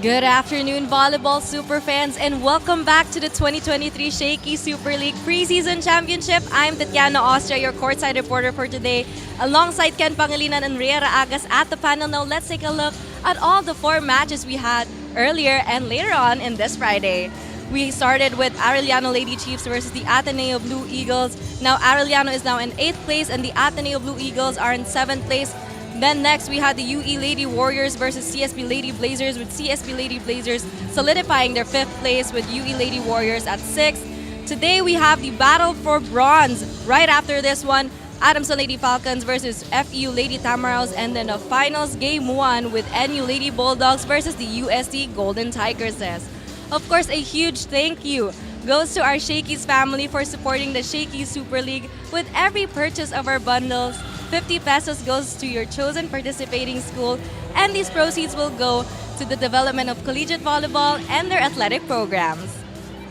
Good afternoon, volleyball superfans, and welcome back to the 2023 Shakey Super League Preseason Championship. I'm Tatiana Austria, your courtside reporter for today, alongside Ken Pangilinan and Rhea Agas at the panel. Now let's take a look at all the 4 matches we had earlier and later on in this Friday. We started with Arellano Lady Chiefs versus the Ateneo Blue Eagles. Now Arellano is now in 8th place and the Ateneo Blue Eagles are in 7th place. Then next, we had the UE Lady Warriors versus CSB Lady Blazers, with CSB Lady Blazers solidifying their 5th place with UE Lady Warriors at 6th. Today, we have the battle for bronze. Right after this one, Adamson Lady Falcons versus FEU Lady Tamaraws, and then the finals game 1 with NU Lady Bulldogs versus the USD Golden Tigresses. Of course, a huge thank you goes to our Shakey's family for supporting the Shakey Super League. With every purchase of our bundles, 50 pesos goes to your chosen participating school, and these proceeds will go to the development of collegiate volleyball and their athletic programs.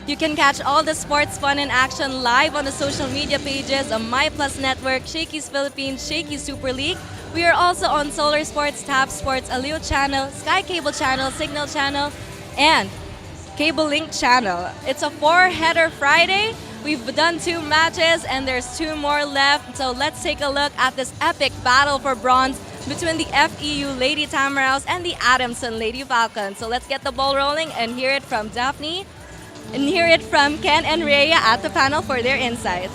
You can catch all the sports fun and action live on the social media pages of My Plus Network, Shakey's Philippines, Shakey Super League. We are also on Solar Sports, Tap Sports, Aleo Channel, Sky Cable Channel, Signal Channel, and Cable Link Channel. It's a 4-header Friday. We've done 2 matches and there's 2 more left. So let's take a look at this epic battle for bronze between the FEU Lady Tamaraws and the Adamson Lady Falcons. So let's get the ball rolling and hear it from Daphne and hear it from Ken and Rhea at the panel for their insights.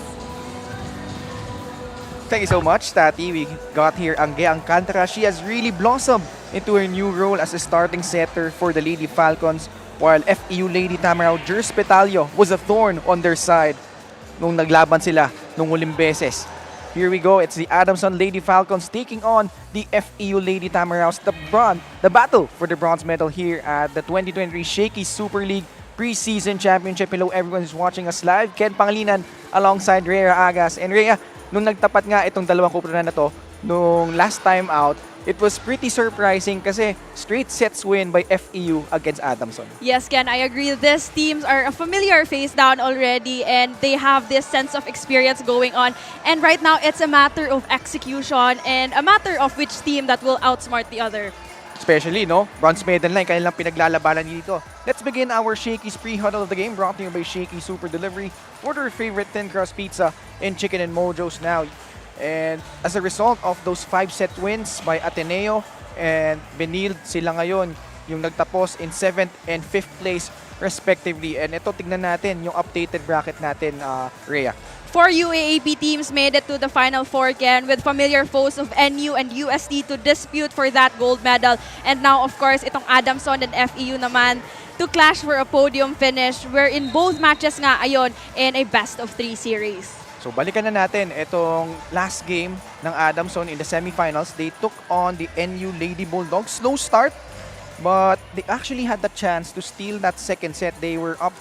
Thank you so much, Tati. We got here Angge Alcantara. She has really blossomed into her new role as a starting setter for the Lady Falcons, while FEU Lady Tamaraw Jers Petalio was a thorn on their side nung naglaban sila nung huling beses. Here we go. It's the Adamson Lady Falcons taking on the FEU Lady Tamaraws. The battle for the bronze medal here at the 2023 Shakey Super League Preseason Championship. Hello everyone who's watching us live. Ken Pangilinan alongside Rhea Agas. And Rhea, nung nagtapat nga itong dalawang kupunan na to, nung last time out, it was pretty surprising kasi straight sets win by FEU against Adamson. Yes, Ken, I agree. These teams are a familiar face down already and they have this sense of experience going on. And right now, it's a matter of execution and a matter of which team that will outsmart the other. Especially, no? Bronze medal na yung kanilang pinaglalabanan dito. Let's begin our Shakey's pre-huddle of the game, brought to you by Shakey Super Delivery. Order your favorite thin crust pizza and chicken and mojos now. And as a result of those 5-set wins by Ateneo and Benilde, sila ngayon yung nagtapos in 7th and 5th place respectively. And ito, tignan natin yung updated bracket natin, Rhea. 4 UAAP teams made it to the Final Four, Ken, with familiar foes of NU and USD to dispute for that gold medal. And now, of course, itong Adamson and FEU naman to clash for a podium finish. We're in both matches nga ayon in a best-of-3 series. So balikan na natin itong last game ng Adamson in the semifinals. They took on the NU Lady Bulldogs. Slow start, but they actually had the chance to steal that second set. They were up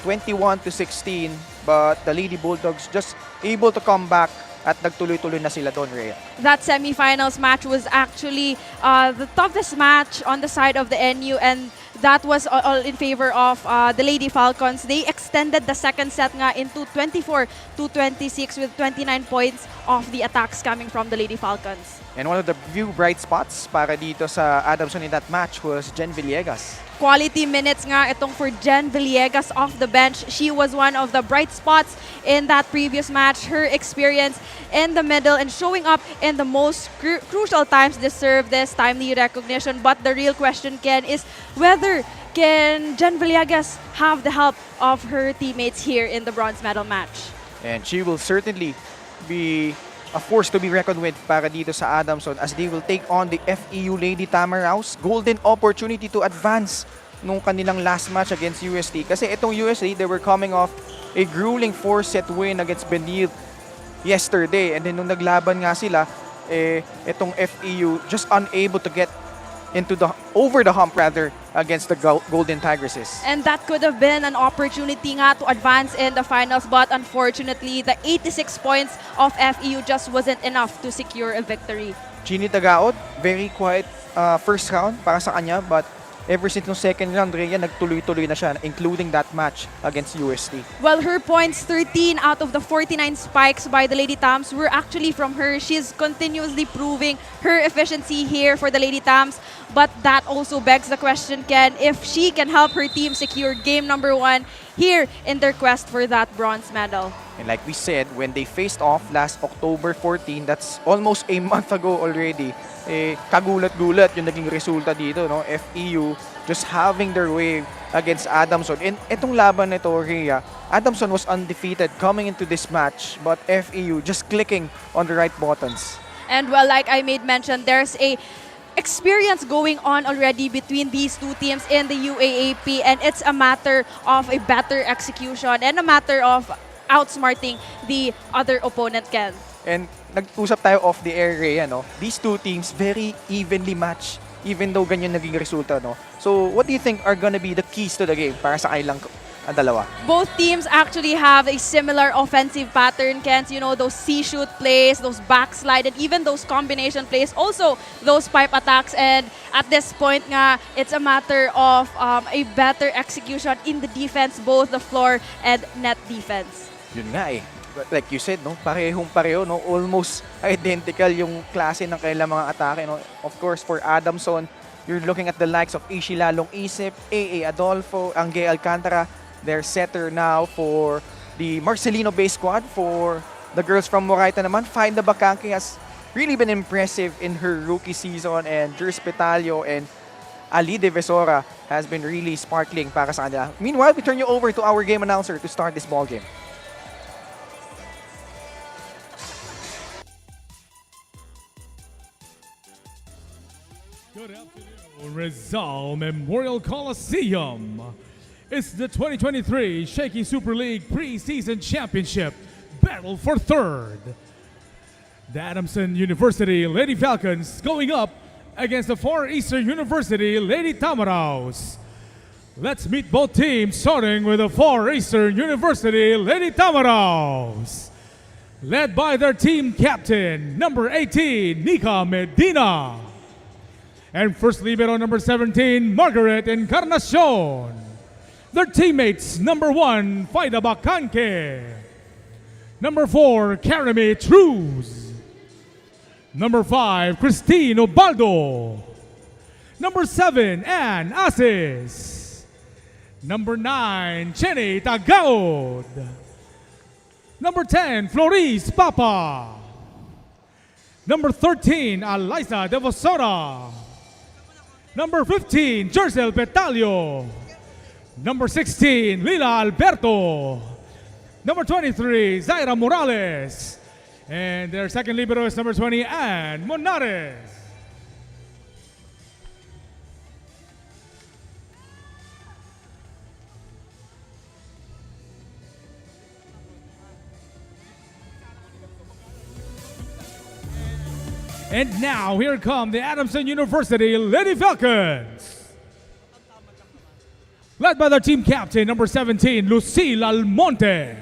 21-16, but the Lady Bulldogs just able to come back at nagtuloy-tuloy na sila doon, Rhea. That semifinals match was actually the toughest match on the side of the NU, and that was all in favor of the Lady Falcons. They extended the second set nga into 24-26 with 29 points of the attacks coming from the Lady Falcons. And one of the few bright spots para dito sa Adamson in that match was Jen Villegas. Quality minutes nga itong for Jen Villegas off the bench. She was one of the bright spots in that previous match. Her experience in the middle and showing up in the most crucial times deserve this timely recognition. But the real question, Ken, is whether can Jen Villegas have the help of her teammates here in the bronze medal match? And she will certainly be a force to be reckoned with para dito sa Adamson as they will take on the FEU Lady Tamaraws. Golden opportunity to advance nung kanilang last match against USD. Kasi itong USD, they were coming off a grueling 4-set win against Benilde yesterday. And then nung naglaban nga sila, itong FEU just unable to get into the over the hump rather against the Golden Tigresses. And that could have been an opportunity nga to advance in the finals, but unfortunately the 86 points of FEU just wasn't enough to secure a victory. Ginny Tagaod, very quiet first round para sa kanya, but ever since no second round, Rhea, nagtuloy-tuloy na siya, including that match against UST. Well, her points, 13 out of the 49 spikes by the Lady Tams were actually from her. She's continuously proving her efficiency here for the Lady Tams. But that also begs the question, Ken, if she can help her team secure game number 1 here in their quest for that bronze medal. And like we said, when they faced off last October 14, that's almost a month ago already, kagulat-gulat yung naging resulta dito, no? FEU just having their way against Adamson. And itong laban nito, Rhea, Adamson was undefeated coming into this match, but FEU just clicking on the right buttons. And well, like I made mention, there's a experience going on already between these two teams in the UAAP, and it's a matter of a better execution and a matter of outsmarting the other opponent, Ken. And nag-usap tayo off the air, Rhea, no? These two teams very evenly matched, even though ganyan naging resulta, no? So what do you think are gonna be the keys to the game para sa kailang dalawa? Both teams actually have a similar offensive pattern, Ken. You know, those C-shoot plays, those backslide, and even those combination plays. Also, those pipe attacks. And at this point nga, it's a matter of a better execution in the defense, both the floor and net defense. Yun nga eh. Like you said, no, parehong-pareho, no, almost identical yung klase ng kailang mga atake, no. Of course, for Adamson, you're looking at the likes of Ishi Lalong Isip, AA Adolfo, Angge Alcantara, their setter now for the Marcelino-based squad. For the girls from Moraita naman, Fainda Bacanque has really been impressive in her rookie season, and Jers Petalio and Ali De Vesora has been really sparkling para sa kanila. Meanwhile, we turn you over to our game announcer to start this ball game. Good afternoon, Rizal Memorial Coliseum. It's the 2023 Shakey Super League Preseason Championship battle for third. The Adamson University Lady Falcons going up against the Far Eastern University Lady Tamaraws. Let's meet both teams, starting with the Far Eastern University Lady Tamaraws. Led by their team captain, number 18, Nika Medina. And first libero number 17, Margaret Encarnacion. Their teammates, number 1, Faida Bacanque. Number 4, Karami Truz. Number 5, Christine Obaldo. Number 7, Ann Asis. Number 9, Chenny Tagaod. Number 10, Floris Papa. Number 13, Eliza Devosora. Number 15, Jersel Petalio. Number 16, Lila Alberto. Number 23, Zaira Morales. And their second libero is number 20, Ann Monares. And now, here come the Adamson University Lady Falcons. Led by their team captain, number 17, Lucille Almonte.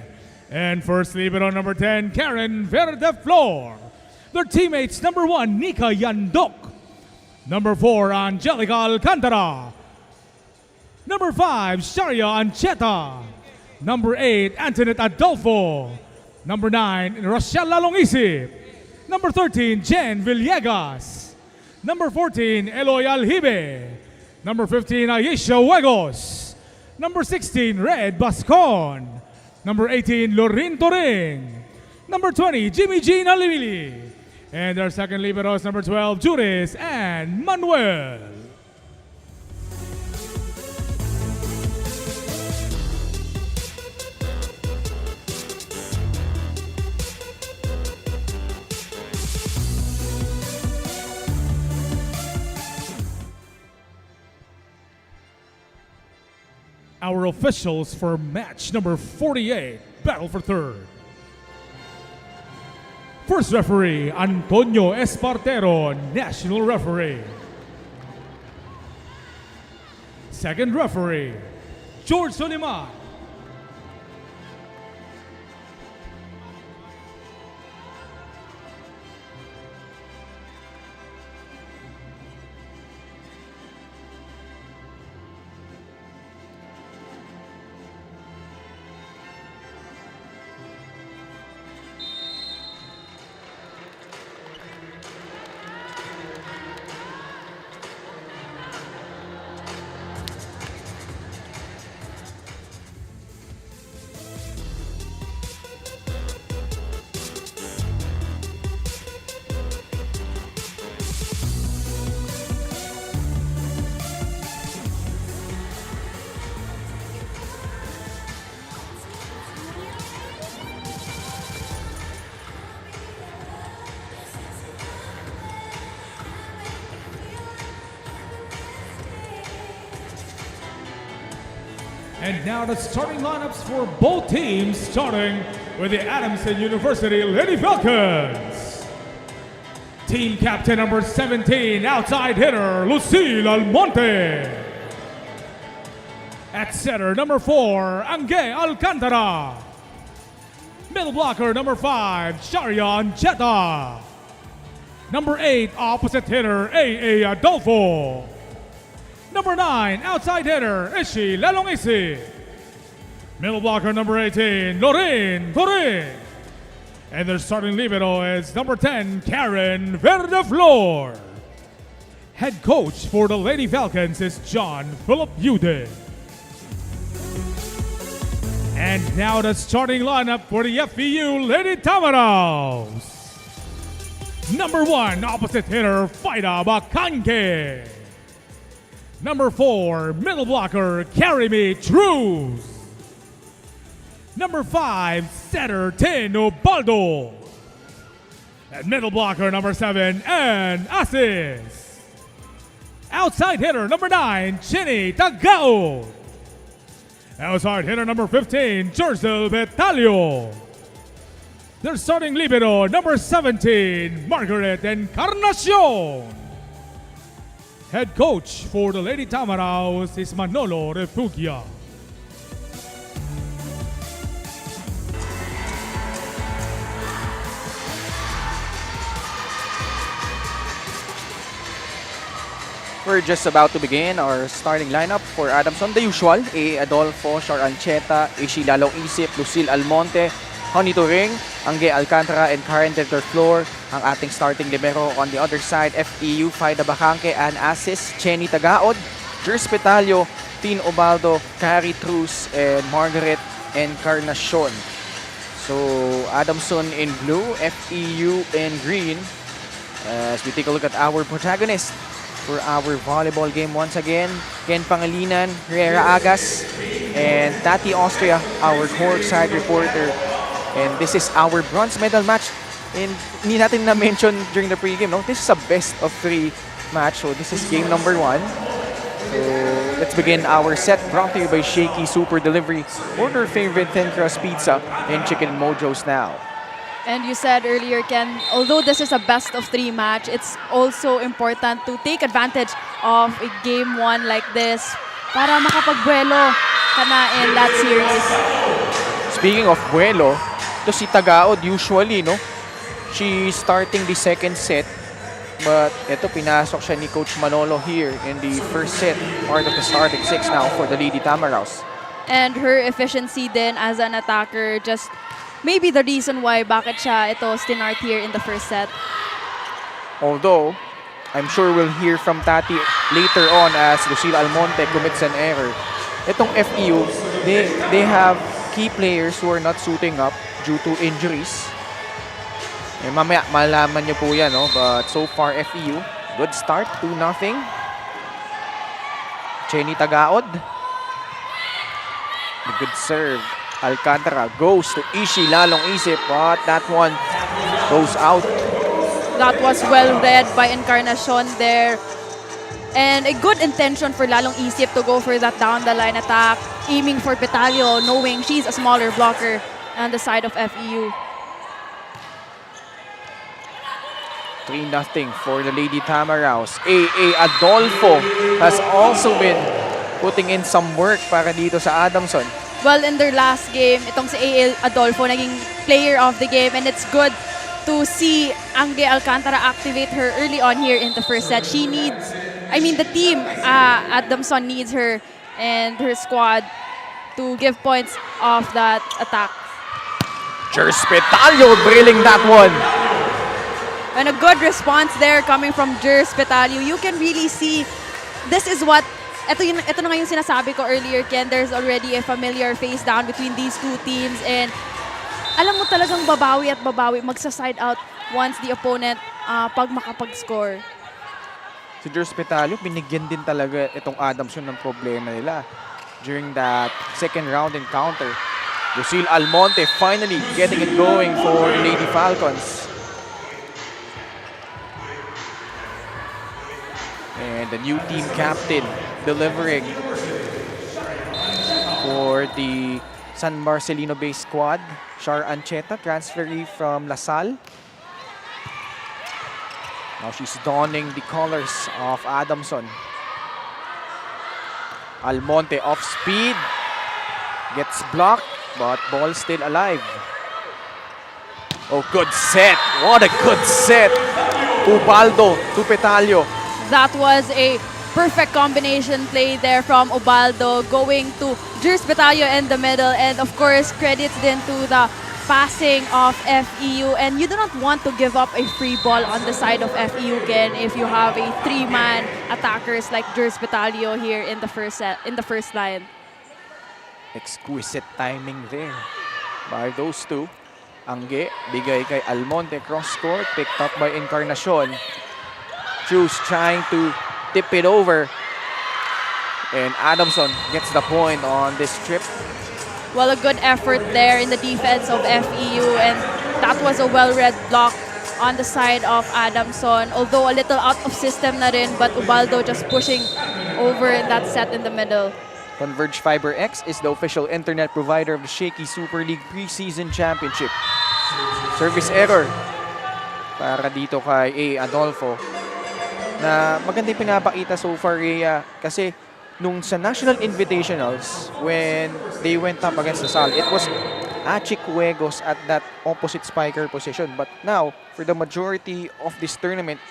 And first libero, number 10, Karen Verdeflor. Their teammates, number 1, Nika Yandok. Number 4, Angelica Alcantara. Number 5, Sharia Ancheta. Number 8, Antoinette Adolfo. Number 9, Rochelle Lalongisip. Number 13, Jen Villegas. Number 14, Eloy Aljibe. Number 15, Aisha Huegos. Number 16, Red Bascon. Number 18, Lorin Toring. Number 20, Jimmy Jean Alimili. And our second libero is number 12, Juris and Manuel. Our officials for match number 48, battle for third. First referee, Antonio Espartero, national referee. Second referee, George Soliman. And now the starting lineups for both teams, starting with the Adamson University Lady Falcons. Team captain number 17, outside hitter, Lucille Almonte. At center, number 4, Angge Alcantara. Middle blocker, number 5, Sharian Cheta. Number 8, opposite hitter, A.A. Adolfo. Number 9, outside hitter, Ishi Lalongisi. Middle blocker, number 18, Lorin Torin. And their starting libero is number 10, Karen Verdeflor. Head coach for the Lady Falcons is John Philip Ude. And now the starting lineup for the FEU Lady Tamaraws. Number 1, opposite hitter, Faida Bakanke. Number 4, middle blocker, Karimi Truz. Number 5, setter, Tin Ubaldo. And middle blocker, number 7, and Asis. Outside hitter, number 9, Chinny Tagao. Outside hitter, number 15, Jersel Betalio. Their starting libero, number 17, Margaret Encarnacion. Head coach for the Lady Tamaraws is Manolo Refugia. We're just about to begin our starting lineup for Adamson. The usual, A. Adolfo, Shar Ancheta, Ishi Lalong Isip, Lucille Almonte, Honey Turing, Angge Alcantara, and Karen Flor. Ang ating starting libero on the other side, FEU, Faida Bacanque, and Asis, Chenny Tagaod, Jers Petalio, Tin Ubaldo, Carrie Truz, and Margaret Encarnacion. So, Adamson in blue, FEU in green. As we take a look at our protagonist for our volleyball game once again, Ken Pangilinan, Riera Agas, and Tati Austria, our courtside reporter. And this is our bronze medal match. And hindi natin na-mention during the pregame, no? This is a best of 3 match. So this is game number 1. So let's begin our set, brought to you by Shakey Super Delivery. Order favorite thin crust pizza and chicken mojos now. And you said earlier, Ken, although this is a best of 3 match, it's also important to take advantage of a game 1 like this para makapagbuelo ka na in that series. Speaking of buelo, ito si Tagaod usually, no? She's starting the second set, but ito pinasok siya ni Coach Manolo here in the first set, part of the starting 6 now for the Lady Tamaraws. And her efficiency then as an attacker, just maybe the reason why bakit siya ito stinart here in the first set. Although, I'm sure we'll hear from Tati later on as Lucille Almonte commits an error. Itong FEU, they have key players who are not suiting up due to injuries. Eh, mamaya, malaman niyo po yan, no? But so far, FEU, good start, 2-0. Chenny Tagaod. The good serve. Alcantara goes to Ishi Lalong Isip, but that one goes out. That was well read by Encarnacion there. And a good intention for Lalong Isip to go for that down-the-line attack, aiming for Petalio, knowing she's a smaller blocker on the side of FEU. 3-0 for the Lady Tamaraws. A.A. Adolfo has also been putting in some work para dito sa Adamson. Well, in their last game, itong si A.A. Adolfo naging player of the game, and it's good to see Angge Alcantara activate her early on here in the first set. She needs, I mean the team, Adamson needs her and her squad to give points off that attack. Jers Petalio drilling that one. And a good response there coming from Jers Petalio. You can really see, this is what, ito na nga yung sinasabi ko earlier, Ken, there's already a familiar face down between these two teams, and alam mo talagang babawi at babawi, magsa-side out once the opponent pag makapag-score. Si Jers Petalio, binigyan din talaga itong Adamson ng problema nila during that second round encounter. Lucille Almonte finally getting it going for Lady Falcons. And the new team captain delivering for the San Marcelino-based squad. Char Ancheta, transferee from LaSalle. Now she's donning the colors of Adamson. Almonte off speed. Gets blocked, but ball still alive. Oh, good set. What a good set. Ubaldo to Petalio. That was a perfect combination play there from Ubaldo going to Jers Betalio in the middle, and of course credits then to the passing of FEU, and you do not want to give up a free ball on the side of FEU again if you have a 3-man attackers like Jers Betalio here in the first line. Exquisite timing there by those two. Angge, bigay kay Almonte, cross court, picked up by Encarnacion. Cruz trying to tip it over. And Adamson gets the point on this trip. Well, a good effort there in the defense of FEU, and that was a well-read block on the side of Adamson. Although a little out of system na rin, but Ubaldo just pushing over in that set in the middle. Converge Fiber X is the official internet provider of the Shakey Super League Preseason Championship. Service error para dito kay A. Adolfo na maganda yung pinapakita so far, Rhea, kasi nung sa National Invitationals, when they went up against LaSalle, it was Achi Cuegos at that opposite spiker position. But now, for the majority of this tournament,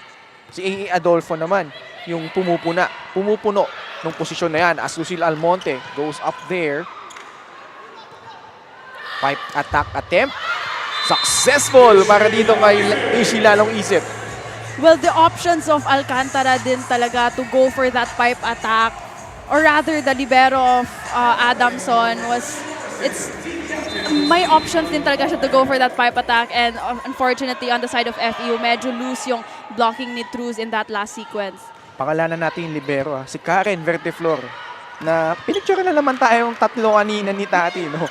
si A. Adolfo naman yung pumupuno ng posisyon na yan as Lucille Almonte goes up there. Pipe attack attempt. Successful para dito kay Ishi Lalong Isip. Well, the options of Alcantara din talaga to go for that pipe attack, or rather the libero of Adamson may options din talaga siya to go for that pipe attack, and unfortunately on the side of FEU, medyo loose yung blocking ni Cruz in that last sequence. Pangalanan natin yung libero, si Karen Verteflor, na pinicture na naman tayong tatlo kanina ni Tati, no?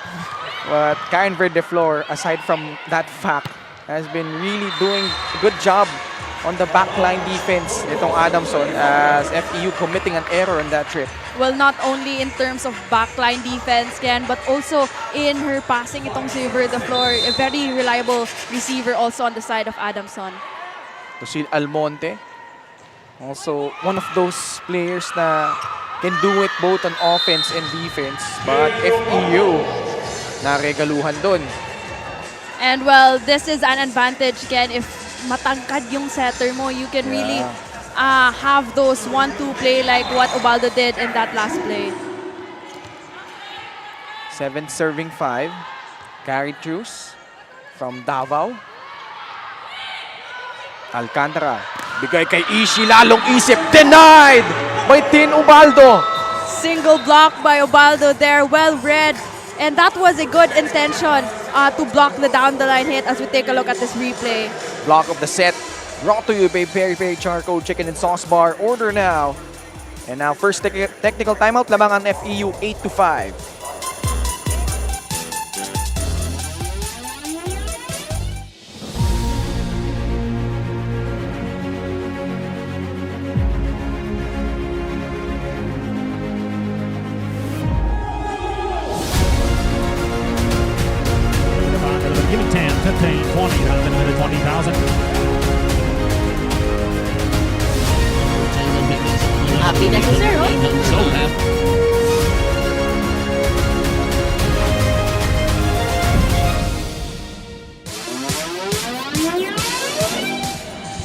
But Karen Verteflor, aside from that fact, has been really doing a good job on the backline defense nitong Adamson as FEU committing an error on that trip. Well, not only in terms of backline defense, Ken, but also in her passing itong si Verteflor, a very reliable receiver also on the side of Adamson. Lucille Almonte, also one of those players na can do it both on offense and defense, but FEU naregaluhan dun. And well, this is an advantage, Ken, if matangkad yung setter mo, you can really have those 1-2 play like what Ubaldo did in that last play. 7th serving 5. Carried Cruz from Davao. Alcantara. Bigay kay Ishi Lalong Isip. Denied by Tin Ubaldo. Single block by Ubaldo there, well read. And that was a good intention to block the down-the-line hit as we take a look at this replay. Block of the set. Brought to you by Peri Peri Charcoal Chicken and Sauce Bar. Order now. And now first technical timeout. Labangan FEU 8-5. Give it 10, 15, 20, that's been a minute 20,000. Happy na si Sir, oh. So happy.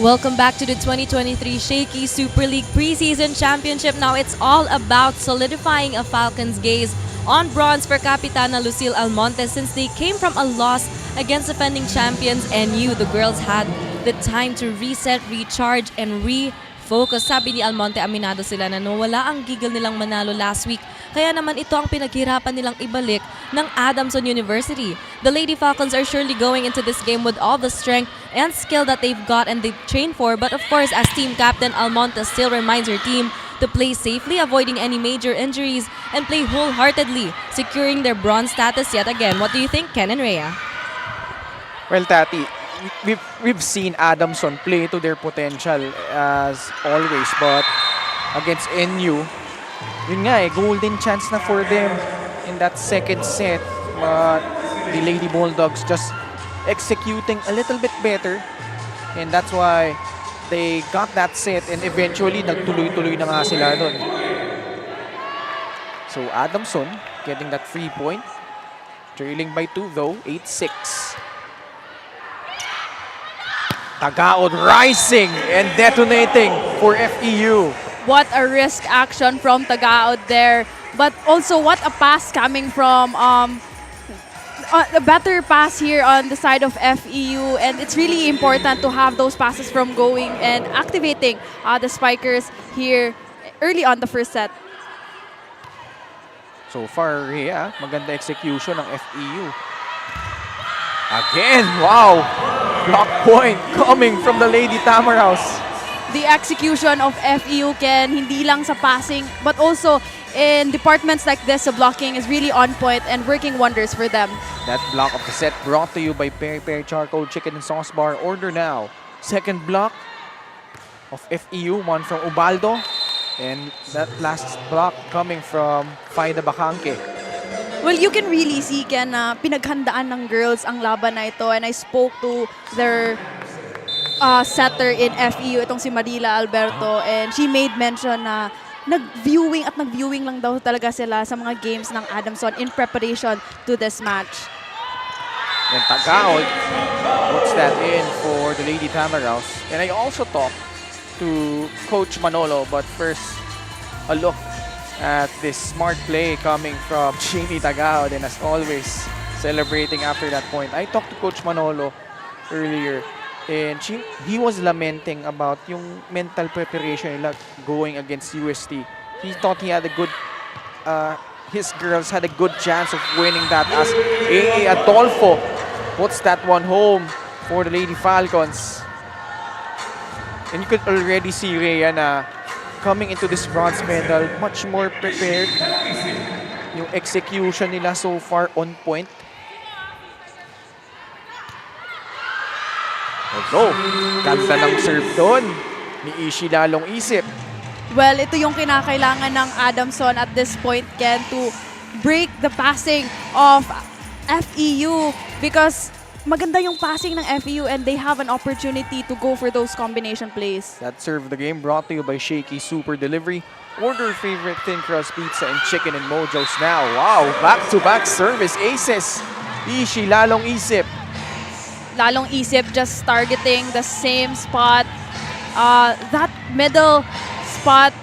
Welcome back to the 2023 Shakey Super League Preseason Championship. Now it's all about solidifying a Falcons' gaze on bronze for Capitana Lucille Almonte since they came from a loss against defending champions NU. The girls had the time to reset, recharge, and refocus. Sabi ni Almonte, aminado sila na nawala ang gigil nilang manalo last week. Kaya naman ito ang pinaghirapan nilang ibalik ng Adamson University. The Lady Falcons are surely going into this game with all the strength and skill that they've got and they've trained for. But of course, as team captain, Almonte still reminds her team to play safely, avoiding any major injuries, and play wholeheartedly, securing their bronze status yet again. What do you think, Ken and Rhea? Well, Tati, we've seen Adamson play to their potential as always, but against NU, yun nga golden chance na for them in that second set, but the Lady Bulldogs just executing a little bit better, and that's why they got that set, and eventually nagtuloy-tuloy na nga sila doon. So Adamson getting that free point, trailing by 2 though, 8-6. Tagaod rising and detonating for FEU. What a risk action from Tagaod there. But also what a pass coming from a better pass here on the side of FEU, and it's really important to have those passes from going and activating the spikers here early on the first set. So far, Rhea, maganda execution ng FEU. Again, wow! Block point coming from the Lady Tamaraws. The execution of FEU can hindi lang sa passing but also in departments like this, the blocking is really on point and working wonders for them. That block of the set brought to you by Peri Peri Charcoal Chicken and Sauce Bar. Order now. Second block of FEU, one from Ubaldo. And that last block coming from Faida Bacangke. Well, you can really see, Ken, na pinaghandaan ng girls ang laban na ito. And I spoke to their setter in FEU, itong si Marila Alberto. And she made mention na nag-viewing lang daw talaga sila sa mga games ng Adamson in preparation to this match. And Tagaod puts that in for the Lady Tamaraws. And I also talked to Coach Manolo, but first, a look at this smart play coming from Shakey Tagaod, and as always, celebrating after that point. I talked to Coach Manolo earlier, and he was lamenting about yung mental preparation nila going against UST. He thought he had a good, his girls had a good chance of winning that as A.A. Adolfo puts that one home for the Lady Falcons. And you could already see Rhea na coming into this bronze medal, much more prepared. Yung execution nila so far on point. Although, ganda ng serve doon ni Ishi lalong isip. Well, ito yung kinakailangan ng Adamson at this point, Ken, to break the passing of FEU because maganda yung passing ng FEU and they have an opportunity to go for those combination plays. That serve of the game brought to you by Shakey Super Delivery. Order favorite thin crust pizza and chicken and mojos now. Wow, back-to-back service aces. Ishi lalong isip. Lalong isip just targeting the same spot. That middle spot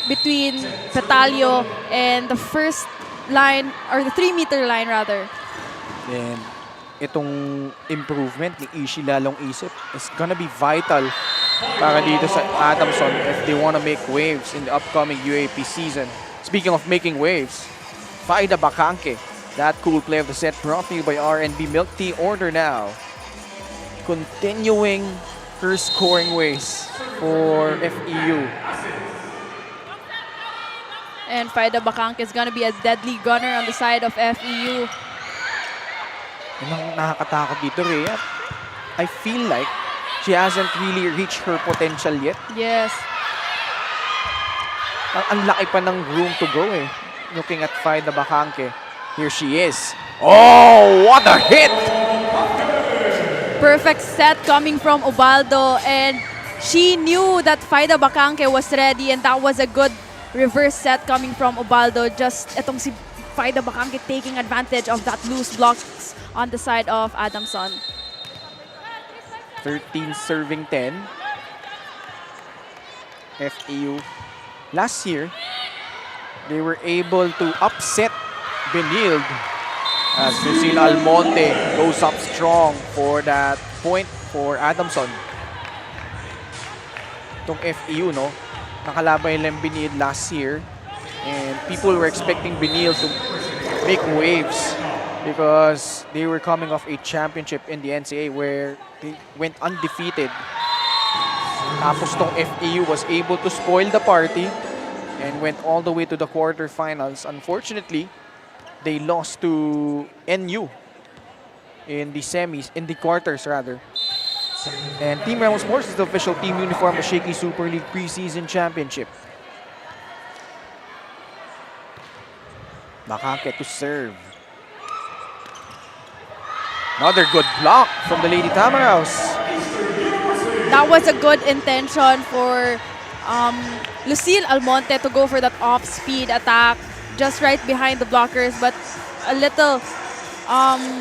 between Petalio and the first line, or the 3-meter line rather. And itong improvement ni Ishi lalong isip is gonna be vital para dito sa Adamson if they wanna make waves in the upcoming UAP season. Speaking of making waves, Faida Bacangke, that cool play of the set brought to you by R&B Milk Tea. Order now. Continuing her scoring ways for FEU. And Faida Bacangke is gonna be a deadly gunner on the side of FEU. Yung nakakatakot dito, Rhea, I feel like she hasn't really reached her potential yet. Yes. Ang laki pa ng room to go eh. Looking at Faida Bacangke. Here she is. Oh, what a hit! Perfect set coming from Ubaldo, and she knew that Faida Bacangke was ready, and that was a good reverse set coming from Ubaldo. Just etong si Faida Bacangke taking advantage of that loose blocks on the side of Adamson. 13 serving 10. FEU. Last year, they were able to upset Benilde as Lucille Almonte goes up strong for that point for Adamson. Itong FEU, no? Nakalaban nilang Benilde last year, and people were expecting Benilde to make waves because they were coming off a championship in the NCAA where they went undefeated. Tapos tong FEU was able to spoil the party and went all the way to the quarterfinals. Unfortunately, they lost to NU in the semis, in the quarters rather. And Team Ramos Sports is the official team uniform of Shakey Super League Preseason Championship. Makake to serve. Another good block from the Lady Tamaraws. That was a good intention for Lucille Almonte to go for that off-speed attack just right behind the blockers, but a little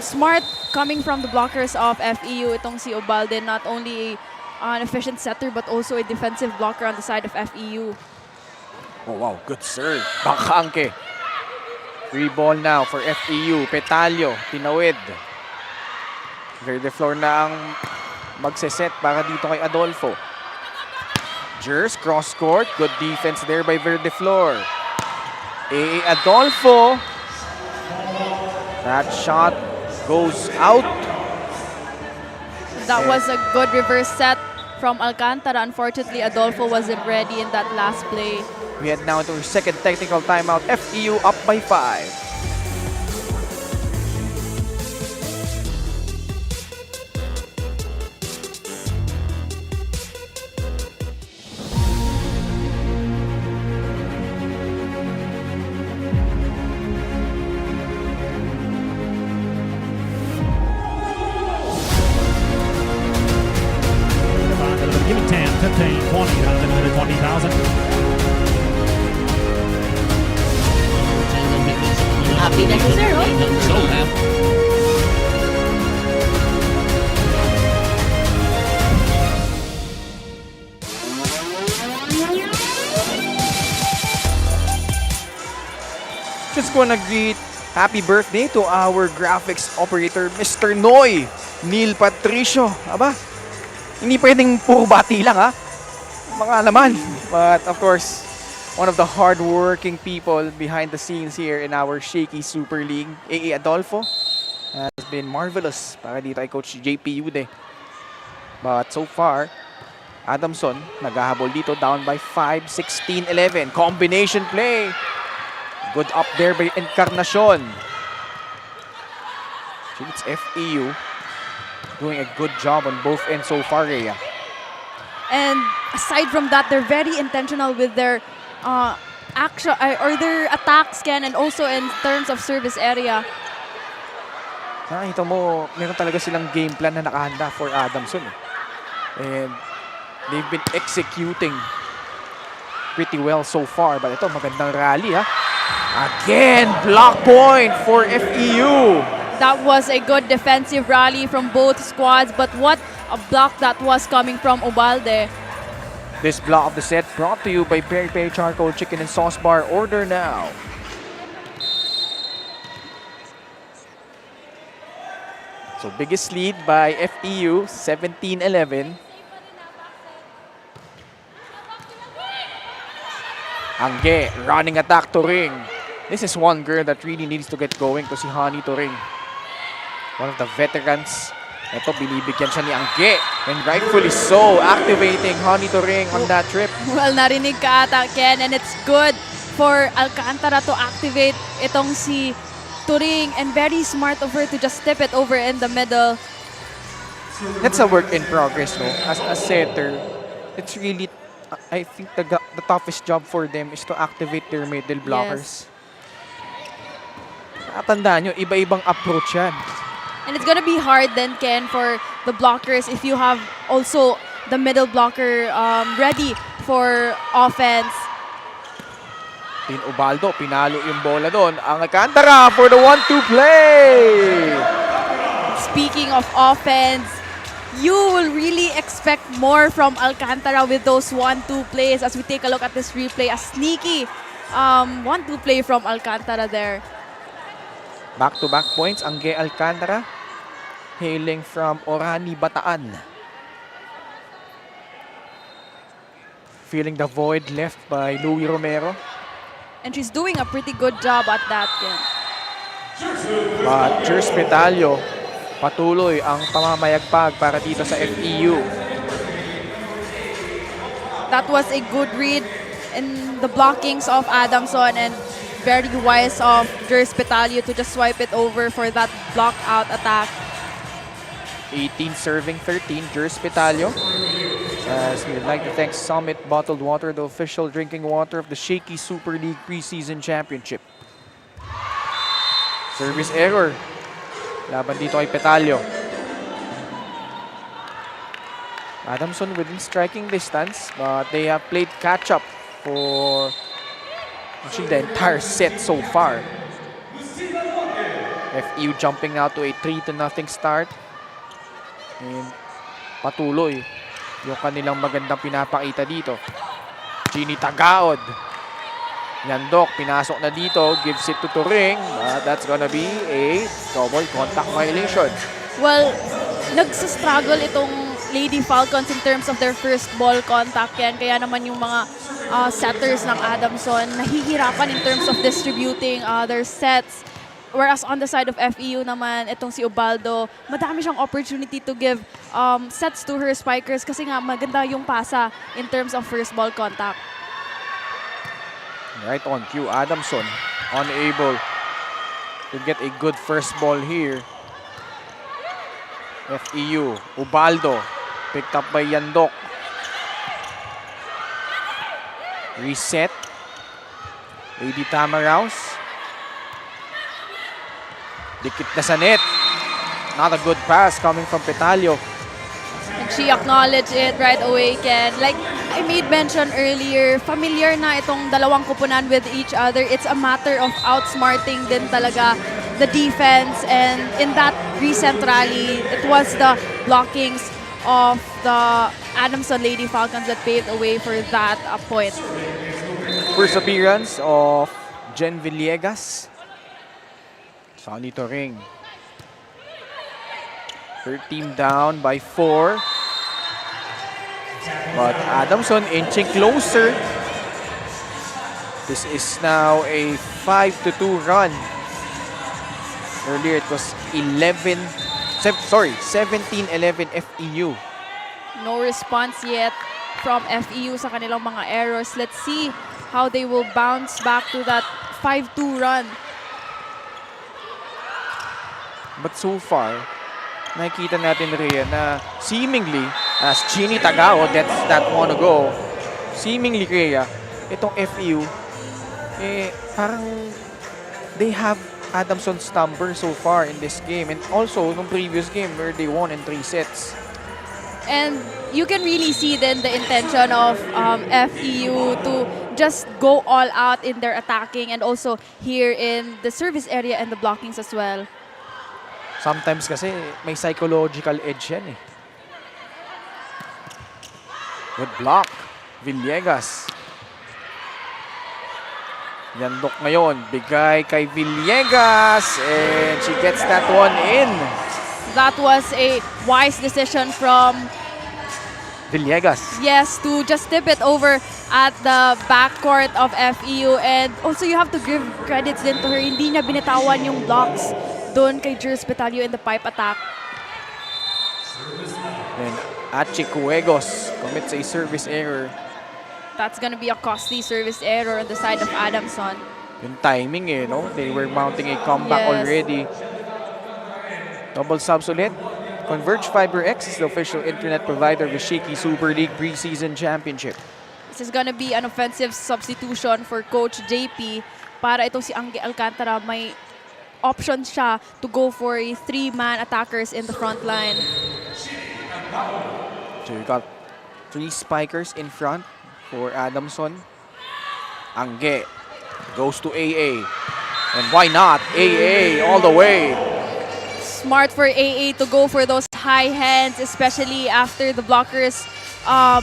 smart coming from the blockers of FEU. Itong si Ubalde, not only an efficient setter but also a defensive blocker on the side of FEU. Oh wow, good serve. Makake. Free ball now for FEU. Petalio, tinawid. Verde Flor na ang magseset para dito kay Adolfo. Jers, cross court. Good defense there by Verde Flor. Adolfo. That shot goes out. That was a good reverse set from Alcantara. Unfortunately, Adolfo wasn't ready in that last play. We head now to our second technical timeout. FEU up by 5. Give me 10, 15, 20, 120,000. Happy na si Sir, oh. So, ma'am. Just wanna greet happy birthday to our graphics operator, Mr. Noy Neil Patricio. Aba, hindi pwedeng puro bati lang ha. Mga naman. But of course, one of the hard-working people behind the scenes here in our Shakey Super League, Adolfo, has been marvelous para dito kay Coach JP Ude. But so far, Adamson naghahabol dito, down by 5, 16-11. Combination play. Good up there by Encarnacion. It's FEU doing a good job on both ends so far, Rhea. And aside from that, they're very intentional with their action or their attacks, Ken, and also in terms of service area. Nakita mo, meron talaga silang game plan na nakahanda for Adamson. And they've been executing pretty well so far. But ito, magandang rally ha. Again, block point for FEU. That was a good defensive rally from both squads, but what a block that was coming from Ubalde. This block of the set brought to you by Peri Peri Charcoal Chicken and Sauce Bar. Order now. So biggest lead by FEU, 17-11. Angge, running attack to Ring. This is one girl that really needs to get going, to si Honey to Ring. One of the veterans. Ito, binibigyan siya ni Angge. And rightfully so, activating Honey to Ring on that trip. Well, narinig ka ata, Ken, and it's good for Alcantara to activate itong si Turing, and very smart of her to just step it over in the middle. That's a work in progress, no? As a setter, it's really, I think the toughest job for them is to activate their middle blockers. Tandaan nyo, iba-ibang approach yan. And it's gonna be hard then, Ken, for the blockers if you have also the middle blocker ready for offense. Tin Ubaldo, pinalo yung bola doon. Ang Alcantara for the 1-2 play! Speaking of offense, you will really expect more from Alcantara with those 1-2 plays as we take a look at this replay. A sneaky 1-2 play from Alcantara there. Back-to-back points, Angge Alcantara, hailing from Orani, Bataan. Feeling the void left by Louie Romero. And she's doing a pretty good job at that, Ken. But Jers Petalio, patuloy ang pamamayagpag para dito sa FEU. That was a good read in the blockings of Adamson, and very wise of Jers Petalio to just swipe it over for that block out attack. 18 serving 13, Jers Petalio. As we would like to thank Summit Bottled Water, the official drinking water of the Shakey Super League Preseason Championship. Service error. Laban dito kay Petalio. Adamson within striking distance, but they have played catch-up for actually the entire set so far. FEU jumping now to a 3-0 start. And patuloy yung kanilang magandang pinapakita dito. Gini Tagaod. Yandok, pinasok na dito, gives it to Turing, but that's gonna be a double contact violation. Well, nagsastruggle itong Lady Falcons in terms of their first ball contact yan. Kaya naman yung mga setters ng Adamson nahihirapan in terms of distributing their sets. Whereas on the side of FEU naman, itong si Ubaldo, madami siyang opportunity to give sets to her spikers kasi nga maganda yung pasa in terms of first ball contact. Right on cue, Adamson unable to get a good first ball here. FEU, Ubaldo, picked up by Yandok. Reset. Lady Tamaraws. Dikit na sa net. Not a good pass coming from Petalio. And she acknowledged it right away, Ken. Like I made mention earlier, familiar na itong dalawang kupunan with each other. It's a matter of outsmarting din talaga the defense. And in that recent rally, it was the blockings of the Adamson Lady Falcons that paved the way for that point. First appearance of Jen Villegas. Sonny Turing. Her team down by 4. But Adamson inching closer. This is now a 5-2 run. Earlier it was 17-11 FEU. No response yet from FEU sa kanilang mga errors. Let's see how they will bounce back to that 5-2 run. But so far, nakikita natin, Rhea, na seemingly, as Gini Tagao, that's that one ago, seemingly, Rhea, itong FEU, parang they have Adamson's number so far in this game. And also, nung previous game where they won in 3 sets. And you can really see then the intention of FEU to just go all out in their attacking and also here in the service area and the blockings as well. Sometimes kasi may psychological edge yan eh. Good block. Villegas. Yandok ngayon. Bigay kay Villegas. And she gets that one in. That was a wise decision from Villegas. yes, to just tip it over at the backcourt of FEU. And also you have to give credits din to her. Hindi niya binitawan yung blocks doon kay Jers Petalio in the pipe attack. Then Achi Cuegos commits a service error. That's gonna be a costly service error on the side of Adamson. Yung timing eh, no? They were mounting a comeback Yes. already. Double subs ulit. Converge Fiber X is the official internet provider of the Shakey Super League Preseason Championship. This is gonna be an offensive substitution for Coach JP para itong si Angge Alcantara may option siya to go for a 3-man attackers in the front line. So you got 3 spikers in front for Adamson. Angge goes to AA. And why not? AA all the way. Smart for AA to go for those high hands, especially after the blockers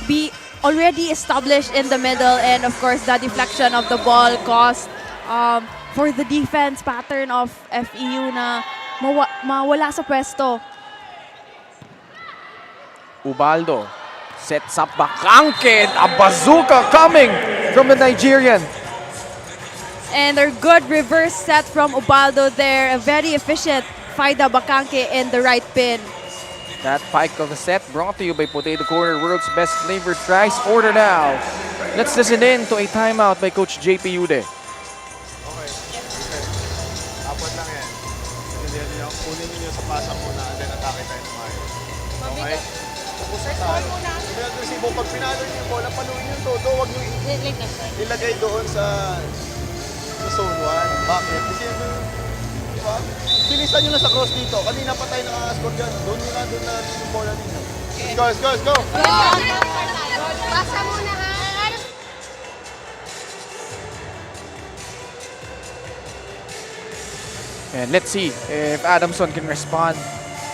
be already established in the middle. And of course, the deflection of the ball caused for the defense pattern of FEU na mawala sa pwesto. Ubaldo sets up Bakangke. A bazooka coming from the Nigerian. And a good reverse set from Ubaldo there. A very efficient Faida Bakangke in the right pin. That pike of the set brought to you by Potato Corner, world's best flavored fries. Order now. Let's listen in to a timeout by Coach JP Ude. Okay. Apat lang yan. Hindi niyo kunin niyo sa pasa muna and then atake tayo ng maayos. Okay? Tapos sa tayo. Agresibo pag pinalo niyo yung bola, paluin niyo todo. Huwag niyo ilagay doon sa zone 1. Bakit? Kasi ba? Bilisan nyo na sa cross dito. Kanina pa tayo nakaka-score dyan. Doon na yung bola ninyo. Let's go, let's go, let's go! Basa muna ha. And let's see if Adamson can respond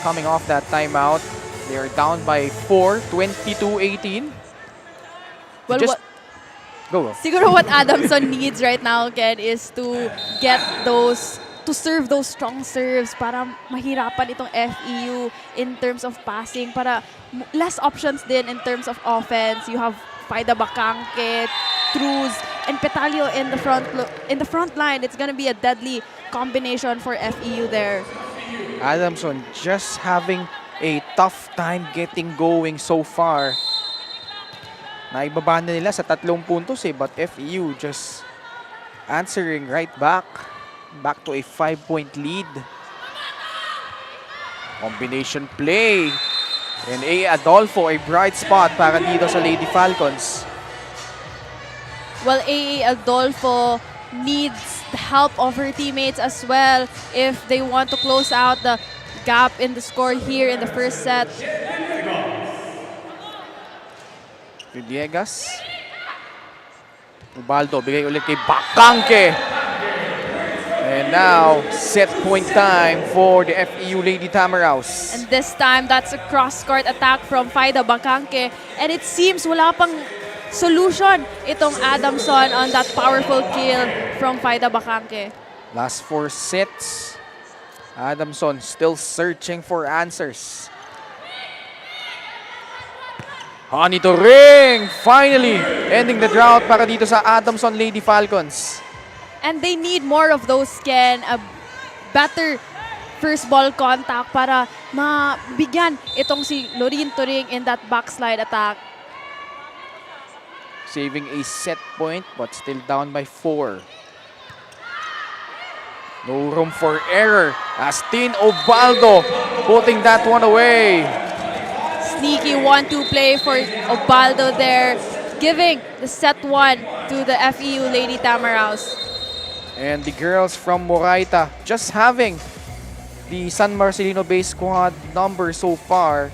coming off that timeout. They are down by 4, 22-18. Well, Just what, go. siguro what Adamson needs right now, Ken, is to get those, to serve those strong serves para mahirapan itong FEU in terms of passing, para less options din in terms of offense. You have Faida Bakangke, Cruz, and Petalio in the front line. It's gonna be a deadly combination for FEU there. Adamson just having a tough time getting going so far. Naibaba na nila sa 3 puntos but FEU just answering right back. Back to a 5-point lead. Combination play. And Adolfo, a bright spot para dito sa Lady Falcons. Well, Adolfo needs the help of her teammates as well if they want to close out the gap in the score here in the first set. Villegas. Ubaldo, bigay ulit kay Bakangke. And now, set point time for the FEU Lady Tamaraws. And this time, that's a cross-court attack from Faida Bakangke. And it seems wala pang solution itong Adamson on that powerful kill from Faida Bakangke. Last 4 sets. Adamson still searching for answers. Honey to ring! Finally, ending the drought para dito sa Adamson Lady Falcons. And they need more of those, Ken. A better first ball contact para mabigyan itong si Lorin Turing in that backslide attack. Saving a set point but still down by 4. No room for error as Tin Obaldo putting that one away. Sneaky 1-2 play for Obaldo there, giving the set 1 to the FEU Lady Tamaraws. And the girls from Moraita just having the San Marcelino base squad number so far.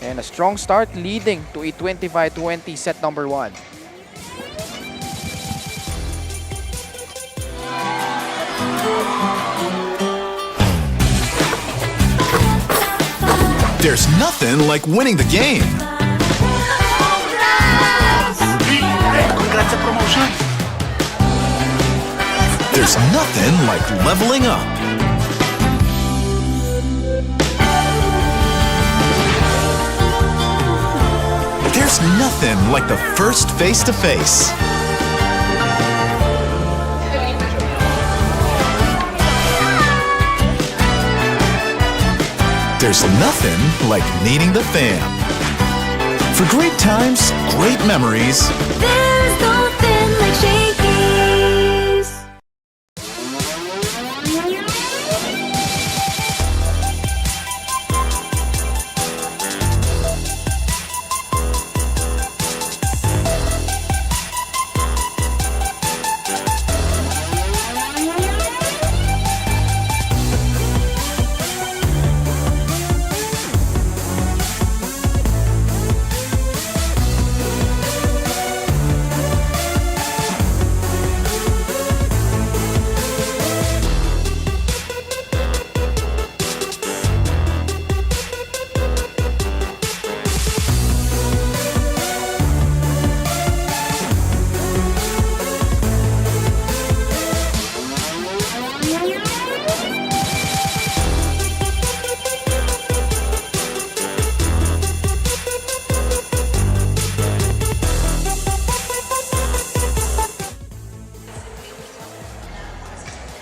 And a strong start leading to a 25-20 set number 1. There's nothing like winning the game. Congrats sa promotion. There's nothing like leveling up. There's nothing like the first face-to-face. There's nothing like meeting the fam. For great times, great memories. There's nothing like Shakey's.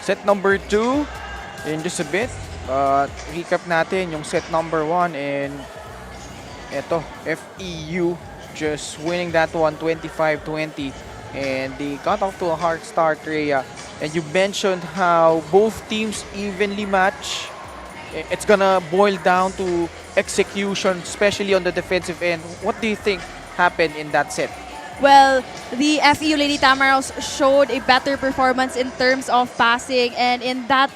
Set number 2 in just a bit. Recap natin yung set number 1 and eto, FEU just winning that one 25-20 and they got off to a hard start, Rhea. And you mentioned how both teams evenly match. It's gonna boil down to execution, especially on the defensive end. What do you think happened in that set? Well, the FEU Lady Tamaraws showed a better performance in terms of passing, and in that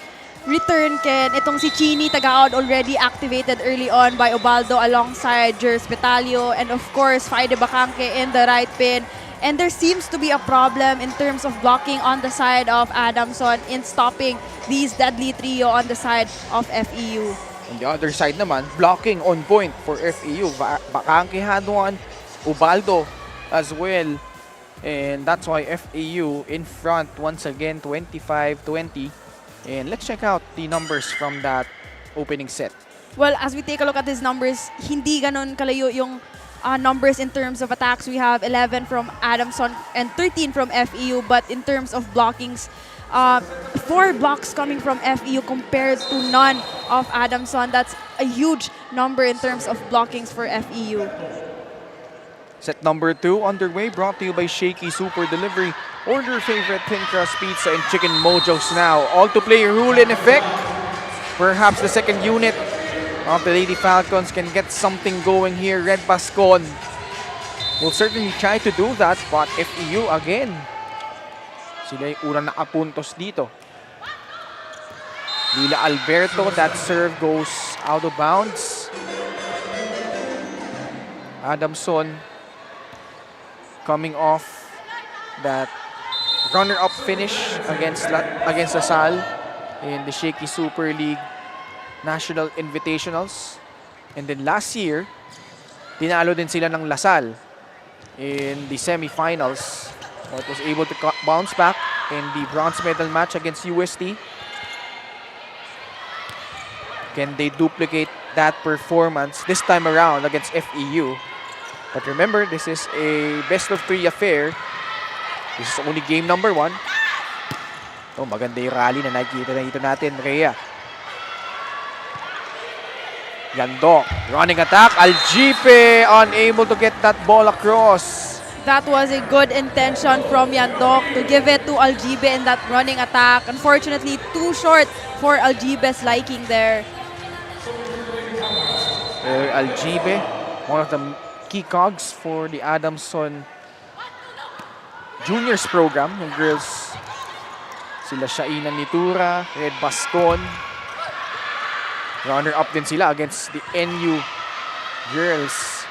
return Ken, itong si Chini Tagaod already activated early on by Ubaldo alongside Jer Spetalio and of course Faide Bacanque in the right pin. And there seems to be a problem in terms of blocking on the side of Adamson in stopping these deadly trio on the side of FEU. On the other side naman, blocking on point for FEU. Bacanque had one, Ubaldo as well. And that's why FEU in front once again, 25-20. And let's check out the numbers from that opening set. Well, as we take a look at these numbers, hindi ganon kalayo yung numbers in terms of attacks. We have 11 from Adamson and 13 from FEU. But in terms of blockings, 4 blocks coming from FEU compared to none of Adamson. That's a huge number in terms of blockings for FEU. Set number 2 underway, brought to you by Shakey Super Delivery. Order favorite thin crust pizza and chicken mojos now. All-to-play rule in effect. Perhaps the second unit of the Lady Falcons can get something going here. Red Bascon will certainly try to do that, but FEU again. Sila yung unang nakapuntos dito. Lila Alberto, that serve goes out of bounds. Adamson coming off that runner-up finish against LaSalle in the Shakey Super League National Invitationals. And then last year, tinalo din sila ng LaSalle in the semifinals, but was able to bounce back in the bronze medal match against UST. Can they duplicate that performance this time around against FEU? But remember, this is a best-of-3 affair. This is only game number 1. Oh, maganda yung rally na nakikita na dito natin, Rhea. Yandok, running attack. Aljipe unable to get that ball across. That was a good intention from Yandok to give it to Aljibe in that running attack. Unfortunately, too short for Aljibe's liking there. Aljibe, one of the key cogs for the Adamson Juniors program. Yung girls, sila Shaina Nitura, Red Bascon. Runner-up din sila against the NU girls,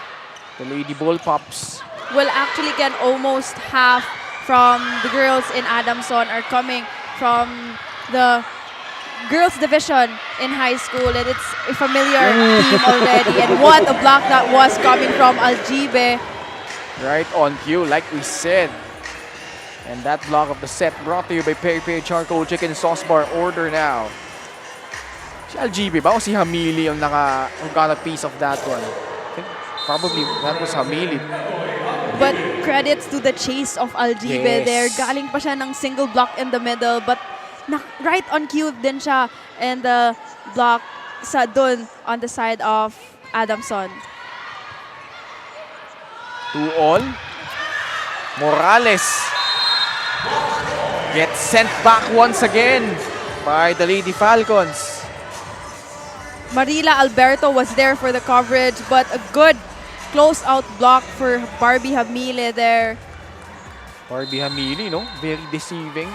the Lady Bullpups. Well, actually, Ken, almost half from the girls in Adamson are coming from the girls division in high school, and it's a familiar team already. And what a block that was coming from Aljibe. Right on cue, like we said. And that block of the set brought to you by Peri Peri Charcoal Chicken Sauce Bar. Order now. Si Aljibe ba o si Hamili yung who got a piece of that one? I think probably that was Hamili. But credits to the chase of Aljibe Yes. there. Galing pa siya ng single block in the middle, but right on cue din siya, and the block sa dun on the side of Adamson. 2-all. Morales gets sent back once again by the Lady Falcons. Marila Alberto was there for the coverage, but a good close-out block for Barbie Hamile there. Barbie Hamili, no? Very deceiving.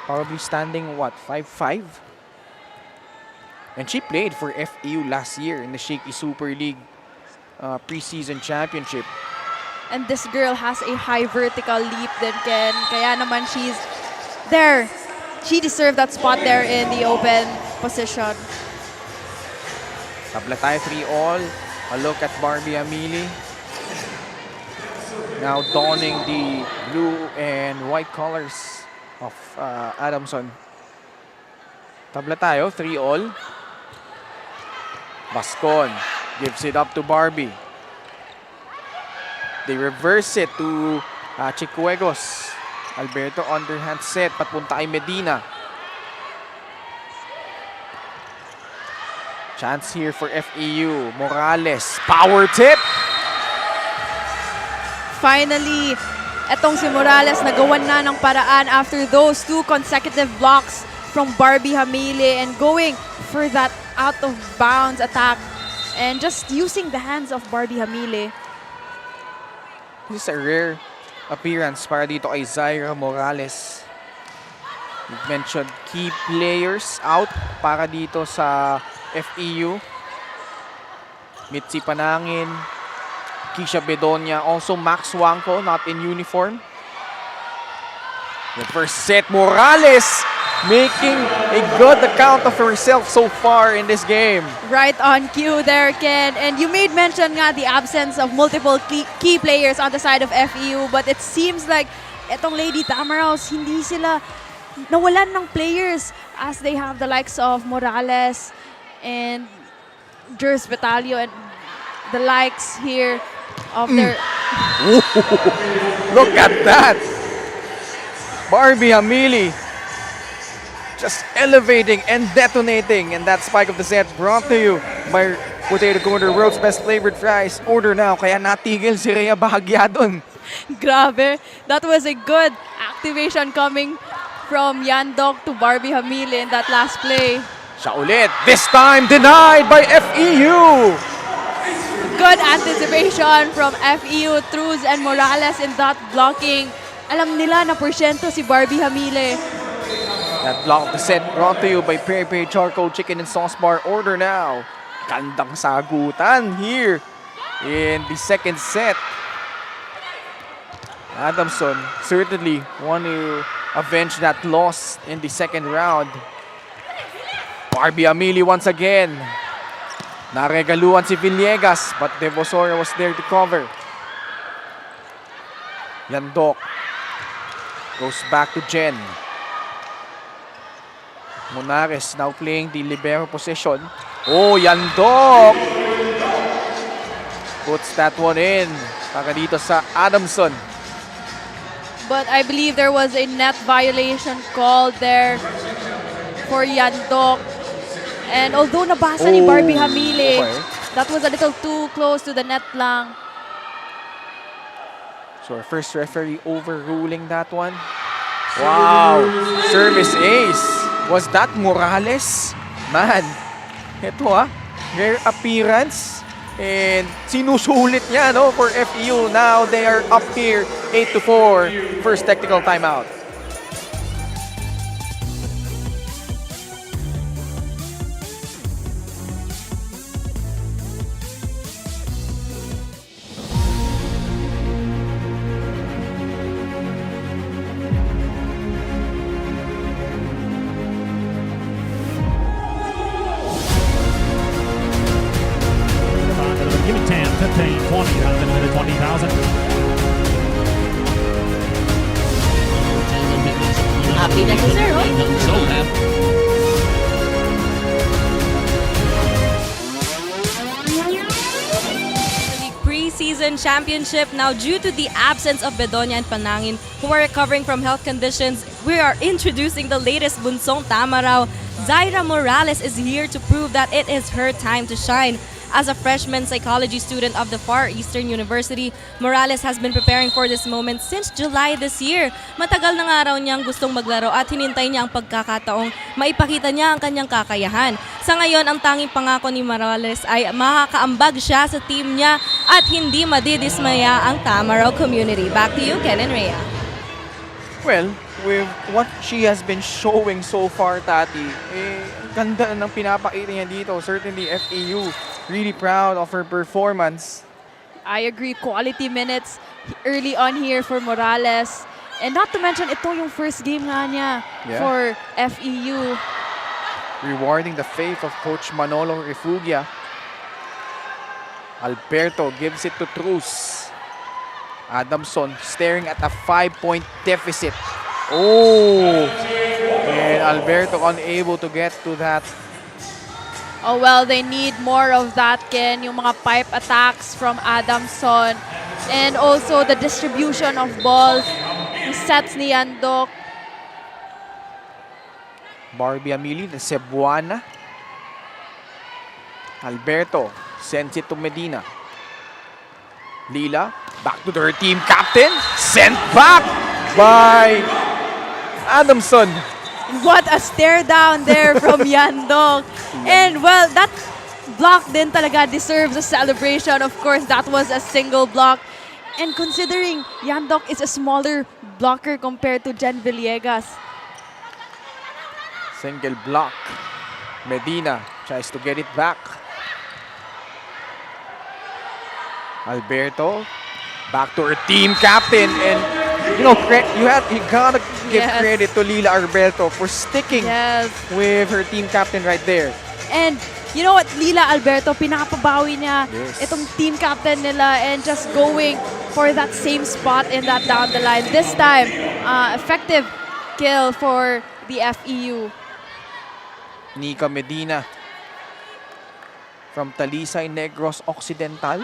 Probably standing, what, 5'5"? And she played for FEU last year in the Shakey Super League Preseason Championship. And this girl has a high vertical leap din, Ken. Kaya naman she's there. She deserved that spot there in the open position. Tabla tayo 3-all. A look at Barbie Hamili. Now donning the blue and white colors of Adamson. Tabla tayo, 3-all. Bascon gives it up to Barbie. They reverse it to Chicuegos. Alberto underhand set, papunta kay Medina. Chance here for FEU. Morales, power tip. Finally, etong si Morales nagawan na ng paraan after those 2 consecutive blocks from Barbie Hamile and going for that out-of-bounds attack and just using the hands of Barbie Hamile. This is a rare appearance para dito kay Zaira Morales. You mentioned key players out para dito sa FEU. Mitzi Panangin, Kisha Bedonia, also Max Wangko, not in uniform. The first set, Morales making a good account of herself so far in this game. Right on cue there, Ken. And you made mention nga the absence of multiple key players on the side of FEU, but it seems like etong Lady Tamaraws, hindi sila nawalan ng players as they have the likes of Morales and Jers Betalio and the likes here of their... Look at that! Barbie Hamili just elevating and detonating, and that spike of the set brought to you by Potato Corner, world's best flavored fries. Order now, kaya natigil si Rhea Bahagya dun. Grabe. That was a good activation coming from Yandok to Barbie Hamili in that last play. Siya ulit, this time denied by FEU! Good anticipation from FEU, Truz and Morales in that blocking. Alam nila na porsyento si Barbie Hamili. That block of the set brought to you by Peri Peri Charcoal Chicken and Sauce Bar. Order now. Gandang sagutan here in the second set. Adamson certainly want to avenge that loss in the second round. Barbie Amili once again. Naregaluan si Villegas, but Devosora was there to cover. Yandok goes back to Jen. Monares now playing the libero position. Oh, Yandok puts that one in para dito sa Adamson. But I believe there was a net violation called there for Yandok. And although nabasa ni Barbie Hamili, okay. that was a little too close to the net lang. So our first referee overruling that one. Wow! Service ace. Was that Morales? Man, ito rare appearance. And sinusulit niya for FEU. Now they are up here 8-4. First technical timeout. Give me 10, 15, 20, down to the minute 20,000. Happy na si Sir, Preseason championship. Now, due to the absence of Bedonia and Panangin, who are recovering from health conditions, we are introducing the latest bunsong Tamaraw. Zaira Morales is here to prove that it is her time to shine. As a freshman psychology student of the Far Eastern University, Morales has been preparing for this moment since July this year. Matagal na nga raw niyang gustong maglaro at hinintay niya ang pagkakataong maipakita niya ang kanyang kakayahan. Sa ngayon, ang tanging pangako ni Morales ay makakaambag siya sa team niya at hindi madidismaya ang Tamaraw community. Back to you, Ken and Rhea. Well, with what she has been showing so far, Tati, ganda ng pinapakita niya dito. Certainly, FEU really proud of her performance. I agree, quality minutes early on here for Morales. And not to mention, ito yung first game nga niya for FEU. Rewarding the faith of Coach Manolo Refugia. Alberto gives it to Truz. Adamson staring at a 5-point deficit. Oh! And Alberto unable to get to that. Oh well, they need more of that, Ken. Yung mga pipe attacks from Adamson. And also the distribution of balls. Yung sets ni Yandok. Barbie Amili, the Cebuana. Alberto sends it to Medina. Lila, back to her team captain. Sent back by Adamson. What a stare down there from Yandok. And well, that block din talaga deserves a celebration. Of course, that was a single block. And considering Yandok is a smaller blocker compared to Jen Villegas. Single block. Medina tries to get it back. Alberto back to her team captain, and you know you gotta give Yes. credit to Lila Alberto for sticking Yes. with her team captain right there. And you know what, Lila Alberto, pinapabawi niya Yes. itong team captain nila and just going for that same spot in that down the line. This time, effective kill for the FEU. Nika Medina from Talisay Negros Occidental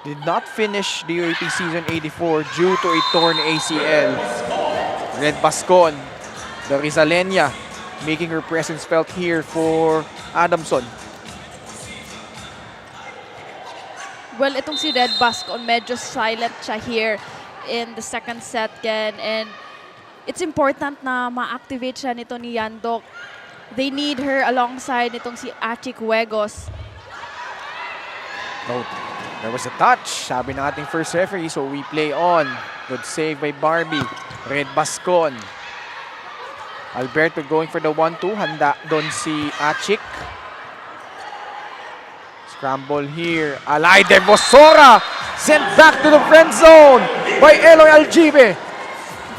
did not finish the UAP season 84 due to a torn ACL. Red Bascon, the Rizalenia, making her presence felt here for Adamson. Well, itong si Red Bascon, medyo silent siya here in the second set, Ken. And it's important na ma-activate siya nito ni Yandok. They need her alongside nitong si Achik Huegos. Oh, there was a touch, sabi ng ating first referee, so we play on. Good save by Barbie. Red Bascon. Alberto going for the 1-2. Handa doon si Achik. Scramble here. Alay de Bosora sent back to the friend zone by Eloy Aljibe.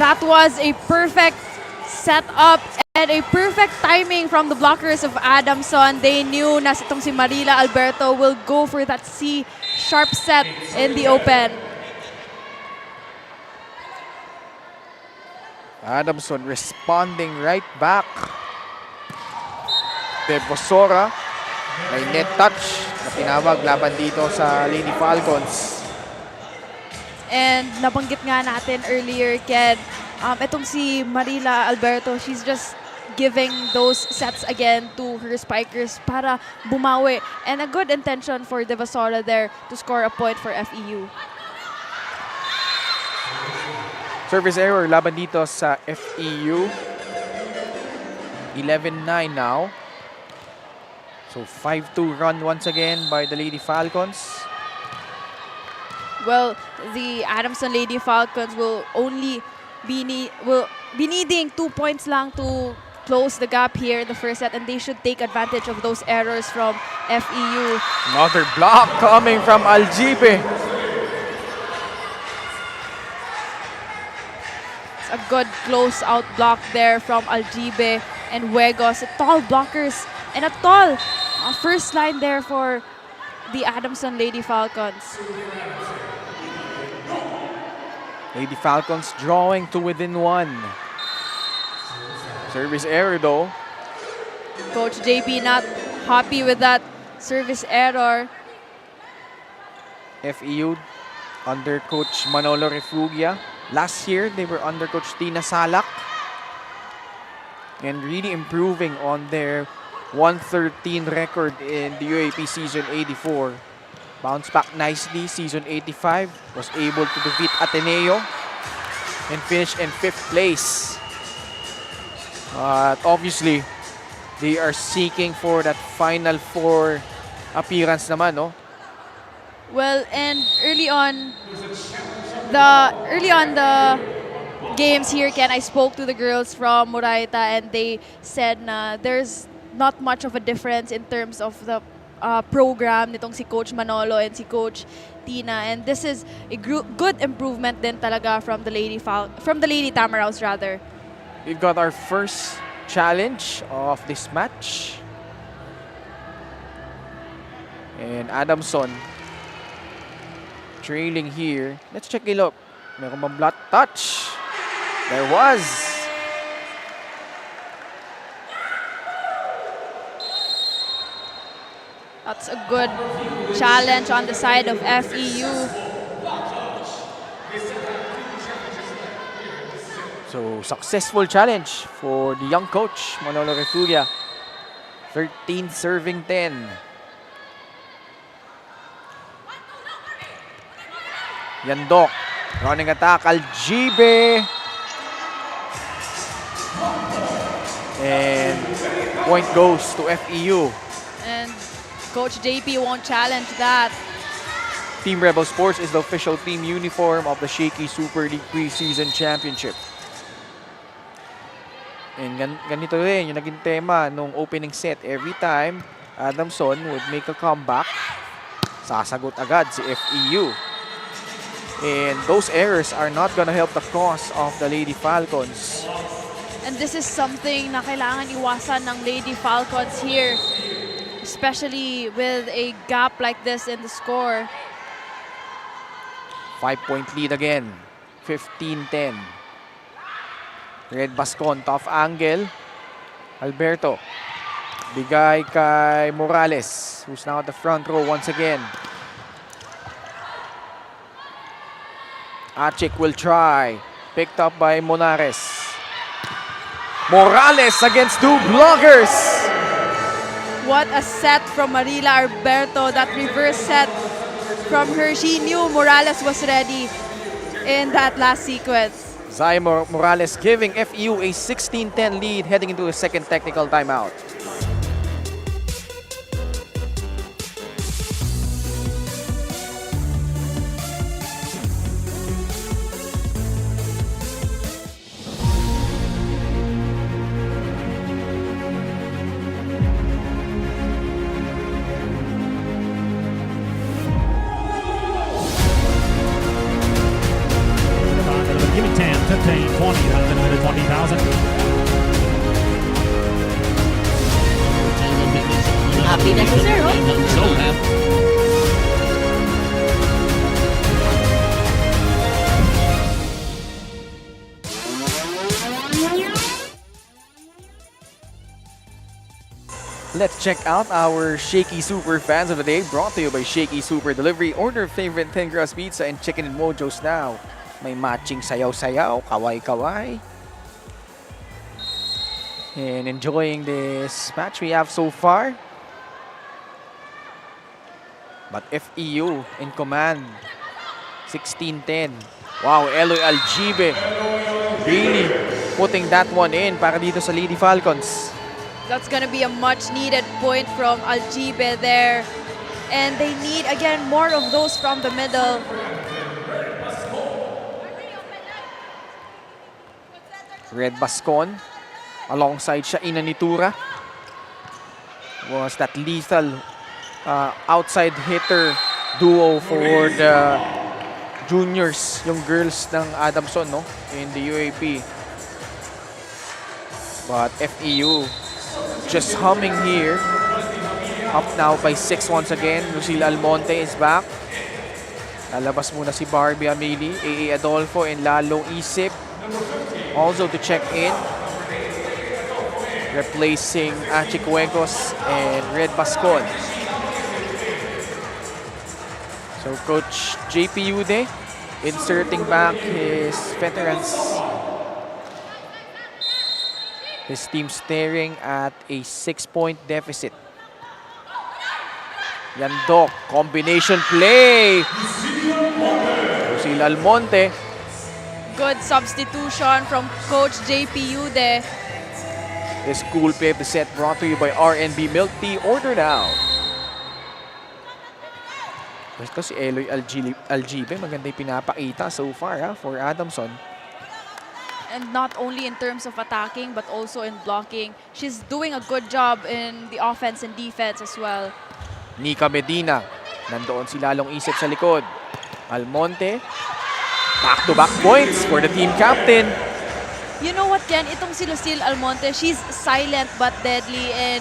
That was a perfect setup and a perfect timing from the blockers of Adamson. They knew na itong si Marila Alberto will go for that C-sharp set in the open. Adamson responding right back. De Bosora. May net touch na tinawag laban dito sa Lady Falcons. And nabanggit nga natin earlier, Ken, itong si Marila Alberto, she's just giving those sets again to her spikers para bumawi. And a good intention for Devasora there to score a point for FEU. Service error laban dito sa FEU. 11-9 now. So 5-2 run once again by the Lady Falcons. Well, the Adamson Lady Falcons will only be needing 2 points lang to close the gap here in the first set, and they should take advantage of those errors from FEU. Another block coming from Aljibe. It's a good close-out block there from Aljibe and Huegos. Tall blockers and a tall first line there for the Adamson Lady Falcons. Lady Falcons drawing to within 1. Service error though. Coach JP not happy with that service error. FEU under Coach Manolo Refugia. Last year, they were under Coach Tina Salak. And really improving on their 113 record in the UAP season 84. Bounced back nicely, season 85. Was able to defeat Ateneo and finish in 5th place. But obviously, they are seeking for that Final Four appearance naman, no? Well, and early on the games here, Ken, I spoke to the girls from Moraita and they said na there's not much of a difference in terms of the program nitong si Coach Manolo and si Coach Tina, and this is a good improvement din talaga from the Lady Tamaraws rather. We've got our first challenge of this match. And Adamson trailing here. Let's check a look. Meron bang block touch? There was. That's a good challenge on the side of FEU. So, successful challenge for the young coach, Manolo Refugia. 13 serving 10. Yandok, running attack, Aljibe. And point goes to FEU. And Coach JP won't challenge that. Team Rebel Sports is the official team uniform of the Shakey Super League Preseason Championship. And ganito rin yung naging tema nung opening set. Every time Adamson would make a comeback, sasagot agad si FEU. And those errors are not gonna help the cause of the Lady Falcons. And this is something na kailangan iwasan ng Lady Falcons here, especially with a gap like this in the score. 5-point lead again. 15-10. Red Bascon, tough angle. Alberto. Bigay kay Morales, who's now at the front row once again. Achik will try. Picked up by Monares. Morales against two blockers. What a set from Marila Alberto, that reverse set from her. She knew Morales was ready in that last sequence. Zay Morales giving FEU a 16-10 lead heading into the second technical timeout. Give me 10, 15, 20, that's another 20,000. Happy na si Sir, oh. Let's check out our Shakey Super Fans of the Day, brought to you by Shakey Super Delivery. Order favorite thin crust pizza and chicken and mojos now. May matching sayaw-sayaw, kaway-kaway. And enjoying this match we have so far. But FEU in command, 16-10. Wow, Eloy Aljibe really putting that one in para dito sa Lady Falcons. That's gonna be a much needed point from Aljibe there. And they need, again, more of those from the middle. Red Bascon, alongside siya Inanitura, was that lethal outside hitter duo for the juniors, yung girls ng Adamson, no, in the UAP. But FEU just humming here. Up now by 6 once again. Lucille Almonte is back. Lalabas muna si Barbie Amili, AA Adolfo, and Lalong Isip. Also to check in, replacing Achicuegos and Red Bascon. So Coach JP Ude inserting back his veterans. His team staring at a 6-point deficit. Yandok, combination play. Lucille Almonte. Good substitution from Coach JP Ude. This cool play of the set brought to you by R&B Milk Tea. Order now. Ito si Eloy Aljibe. Maganda yung pinapakita so far for Adamson. And not only in terms of attacking, but also in blocking. She's doing a good job in the offense and defense as well. Nika Medina. Nandoon si Lalong Isip sa likod. Almonte. Back-to-back points for the team captain. You know what, Ken? Itong si Lucille Almonte, she's silent but deadly, and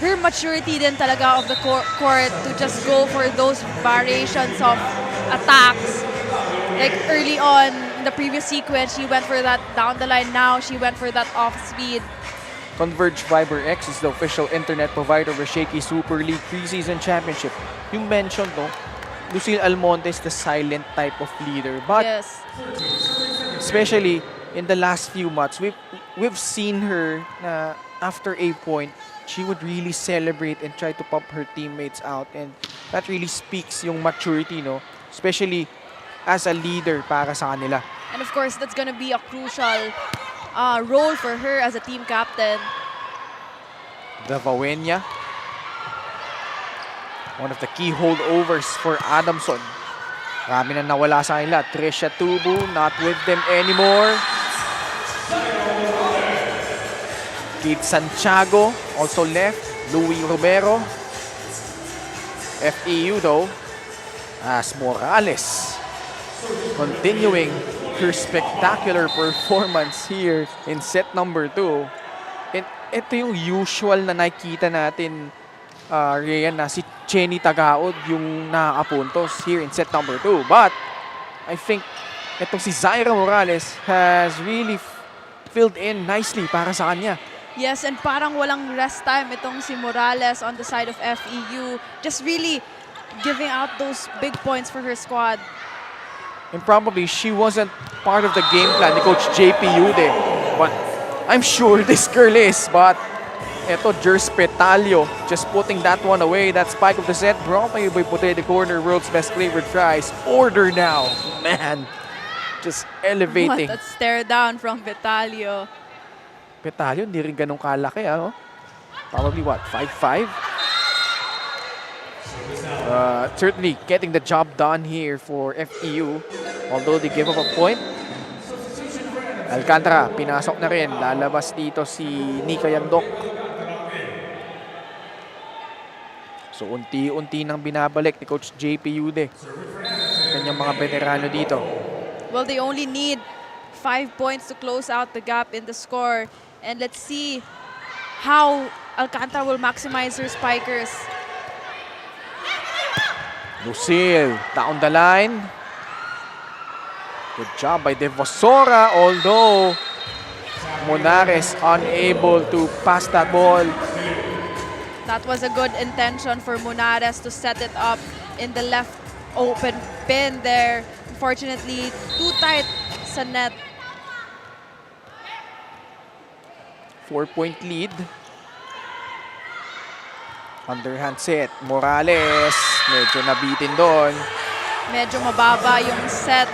her maturity din talaga of the court to just go for those variations of attacks. Like early on in the previous sequence, she went for that down the line. Now she went for that off speed. Converge Fiber X is the official internet provider of the Shakey Super League Preseason Championship. You mentioned, no, Lucille Almonte is the silent type of leader, but Yes. especially in the last few months, we've seen her na after a point, she would really celebrate and try to pump her teammates out, and that really speaks yung maturity, no, especially as a leader para sa kanila. And of course, that's gonna be a crucial role for her as a team captain. Davawenya, one of the key holdovers for Adamson. Marami na nawala sa kanila. Trisha Tubu, not with them anymore. Kate Santiago also left. Louis Romero. FEU though, as Morales continuing her spectacular performance here in set number 2. And ito yung usual na nakikita natin, Rian, na si Chenny Tagaod yung nakakapuntos here in set number 2. But I think itong si Zaira Morales has really filled in nicely para sa kanya. Yes, and parang walang rest time itong si Morales on the side of FEU. Just really giving out those big points for her squad. And probably she wasn't part of the game plan ni Coach JP Ude. But I'm sure this girl is. But eto, Jers Petalio just putting that one away. That spike of the set brought by Puti the corner. World's best flavored fries. Order now. Man, just elevating. What a stare down from Vitalio. Petalio, hindi rin ganun kalaki, ano? Probably what, 5'5"? Certainly getting the job done here for FEU. Although they gave up a point. Alcantara, pinasok na rin. Lalabas dito si Nika Yandok. So unti-unti nang binabalik ni Coach JP Ude. Kanyang mga veterano dito. Well, they only need 5 points to close out the gap in the score. And let's see how Alcantara will maximize her spikers. Lucille down the line. Good job by Devosora, although Monares unable to pass that ball. That was a good intention for Monares to set it up in the left open pin there. Unfortunately, too tight sa net. 4-point lead. Underhand set. Morales, medyo nabitin doon. Medyo mababa yung set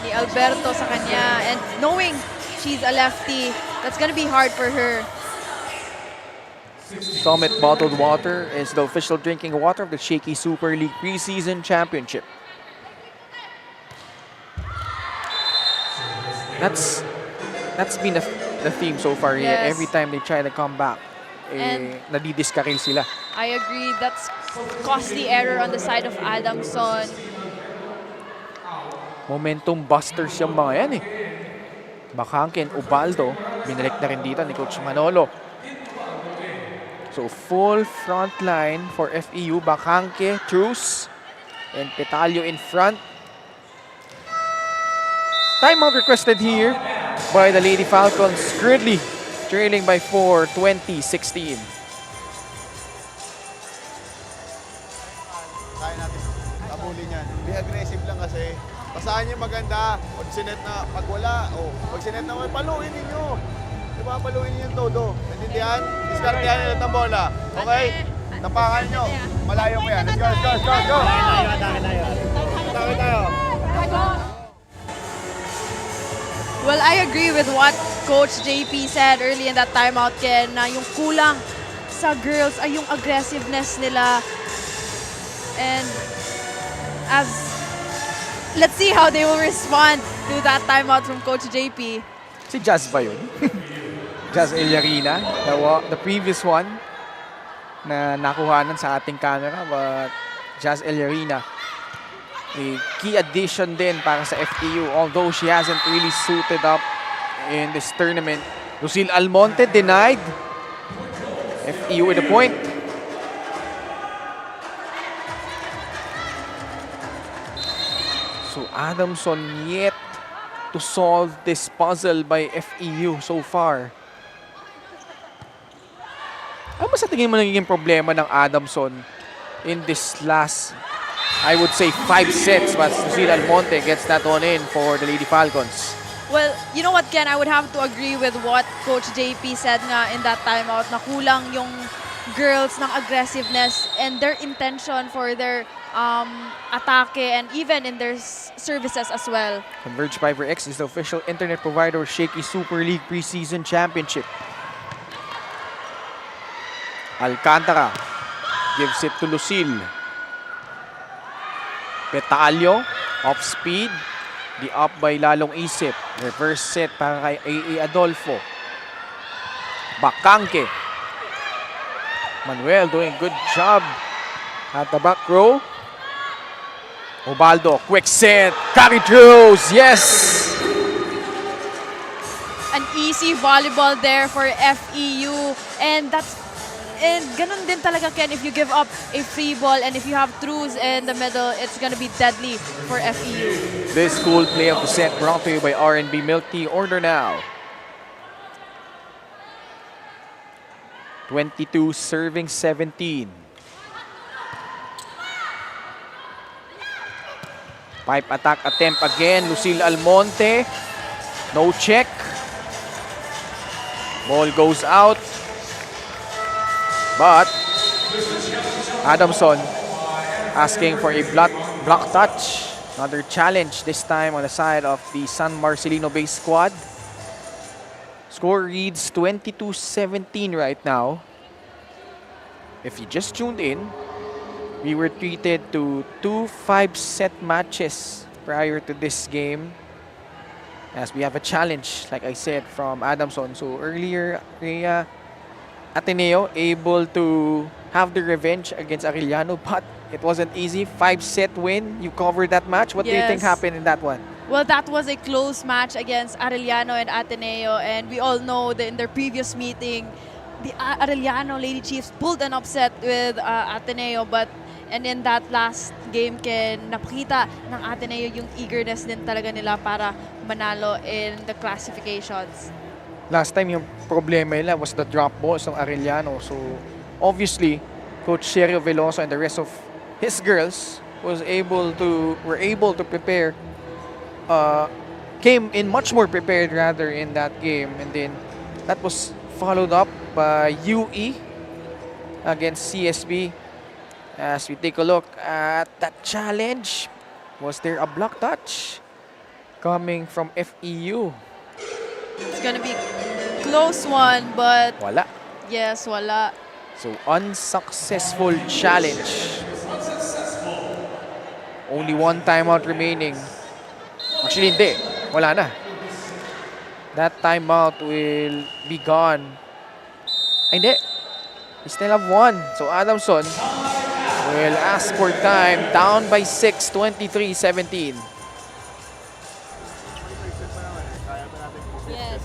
ni Alberto sa kanya. And knowing she's a lefty, that's gonna be hard for her. Summit Bottled Water is the official drinking water of the Shakey Super League Preseason Championship. That's been the theme so far. Yes. Every time they try to come back, nadidiskaril sila. I agree. That's costly error on the side of Adamson. Momentum busters yung mga yan eh. Bacanque and Ubaldo, binalik na rin dito ni Coach Manolo. So full front line for FEU. Bacanque, Truce, and Petalio in front. Timeout requested here by the Lady Falcons, currently trailing by 4, 20-16. Kaya natin tabulin yan. Be aggressive lang kasi. Pasahan niyo maganda. Pag sinet na, pag wala, pag sinet na, paluin ninyo. Diba, paluin ninyo yung todo. Naintindihan? Diskartehan nyo ng bola. Okay? Tapakan nyo. Malayo ko yan. Let's go, let's go, let's go, let's go! Atake tayo. Well, I agree with what Coach JP said early in that timeout, Ken, na yung kulang sa girls ay yung aggressiveness nila. And let's see how they will respond to that timeout from Coach JP. Si Jazz ba yun? Jazz Eliarina, the previous one na nakuhanan sa ating camera, but Jazz Eliarina, a key addition din para sa FEU, although she hasn't really suited up in this tournament. Lucille Almonte denied. FEU with a point. So Adamson yet to solve this puzzle by FEU so far. Ano ba sa tingin mo nagiging problema ng Adamson in this last, I would say, 5 sets, but Lucille Almonte gets that one in for the Lady Falcons? Well, you know what, Ken? I would have to agree with what Coach JP said nga in that timeout na kulang yung girls ng aggressiveness and their intention for their atake and even in their services as well. Converge Fiber X is the official internet provider of Shakey Super League Preseason Championship. Alcantara gives it to Lucille. Petalio, off speed. The up by Lalong Isip. Reverse set para kay A.A. Adolfo. Bacangke. Manuel doing a good job at the back row. Obaldo, quick set, carry throws, yes! An easy volleyball there for FEU, and ganun din talaga, Ken, if you give up a free ball and if you have throughs in the middle, it's gonna be deadly for FEU. This cool play of the set brought to you by R&B Milk Tea. Order now. 22 serving 17. Pipe attack attempt again. Lucille Almonte. No check. Ball goes out. But Adamson asking for a block touch. Another challenge this time on the side of the San Marcelino-based squad. Score reads 22-17 right now. If you just tuned in, we were treated to 2 5-set matches prior to this game, as we have a challenge, like I said, from Adamson. So earlier, Rhea, Ateneo able to have the revenge against Arellano, but it wasn't easy. 5-set win. You covered that match. What do you think Yes. happened in that one? Well, that was a close match against Arellano and Ateneo, and we all know that in their previous meeting, the Arellano Lady Chiefs pulled an upset with Ateneo, and in that last game, napakita ng Ateneo yung eagerness din talaga nila para manalo in the classifications. Last time yung problema nila was the drop balls ng Arellano. So obviously, Coach Sergio Veloso and the rest of his girls were able to prepare, came in much more prepared rather in that game, and then that was followed up by UE against CSB. As we take a look at that challenge, was there a block touch coming from FEU? It's gonna be close one, but Wala. yes, wala. So unsuccessful challenge. Only one timeout remaining. Actually, hindi. Wala na. That timeout will be gone. Ay, hindi. We still have one. So Adamson will ask for time. Down by 6, 23-17. Yes.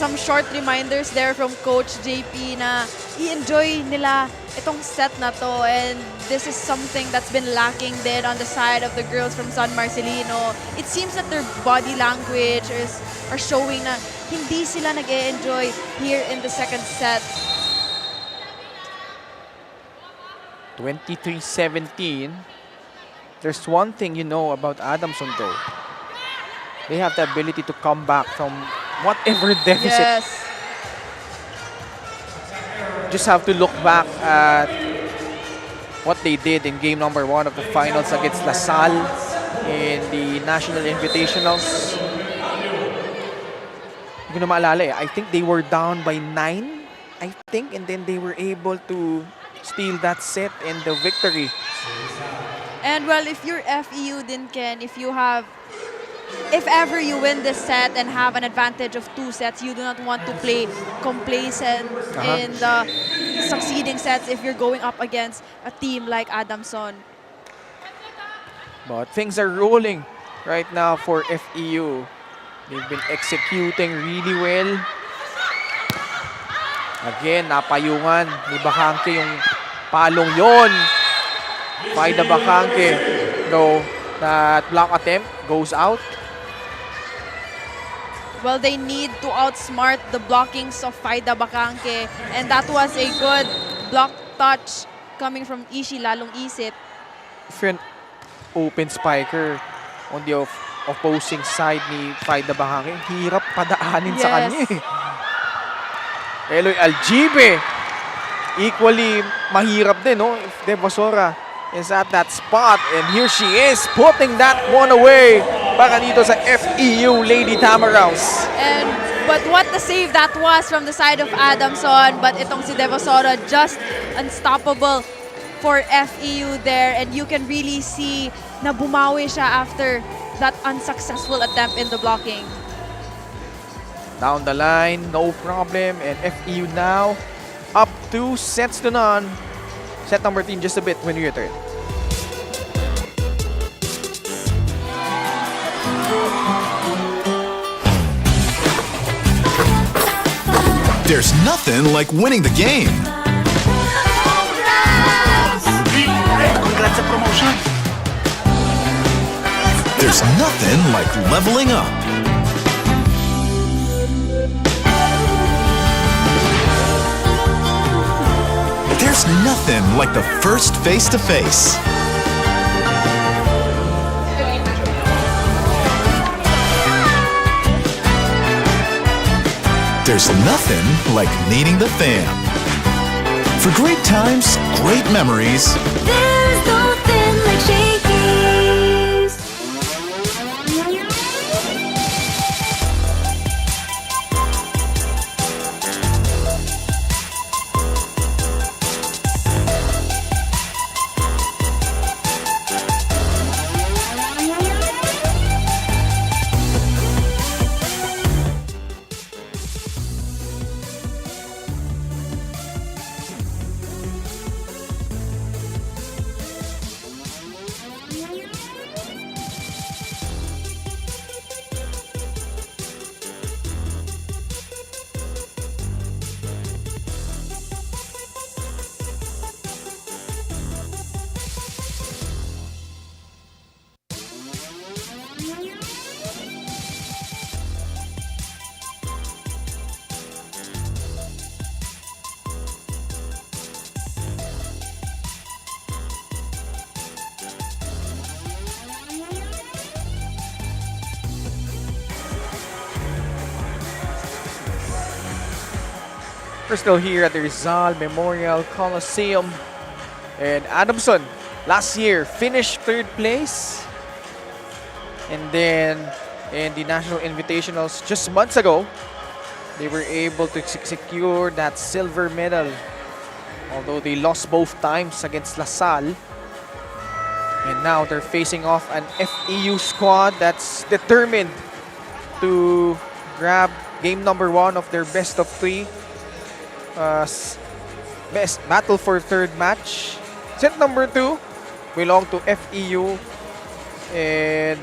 Some short reminders there from Coach JP na i-enjoy nila itong set na to, and this is something that's been lacking then on the side of the girls from San Marcelino. It seems that their body language are showing na hindi sila nag-e-enjoy here in the second set. 23-17. There's one thing you know about Adamson though. They have the ability to come back from whatever deficit. Yes. Just have to look back at what they did in game number 1 of the finals against La Salle in the National Invitationals. Hindi ko na maalala eh. I think they were down by 9, I think, and then they were able to steal that set and the victory. And well, if you're FEU din, Ken, if ever you win this set and have an advantage of 2 sets, you do not want to play complacent in the succeeding sets if you're going up against a team like Adamson. But things are rolling right now for FEU. They've been executing really well. Again, napayungan ni Bacangke yung palong yon. Faida Bacangke, though, that block attempt goes out. Well, they need to outsmart the blockings of Faida Bacangke, and that was a good block touch coming from Ishi, lalong isip. If you're an open spiker on the opposing side ni Faida Bacangke, hirap padaanin sa kanya eh. Eloy Aljibe, equally mahirap din, no? If Devasora is at that spot, and here she is putting that one away. para dito sa FEU Lady Tamaraws. But what the save that was from the side of Adamson. But itong si Devosoro just unstoppable for FEU there. And you can really see na bumawi siya after that unsuccessful attempt in the blocking. Down the line, no problem. And FEU now up 2 sets to none. Set number 10 just a bit when we return. There's nothing like winning the game. Congrats sa promotion. There's nothing like leveling up. There's nothing like the first face-to-face. There's nothing like meeting the fam. For great times, great memories. There's nothing like Shakey's. We're still here at the Rizal Memorial Coliseum. And Adamson, last year, finished 3rd place. And then, in the National Invitationals just months ago, they were able to secure that silver medal. Although they lost both times against LaSalle. And now they're facing off an FEU squad that's determined to grab game number 1 of their best of 3. Best battle for 3rd match. Set number 2 belong to FEU. And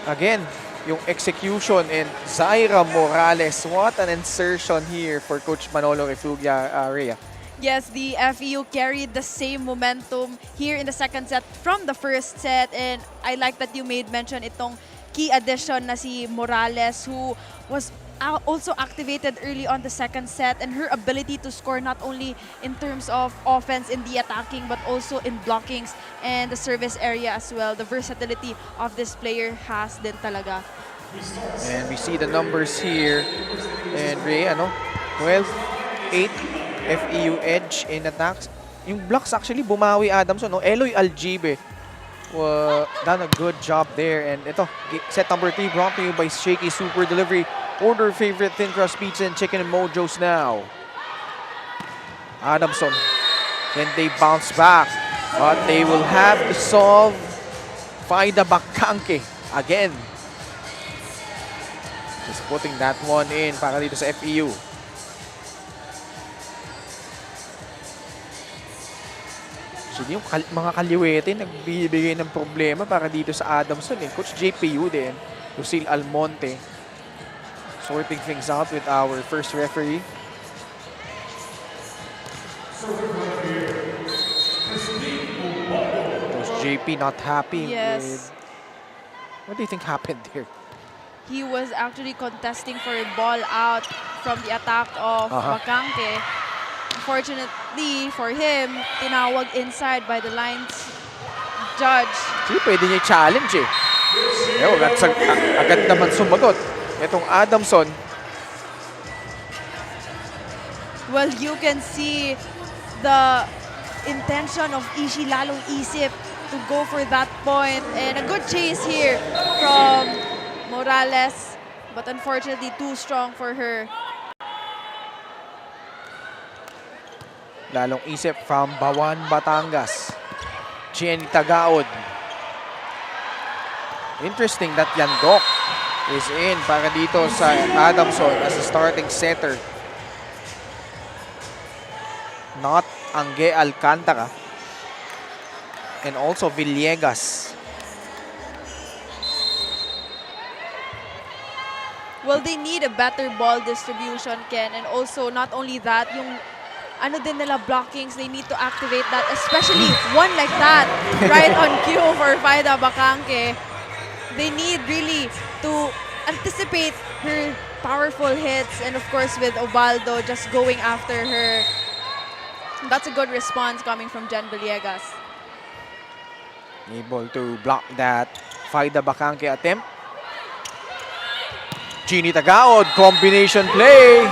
again, yung execution and Zaira Morales. What an insertion here for Coach Manolo Refugia, Rhea. Yes, the FEU carried the same momentum here in the second set from the first set. And I like that you made mention itong key addition na si Morales, who was also activated early on the second set, and her ability to score not only in terms of offense in the attacking but also in blockings and the service area as well. The versatility of this player has din talaga. And we see the numbers here. And Ray, 12-8 FEU edge in attacks. Yung blocks actually bumawi Adamson, no? Eloy Aljibe done a good job there. And ito, set number 3 brought to you by Shakey Super Delivery. Order favorite thin crust pizza and chicken and mojos now. Adamson, can they bounce back? But they will have to solve Faida Bakanke again. Just putting that one in para dito sa FEU. Actually, yung mga kaliwete nagbibigay ng problema para dito sa Adamson. Coach JPU din, Lucille Almonte, sorting things out with our first referee. Was JP not happy with... What do you think happened there? He was actually contesting for a ball out from the attack of Bakanke. Unfortunately for him, tinawag inside by the lines judge. See, pwede niya i-challenge eh. Agad naman sumagot. Itong Adamson. Well, you can see the intention of Ishi lalong isip to go for that point. And a good chase here from Morales, but unfortunately too strong for her. Lalong isip from Bawan, Batangas. Jenny Tagaod. Interesting that Yandok is in para dito sa Adamson as a starting setter. Not Angge Alcantara. And also Villegas. Well, they need a better ball distribution, Ken. And also, not only that, yung ano din nila blockings, they need to activate that, especially one like that, right on cue for Faida Bacanque. They need really to anticipate her powerful hits, and of course with Obaldo just going after her. That's a good response coming from Jen Villegas. Able to block that Faida Bacanque attempt. Jeannie Tagaod, combination play.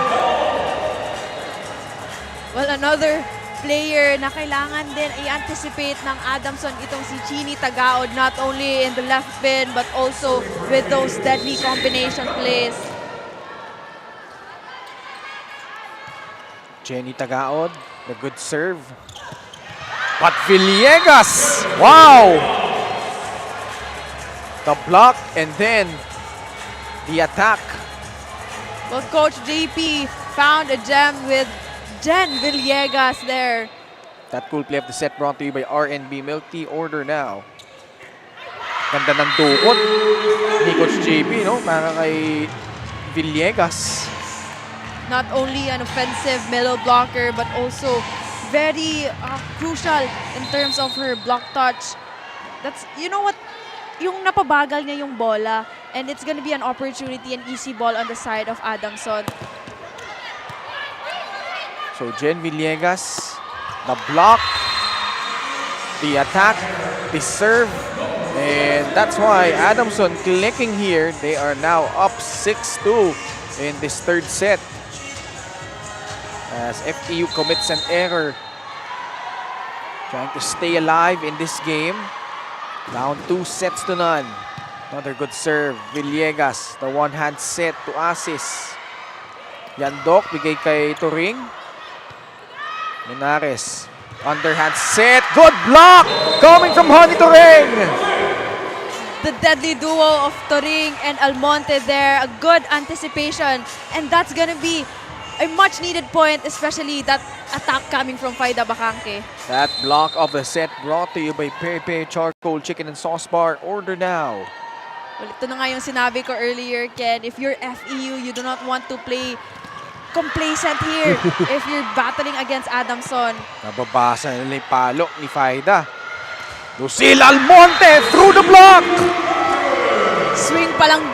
Well, another player na kailangan din i-anticipate ng Adamson itong si Chini Tagaod, not only in the left bin but also with those deadly combination plays. Jenny Tagaod, the good serve. But Villegas, wow! The block and then the attack. Well, Coach JP found a gem with Jen Villegas there. That cool play of the set brought to you by RNB Milk Tea. Order now. Ganda ng dukot ni Coach JP, no? Para kay Villegas. Not only an offensive middle blocker but also very crucial in terms of her block touch. That's, you know what, yung napabagal niya yung bola, and it's gonna be an opportunity, an easy ball on the side of Adamson. So Jen Villegas, the block, the attack, the serve, and that's why Adamson clicking here. They are now up 6-2 in this third set. As FEU commits an error, trying to stay alive in this game. Down 2-0. Another good serve. Villegas, the one-hand set to assist. Yandok, bigay kay Turing. Menares, underhand set. Good block coming from Honey Turing. The deadly duo of Turing and Almonte there. A good anticipation, and that's gonna be a much-needed point, especially that attack coming from Faida Bacanque. That block of the set brought to you by Pepe Charcoal Chicken and Sauce Bar. Order now. Well, ito na nga yung sinabi ko earlier, Ken. If you're FEU, you do not want to play complacent here if you're battling against Adamson. Nababasa nila yung palo ni Faida. Lucille Almonte through the block! Swing pa lang,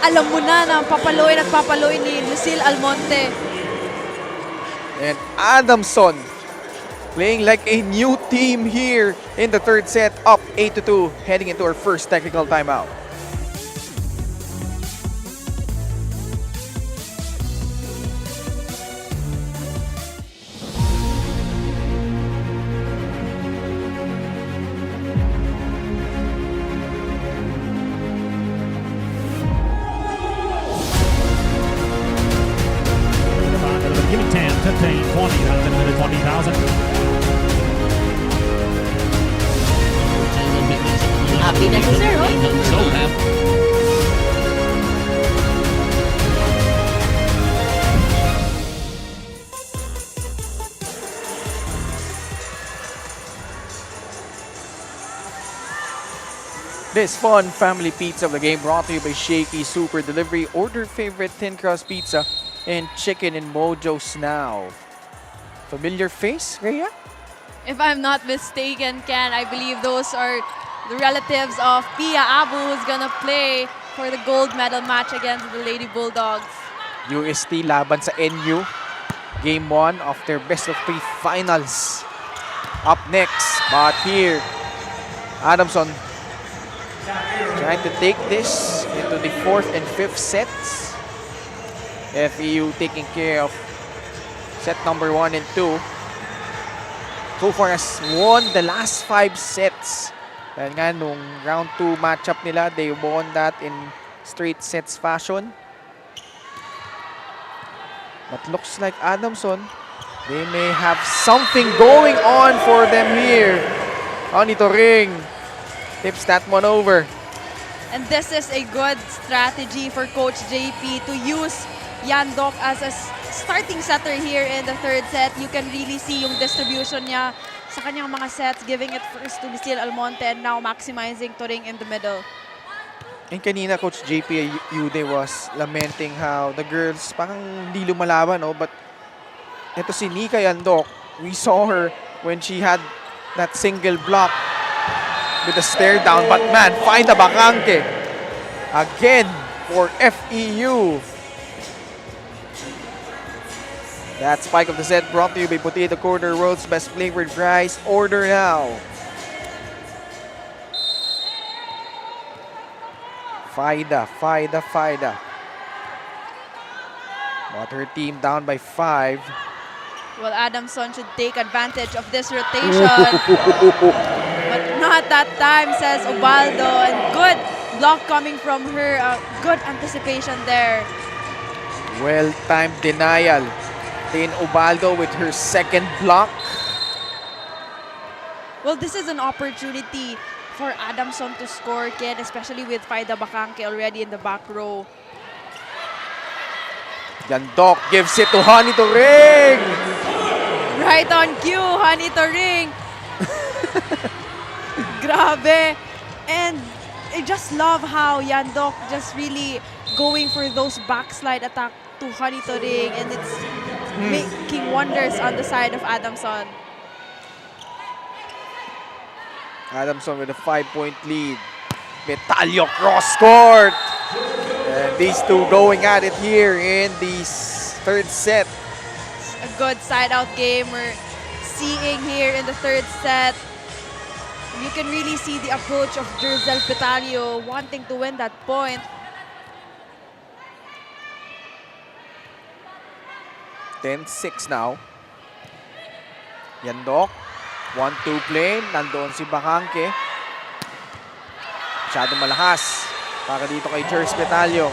alam mo na papaluin at papaluin ni Lucille Almonte. And Adamson playing like a new team here in the third set, up 8-2, heading into our first technical timeout. Give me 10, 15, 20, that's a minute 20,000. Happiness is zero. So happy. This fun family pizza of the game brought to you by Shakey Super Delivery. Order favorite thin crust pizza and chicken in Mojo's now. Familiar face, Rhea? If I'm not mistaken, Ken, I believe those are the relatives of Pia Abu, who's gonna play for the gold medal match against the Lady Bulldogs. UST laban sa NU. Game 1 of their best of 3 finals. Up next, but here, Adamson trying to take this into the 4th and 5th sets. FEU taking care of set number 1 and 2. So far has won the last 5 sets. Dahil nga nung round 2 matchup nila, they won that in straight sets fashion. But looks like Adamson, they may have something going on for them here. Anito Ring tips that one over. And this is a good strategy for Coach JP to use Yandok as a starting setter here in the third set. You can really see yung distribution niya sa kanyang mga sets, giving it first to Lucille Almonte and now maximizing Turing in the middle. And kanina Coach JP Yude was lamenting how the girls parang hindi lumalaban, no? But ito si Nika Yandok, we saw her when she had that single block with a stare down, but man, find the Bacangke again for FEU. That spike of the set brought to you by Potato Corner, world's best flavored fries. Order now. Faida. But her team down by 5. Well, Adamson should take advantage of this rotation. But not that time, says Ubaldo. And good block coming from her. Good anticipation there. Well-timed denial. Then Ubaldo with her second block. Well, this is an opportunity for Adamson to score again, especially with Faida Bacangke already in the back row. Yandok gives it to Honey to Ring. Right on cue, Honey Turing. Grabe. And I just love how Yandok just really going for those backslide attack to Honey Turing, and it's making wonders on the side of Adamson. Adamson with a 5-point lead. Metallo cross court. And these two going at it here in the third set. A good side-out game we're seeing here in the third set. You can really see the approach of Jerzel Petalio wanting to win that point. 10-6 now. Yandok. 1-2 play. Nandoon si Bacangke. Masyadong malakas para dito kay Jerz Petalio.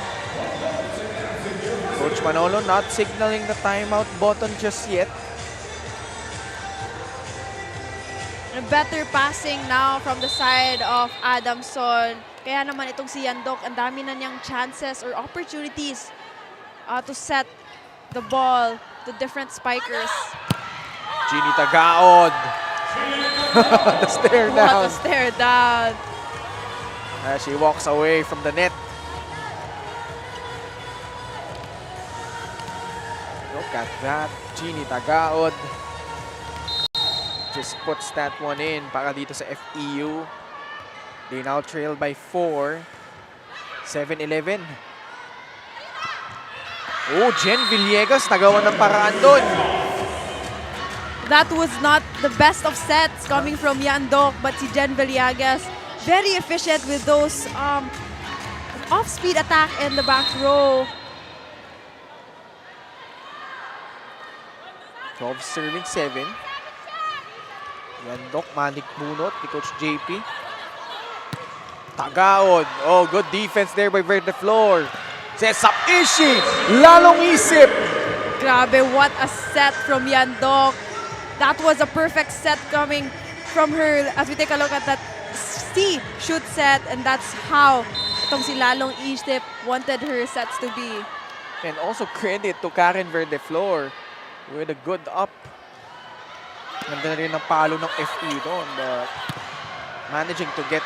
Coach Manolo not signaling the timeout button just yet. A better passing now from the side of Adamson. Kaya naman itong si Yandok, ang dami na niyang chances or opportunities to set the ball to different spikers. Ginny Tagaod. The stare down. What a stare down. As she walks away from the net. Look at that. Ginny Tagaod just puts that one in para dito sa FEU. They now trail by 4. 7-11. Oh, Jen Villegas nagawa ng paraan doon. That was not the best of sets coming from Yandok, but si Jen Villegas very efficient with those off-speed attack in the back row. 12 serving 7. Yandok, manik bunot ni Coach JP. Tagaod. Oh, good defense there by Verde Flor. Sets up Ishi. Lalong isip. Grabe, what a set from Yandok. That was a perfect set coming from her as we take a look at that C shoot set, and that's how itong si Lalong Isip wanted her sets to be. And also credit to Karen Verde Flor with a good up. Ganda na rin ang palo ng FE doon, but managing to get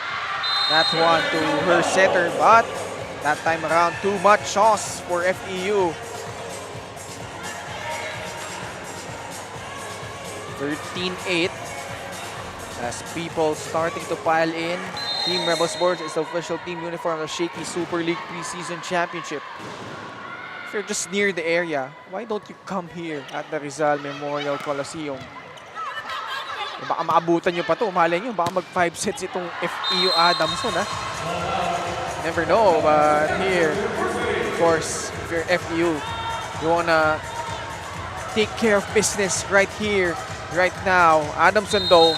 that one to her setter, but that time around too much sauce for FEU. 13-8 as people starting to pile in. Team Rebel Sports is the official team uniform of the Shakey Super League Preseason Championship. If you're just near the area, why don't you come here at the Rizal Memorial Coliseum? Baka maabutan nyo pa to. Malay nyo, baka mag 5 sets itong FEU Adamson, ha? Never know, but here, of course, if you're FEU, you wanna take care of business right here, right now. Adamson though,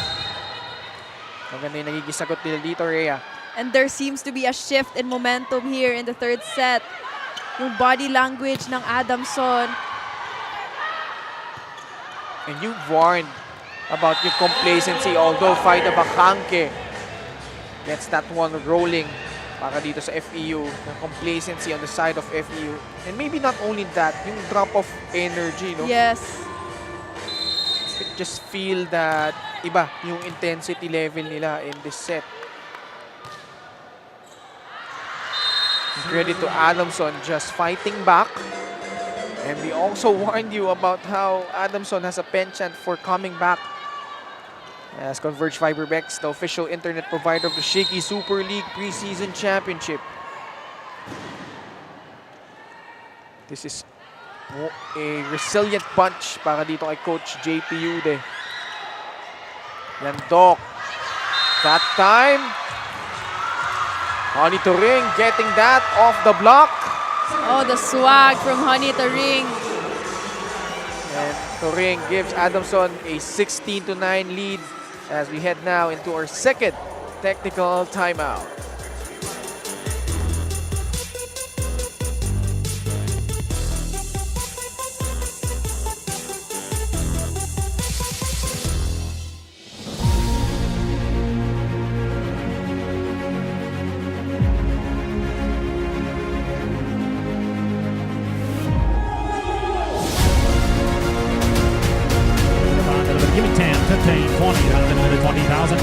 maganda yung nagigisagot nila dito, Rhea. And there seems to be a shift in momentum here in the third set. Yung body language ng Adamson. And you warned about your complacency, although Faida Bacanque gets that one rolling para dito sa FEU. The complacency on the side of FEU. And maybe not only that, yung drop of energy, no? Yes. Just feel that iba yung intensity level nila in this set. Credit to Adamson just fighting back. And we also warned you about how Adamson has a penchant for coming back. As Converge Fiberbex, the official internet provider of the Shakey Super League Preseason Championship. This is a resilient bunch para dito kay Coach JP Ude. Yandok. That time, Honey to Ring getting that off the block. Oh, the swag from Honey to Ring. And Turing gives Adamson a 16-9 lead as we head now into our second technical timeout. Give me 10, 15, 20, down to the minute 20,000.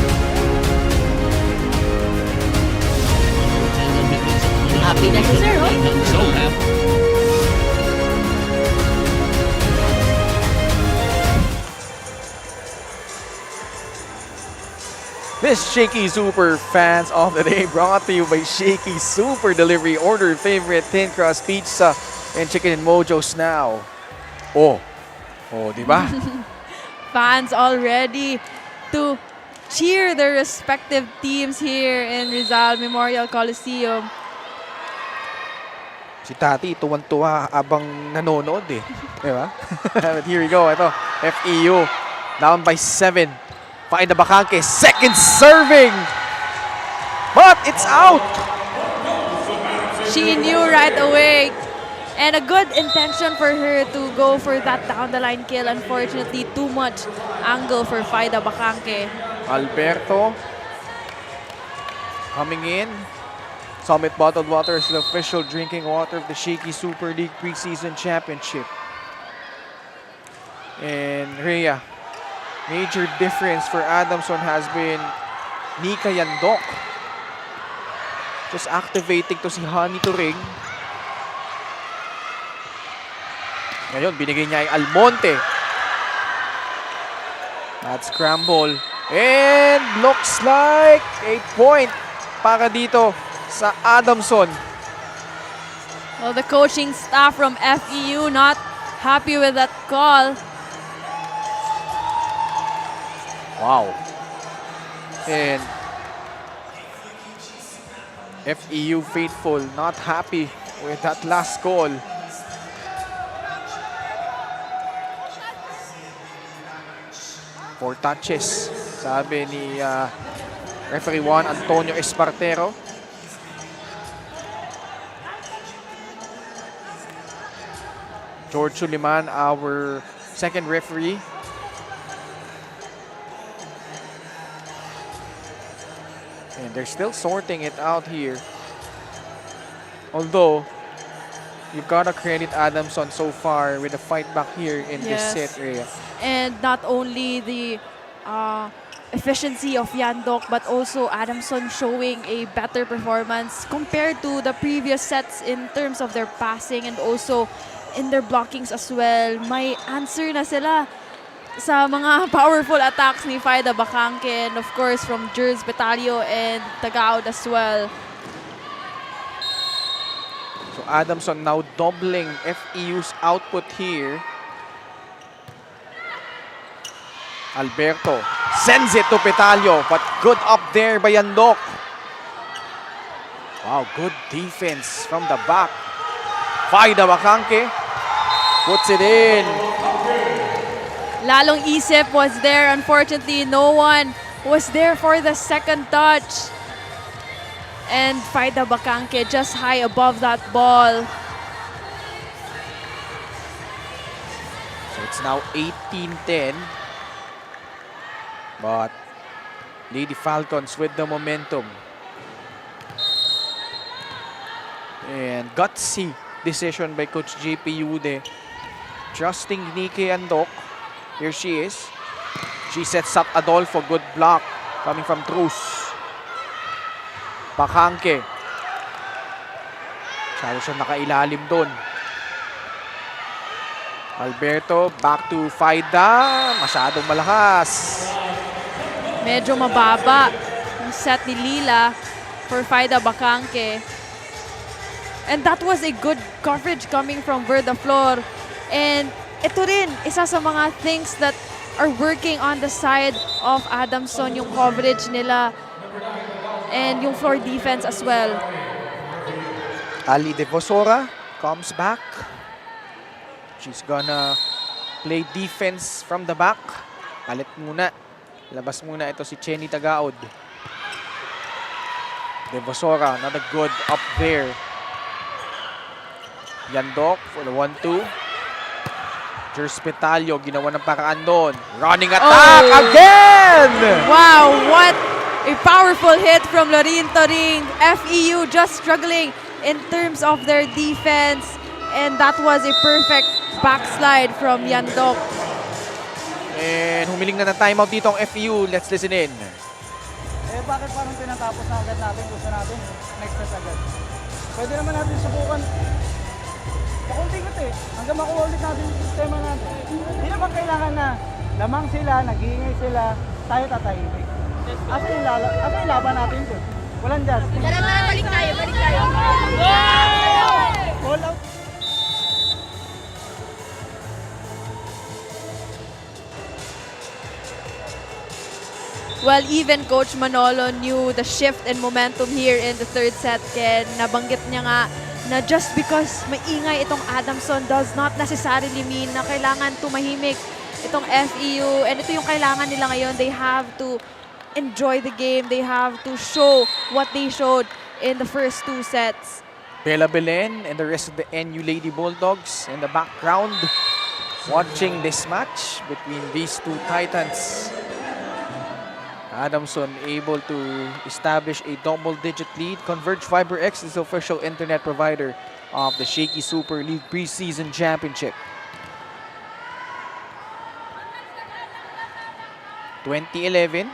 Happy na si Sir, oh. So happy. This Shakey Super Fans of the Day brought to you by Shakey Super Delivery. Order your favorite thin crust pizza and chicken and mojos now. Oh, di ba? Fans all ready to cheer their respective teams here in Rizal Memorial Coliseum. Si Tati, tuwan-tuwa abang nanonood eh. Di ba? But here we go. Ito, FEU. Down by 7. Faida Bacanque, second serving. But it's out. She knew right away. And a good intention for her to go for that down-the-line kill. Unfortunately, too much angle for Faida Bacanque. Alberto coming in. Summit Bottled Water is the official drinking water of the Shakey Super League Preseason Championship. And Rhea, major difference for Adamson has been Nika Yandok. Just activating to si Honey to Ring. Ngayon, binigay niya ay Almonte. That scramble. And looks like a point para dito sa Adamson. Well, the coaching staff from FEU not happy with that call. Wow. And FEU faithful not happy with that last call. Four touches, sabi ni referee 1 Antonio Espartero. George Suliman, our second referee. And they're still sorting it out here. Although, you've got to credit Adamson so far with the fight back here in this set area. And not only the efficiency of Yandok, but also Adamson showing a better performance compared to the previous sets in terms of their passing and also in their blockings as well. May answer na sila sa mga powerful attacks ni Faida Bacanque and of course from Jers Betalio and Tagaud as well. So Adamson now doubling FEU's output here. Alberto sends it to Petalio, but good up there by Yandok. Wow, good defense from the back. Faida Bacanque puts it in. Lalong Isip was there. Unfortunately, no one was there for the second touch. And Faida Bacanque just high above that ball. So it's now 18-10. But Lady Falcons with the momentum. And gutsy decision by Coach JP Yude. Trusting Nikki Andok. Here she is. She sets up Adolfo. Good block coming from Cruz. Bacanque. Masyado siya nakailalim doon. Alberto, back to Faida. Masyadong malakas. Medyo mababa yung set ni Lila for Faida Bacanque. And that was a good coverage coming from Verda Flor. And ito rin, isa sa mga things that are working on the side of Adamson, yung coverage nila and yung floor defense as well. Ali De Vosora comes back. She's gonna play defense from the back. Palit muna. Labas muna ito si Chenny Tagaod. De Vosora, not a good up there. Yandok for the 1-2. Jerspitalio, ginawa ng paraan doon. Running attack again! Wow, what a powerful hit from Lorin Toring. FEU just struggling in terms of their defense. And that was a perfect backslide from Yandok. And humiling na ng timeout dito ang FEU. Let's listen in. Eh bakit parang tinatapos na agad natin? Gusto natin next set agad. Pwede naman natin subukan. Pakunti-kunti eh. Hanggang makuha ulit natin yung sistema natin. Hindi naman kailangan na lamang sila, nag-iingay sila, tayo tatahimik. Asa yung laban natin doon? Walang dyan. Balik tayo, balik tayo. Call out. Well, even Coach Manolo knew the shift in momentum here in the third set. Kaya nabanggit niya nga na just because maingay itong Adamson does not necessarily mean na kailangan tumahimik itong FEU. And ito yung kailangan nila ngayon. They have to enjoy the game. They have to show what they showed in the first two sets. Bella Belen and the rest of the NU Lady Bulldogs in the background watching this match between these two titans. Adamson able to establish a double-digit lead. Converge Fiber X is the official internet provider of the Shakey Super League Preseason Championship. 2011.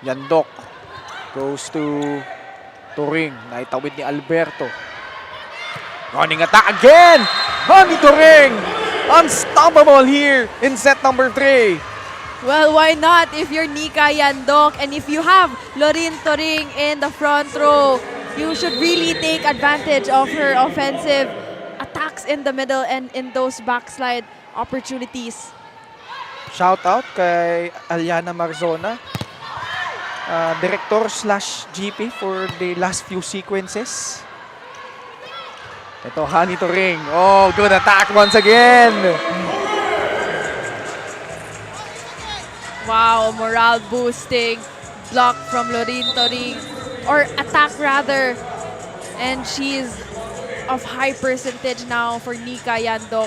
Yandok goes to Turing. Naitawid ni Alberto. Running attack again! Honey Turing! Unstoppable here in set number 3. Well, why not if you're Nika Yandok and if you have Lorin Toring in the front row, you should really take advantage of her offensive attacks in the middle and in those backslide opportunities. Shout out kay Aliana Marzona, director/GP for the last few sequences. Ito, Honey Turing. Oh, good attack once again. Wow, morale boosting block from Lorin Toring, or attack rather. And she's of high percentage now for Nika Yandok.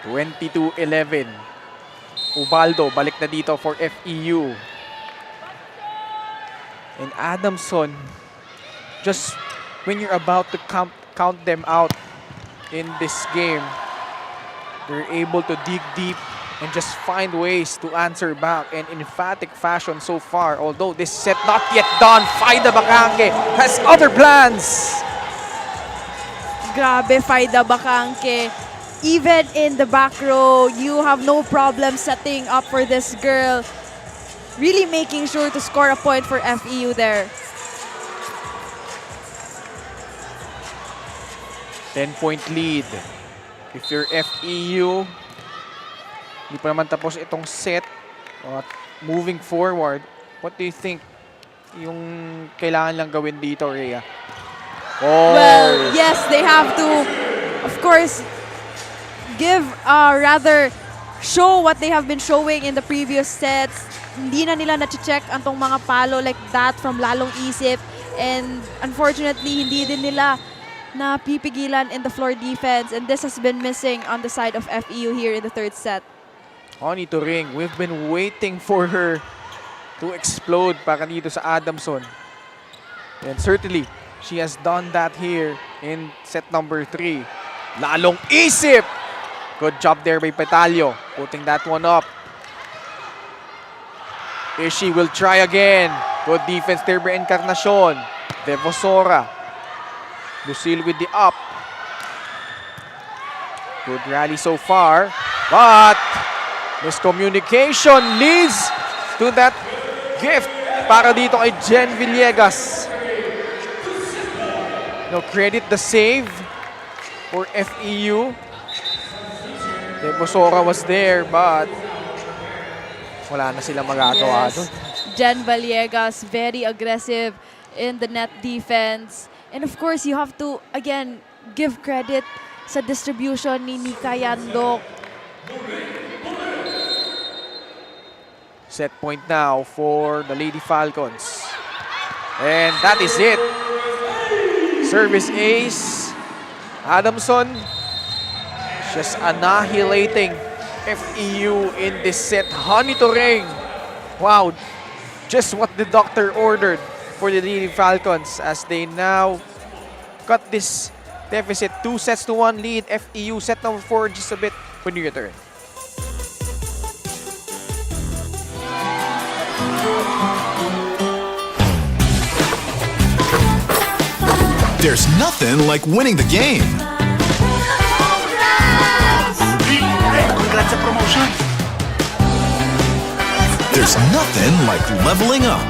22-11. Ubaldo, balik na dito for FEU. And Adamson, just when you're about to count them out in this game, they're able to dig deep and just find ways to answer back and in emphatic fashion so far. Although this set not yet done, Faida Bacanque has other plans. Grabe, Faida Bacanque. Even in the back row, you have no problem setting up for this girl. Really making sure to score a point for FEU there. 10-point lead. If you're FEU, hindi pa naman tapos itong set. Moving forward, what do you think yung kailangan lang gawin dito, Rhea? Oh. Well, yes, they have to, of course, give rather show what they have been showing in the previous sets. Hindi na nila na-check antong mga palo like that from lalong isip. And unfortunately, hindi din nila napipigilan in the floor defense. And this has been missing on the side of FEU here in the third set. Honey to ring. We've been waiting for her to explode para dito sa Adamson. And certainly, she has done that here in set number 3. Lalong isip! Good job there by Petalio, putting that one up. Ishi will try again. Good defense there by Encarnacion. Devosora. Lucille with the up. Good rally so far. But miscommunication leads to that gift para dito kay Jen Villegas. No, credit the save for FEU. Devosora was there, but wala na silang magagawa doon. Jen Villegas, very aggressive in the net defense. And of course, you have to, again, give credit sa distribution ni Nika Yandok. Set point now for the Lady Falcons. And that is it. Service ace. Adamson just annihilating FEU in this set. Honey to ring. Wow. Just what the doctor ordered for the Lady Falcons as they now cut this deficit. 2-1 lead. FEU set number 4 just a bit when you return. There's nothing like winning the game. Congrats sa promotion. There's nothing like leveling up.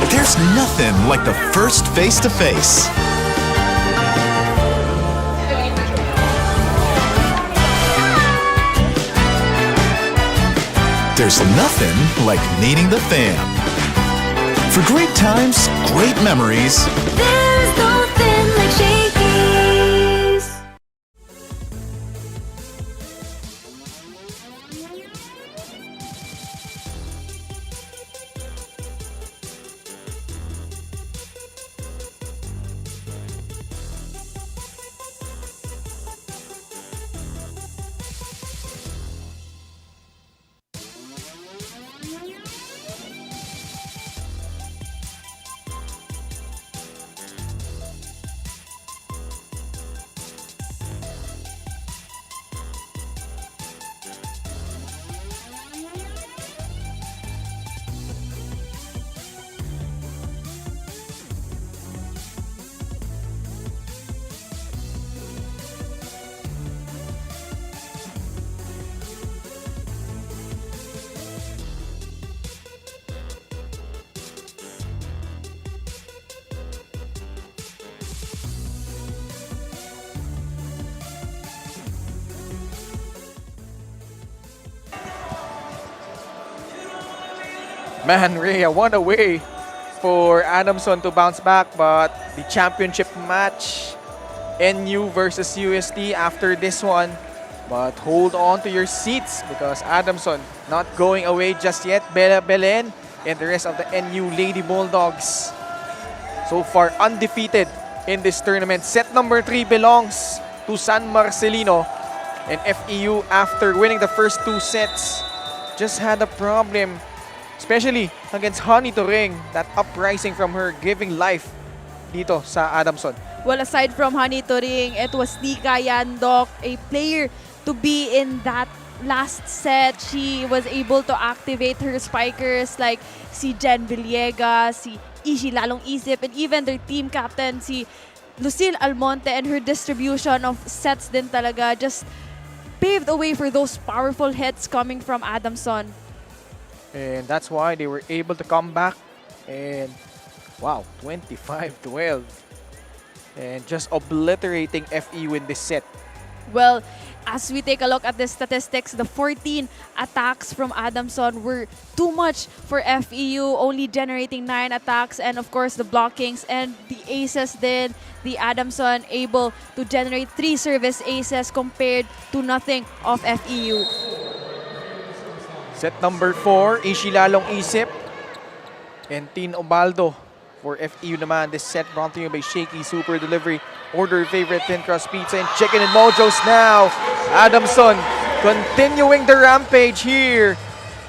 There's nothing like the first face-to-face. There's nothing like meeting the fam. For great times, great memories. There's nothing like Shakey's. Man, Rhea, one away for Adamson to bounce back, but the championship match, NU versus UST after this one. But hold on to your seats because Adamson not going away just yet. Bella Belen and the rest of the NU Lady Bulldogs so far undefeated in this tournament. Set number 3 belongs to San Marcelino, and FEU, after winning the first 2 sets, just had a problem, especially against Honey to ring. That uprising from her giving life dito sa Adamson. Well, aside from Honey to ring, it was Nika Yandok, a player to be in that last set. She was able to activate her spikers like si Jen Villegas, si Ishi lalong isip, and even their team captain, si Lucille Almonte, and her distribution of sets din talaga just paved the way for those powerful hits coming from Adamson. And that's why they were able to come back and, wow, 25-12. And just obliterating FEU in this set. Well, As we take a look at the statistics, the 14 attacks from Adamson were too much for FEU, only generating 9 attacks, and of course the blockings and the aces did. The Adamson able to generate 3 service aces compared to nothing of FEU. Set number 4, Ishi lalong isip. And Tin Obaldo for FEU naman. This set brought to you by Shakey Super Delivery. Order your favorite thin crust pizza and chicken and mojos now. Adamson continuing the rampage here.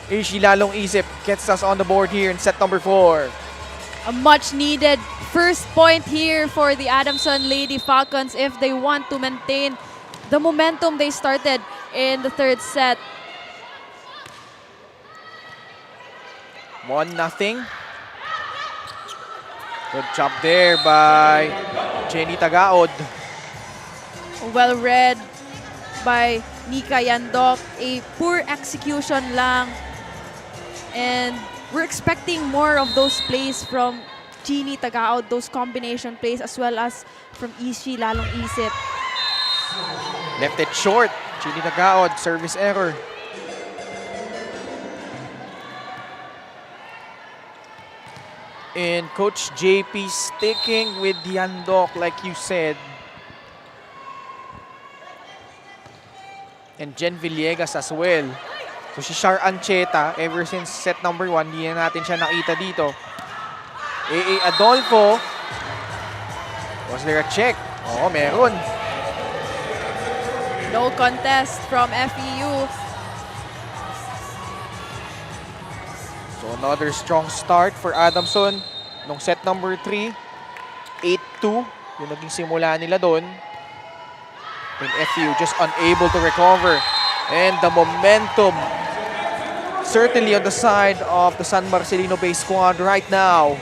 Ishi lalong isip gets us on the board here in set number 4. A much needed first point here for the Adamson Lady Falcons if they want to maintain the momentum they started in the 3rd set. 1-0. Good job there by Jenny Tagaod. Well read by Nika Yandok. A poor execution lang. And we're expecting more of those plays from Jeannie Tagaod, those combination plays, as well as from Ishi lalong isip. Left it short. Jenny Tagaod, service error. And Coach JP sticking with Yandok, like you said. And Jen Villegas as well. So si Shar Ancheta, ever since set number 1, hindi na natin siya nakita dito. AA Adolfo. Was there a check? Oo, meron. No contest from FEU. So another strong start for Adamson nung set number 3. 8-2 yung naging simula nila doon. And FEU just unable to recover. And the momentum certainly on the side of the San Marcelino-based squad right now.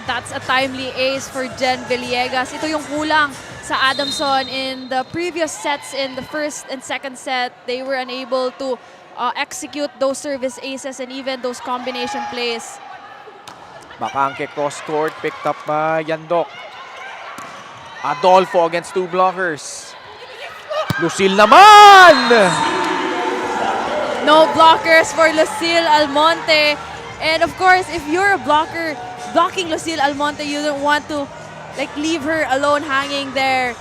That's a timely ace for Jen Villegas. Ito yung kulang sa Adamson in the previous sets. In the 1st and 2nd set, they were unable to execute those service aces and even those combination plays. Bakangke cross court, picked up by Yandok. Adolfo against 2 blockers. Lucille naman! No blockers for Lucille Almonte. And of course, if you're a blocker, blocking Lucille Almonte, you don't want to leave her alone hanging there.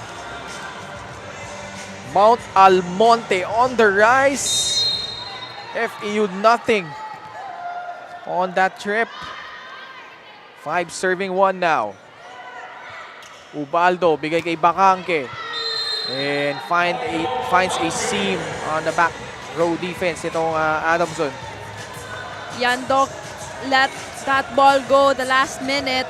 Mount Almonte on the rise. FEU nothing on that trip. 5 serving 1 now. Ubaldo bigay kay Bakangke. And finds a seam on the back row defense itong Adamson. Yandok let that ball go the last minute.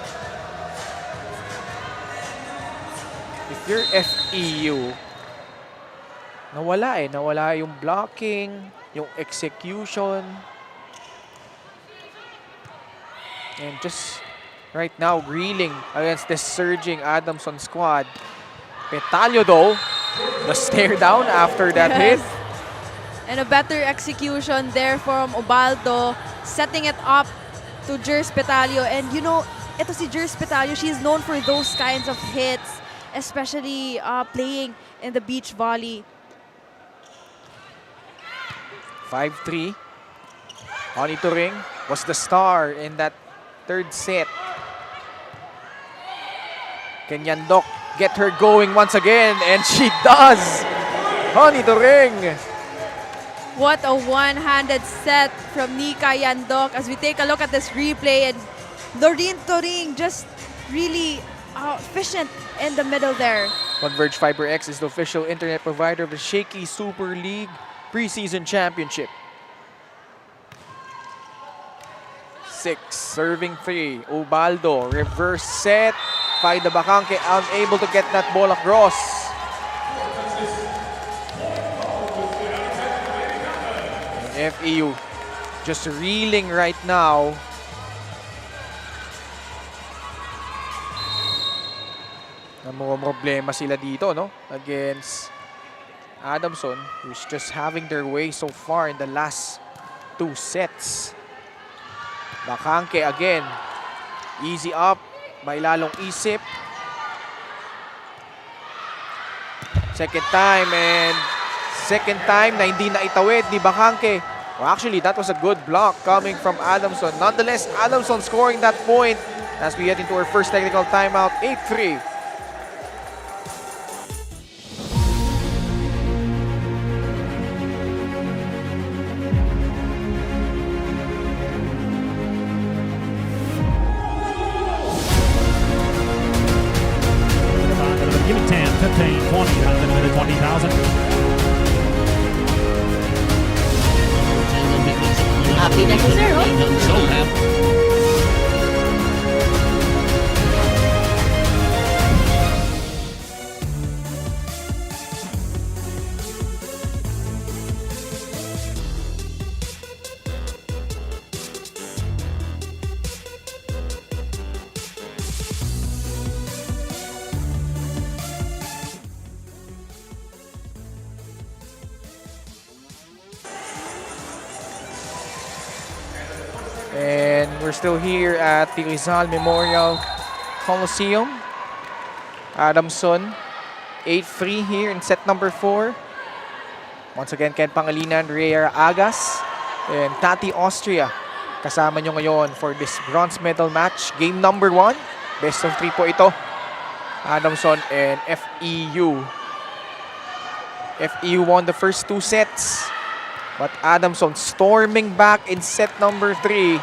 If you're FEU, nawala yung blocking, yung execution. And just right now, reeling against this surging Adamson squad. Petalio though, the stare down after that hit. And a better execution there from Ubaldo, setting it up to Jers Petalio. And you know, ito si Jers Petalio, she's known for those kinds of hits, especially playing in the beach volley. 5-3. Honey Turing was the star in that 3rd set. Can Yandok get her going once again? And she does! Honey Turing! What a one-handed set from Nika Yandok as we take a look at this replay. And Doreen Turing just really efficient in the middle there. Converge Fiber X is the official internet provider of the Shakey Super League Preseason Championship. 6, serving 3. Ubaldo, reverse set. Faida Bakangke unable to get that ball across. And FEU just reeling right now. Problema sila dito, no? Against Adamson, who's just having their way so far in the last 2 sets. Bakangke again. Easy up by lalong isip. Second time and second time na hindi na itawid ni Bacangke. Well, actually, that was a good block coming from Adamson. Nonetheless, Adamson scoring that point as we head into our first technical timeout, 8-3. Give me 10, 15, 20, round in the middle, 20,000. Happy na si Sir, oh. Show him. And we're still here at the Rizal Memorial Coliseum. Adamson, 8-3 here in set number 4. Once again, Ken Pangilinan, Rhea Agas, and Tati Austria. Kasama nyo ngayon for this bronze medal match. Game number 1. Best of 3 po ito. Adamson and FEU. FEU won the first 2 sets. But Adamson storming back in set number 3.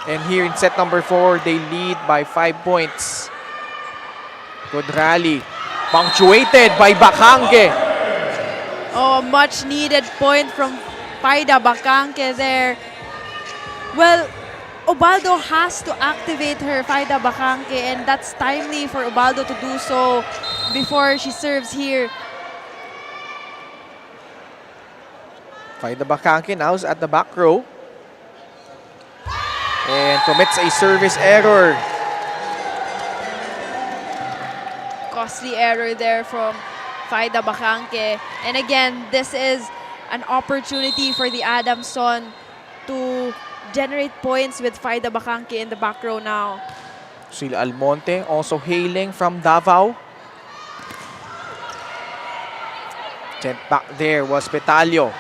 And here in set number 4, they lead by 5 points. Good rally. Punctuated by Bacangke. Oh, much needed point from Faida Bacangke there. Well, Ubaldo has to activate her, Faida Bacangke, and that's timely for Ubaldo to do so before she serves here. Faida Bacangke now is at the back row. And commits a service error. Costly error there from Faida Bacangke. And again, this is an opportunity for the Adamson to generate points with Faida Bacangke in the back row now. Sila Almonte also hailing from Davao. Sent back there was Petalio.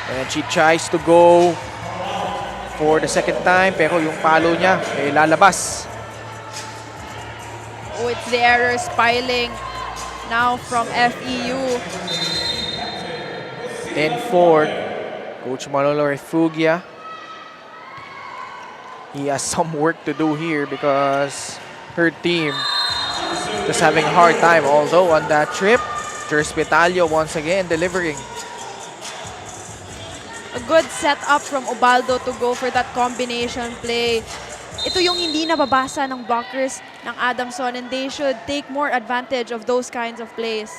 And she tries to go for the second time, pero yung palo niya lalabas. Oh, it's the errors piling now from FEU. 10-4. Coach Manolo Refugia. He has some work to do here because her team just having a hard time. Although on that trip, Jers Petalio once again delivering. A good setup from Ubaldo to go for that combination play. Ito yung hindi nababasa ng blockers ng Adamson, and they should take more advantage of those kinds of plays.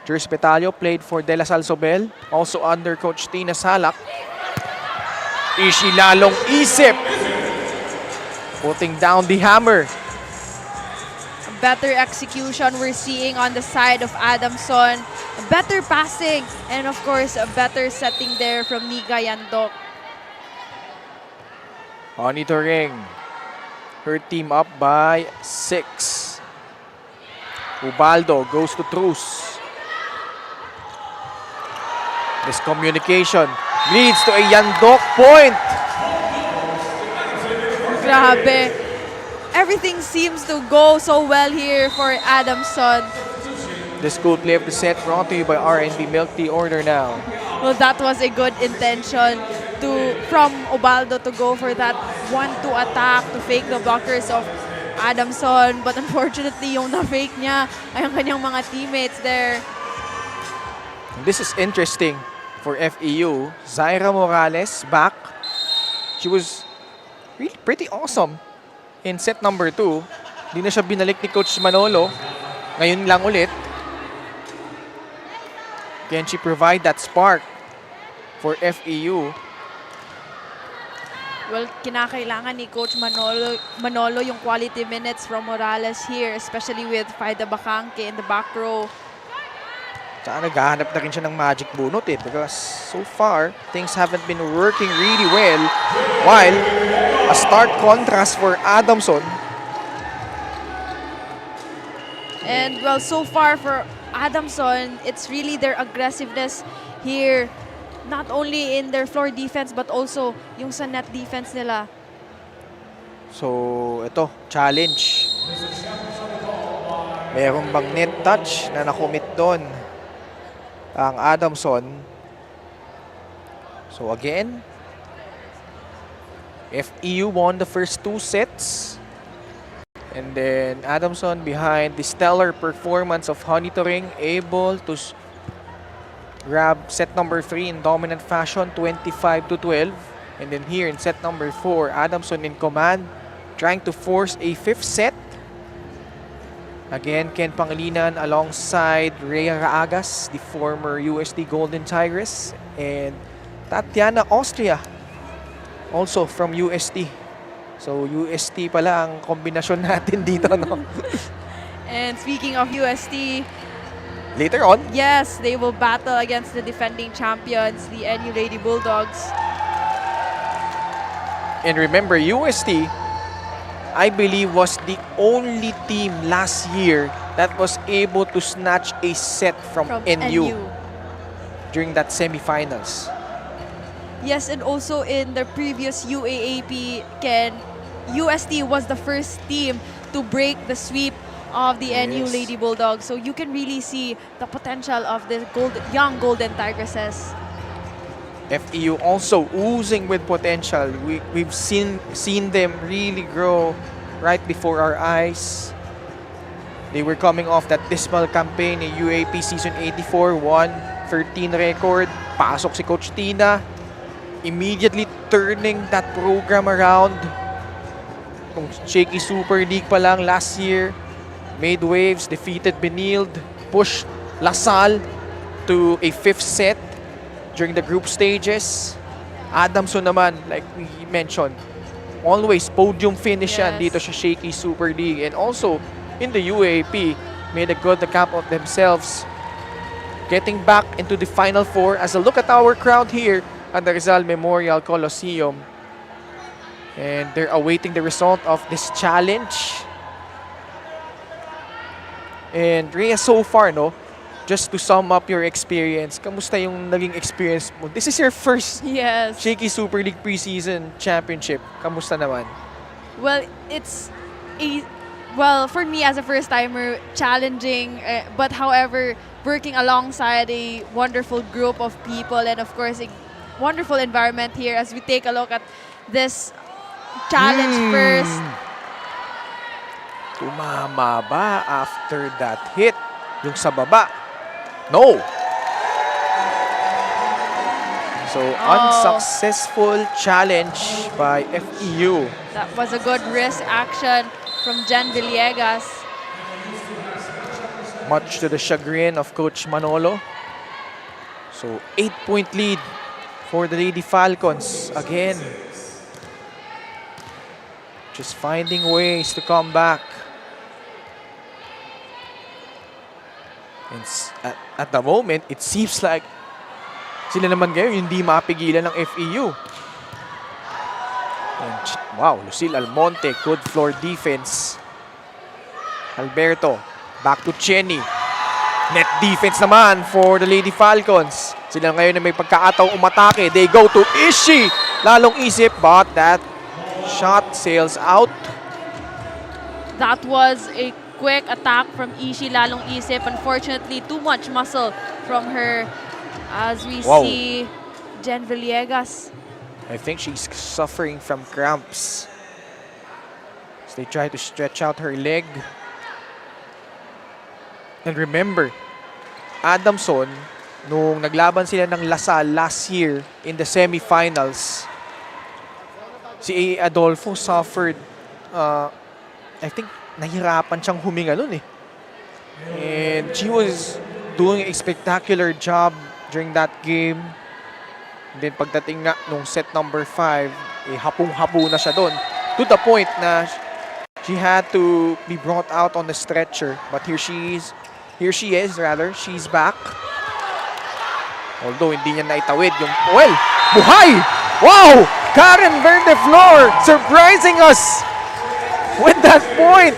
Jers Petalio played for De La Salle Sobel, also under Coach Tina Salak. Ishi lalong isip. Putting down the hammer. Better execution we're seeing on the side of Adamson. Better passing, and of course, a better setting there from Nika Yandok. Monitoring. Her team up by 6. Ubaldo goes to truce. Miscommunication leads to a Yandok point. Grabe. Everything seems to go so well here for Adamson. The school play of the set brought to you by R&B Milk Tea. Order now. Well, that was a good intention from Ubaldo to go for that 1-2 attack to fake the blockers of Adamson. But unfortunately, yung na-fake niya ay ang kanyang mga teammates there. This is interesting for FEU. Zaira Morales back. She was really pretty awesome in set number 2. Hindi na siya binalik ni Coach Manolo. Ngayon lang ulit. Can she provide that spark for FEU? Well, kinakailangan ni Coach Manolo yung quality minutes from Morales here, especially with Faida Bacangke in the back row. Saka naghahanap na rin siya ng magic bunot because so far, things haven't been working really well. While a stark contrast for Adamson. And well, so far for Adamson, it's really their aggressiveness here. Not only in their floor defense, but also yung sa net defense nila. So, ito, challenge. Meron bang net touch na nakumit doon ang Adamson? So again, FEU won the first 2 sets. And then Adamson, behind the stellar performance of Honey Turing, able to grab set number 3 in dominant fashion, 25-12. And then here in set number 4, Adamson in command, trying to force a 5th set. Again, Ken Pangilinan alongside Rhea Raagas, the former USD Golden Tigress, and Tatiana Austria, also from USD. So USD pala ang kombinasyon natin dito, no? And speaking of UST, Later on, yes, they will battle against the defending champions, the NU Lady Bulldogs. and remember, USD, I believe, was the only team last year that was able to snatch a set from NU during that semifinals. Yes, and also in the previous UAAP, Ken, UST was the first team to break the sweep of the NU Yes. Lady Bulldogs. So you can really see the potential of the young Golden Tigresses. FEU also oozing with potential. We've seen them really grow right before our eyes. They were coming off that dismal campaign in UAP Season 84, 1-13 record. Pasok si Coach Tina, immediately turning that program around. Kung Shakey Super League pa lang last year, made waves, defeated Benilde, pushed LaSalle to a 5th set during the group stages. Adamson naman, like we mentioned, always podium finish yan dito sa Shakey Super League. And also, in the UAP, made a good account of themselves, getting back into the Final Four. As a look at our crowd here at the Rizal Memorial Coliseum. And they're awaiting the result of this challenge. And Rhea, so far, no, just to sum up your experience, kamusta yung naging experience mo? This is your first Shakey Super League preseason championship. Kamusta naman? Well, it's for me as a first-timer, challenging, but however, working alongside a wonderful group of people and of course a wonderful environment here as we take a look at this challenge first. Tumama ba after that hit? Yung sa baba? No! So, unsuccessful challenge by FEU. That was a good wrist action from Jen Villegas. Much to the chagrin of Coach Manolo. So, 8-point lead for the Lady Falcons again. Just finding ways to come back. And at the moment, it seems like sila naman ngayon hindi mapigilan ng FEU. And, wow, Lucille Almonte, good floor defense. Alberto, back to Chenny. Net defense naman for the Lady Falcons. Sila ngayon na may pagkaataw umatake. They go to Ishi. Lalong isip, but that shot sails out. That was a quick attack from Ishi, lalong isip. Unfortunately, too much muscle from her as we see Jen Villegas. I think she's suffering from cramps. So they try to stretch out her leg. And remember, Adamson, nung naglaban sila ng LaSalle last year in the semifinals, si A. Adolfo suffered, I think, nahirapan siyang huminga nun eh. And she was doing a spectacular job during that game. And then pagdating nga nung set number 5, eh, hapong-hapo na siya doon. To the point na she had to be brought out on the stretcher. But here she is, she's back. Although hindi niya naitawid yung, well, buhay! Wow! Karen Verdeflor surprising us with that point.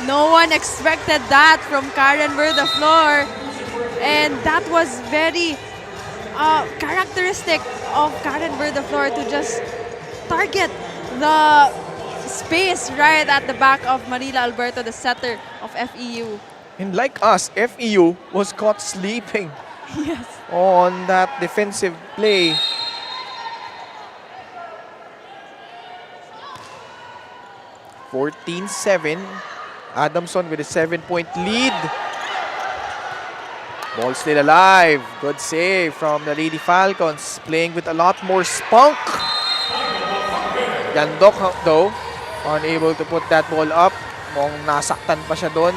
No one expected that from Karen Verdaflor. And that was very characteristic of Karen Verdaflor to just target the space right at the back of Marila Alberto, the setter of FEU. And like us, FEU was caught sleeping Yes. on that defensive play. (14-7). Adamson with a 7-point lead. Ball still alive. Good save from the Lady Falcons. Playing with a lot more spunk. Yandok though, unable to put that ball up. Mukhang nasaktan pa siya doon.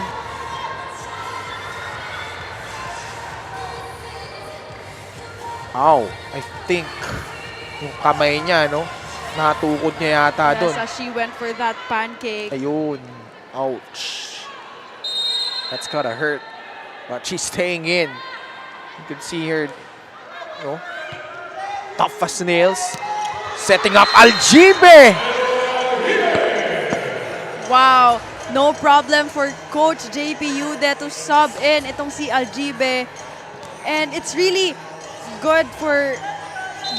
Ow, I think yung kamay niya, no? Natukod niya yata doon. Yes, as she went for that pancake. Ayun. Ouch. That's gotta hurt. But she's staying in. You can see her, you know, tough as nails. Setting up Aljibe! Wow, no problem for Coach JP Yude to sub in itong si Aljibe. And it's really good for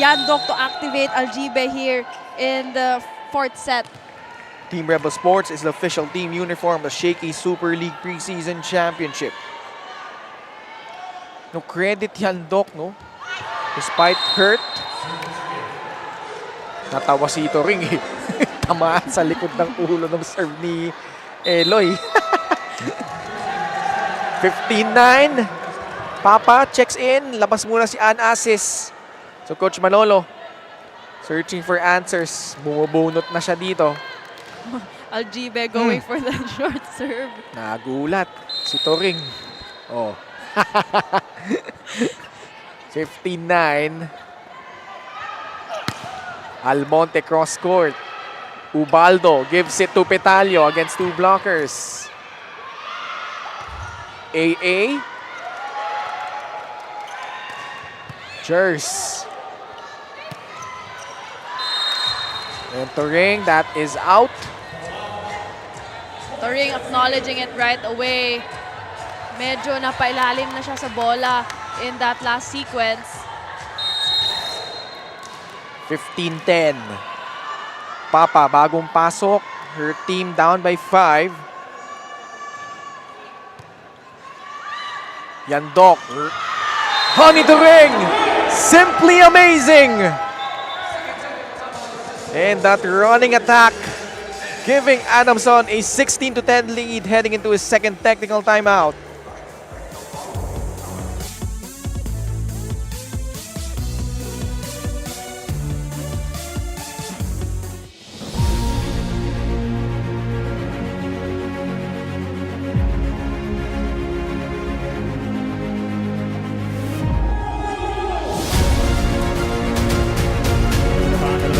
Yandok to activate Aljibe here in the fourth set. Team Rebel Sports is the official team uniform of the Shakey Super League Preseason Championship. No credit Yandok, no? Despite hurt. Natawa si Ito Ring eh. Tamaan sa likod ng ulo ng serve ni Eloy. 15-9. Papa checks in. Labas muna si Ann Asis. So Coach Manolo, searching for answers. Bumubunot na siya dito. Aljibe going for the short serve. Nagulat si Toring. Oh. 15-9. Almonte cross court. Ubaldo gives it to Petalio against two blockers. AA. Jers. Entering, that is out. Toring acknowledging it right away. Medyo napailalim na siya sa bola in that last sequence. 15-10. Papa, bagong pasok. Her team down by 5. Yandok. Honey to ring! Simply amazing! And that running attack giving Adamson a 16-10 lead heading into his second technical timeout.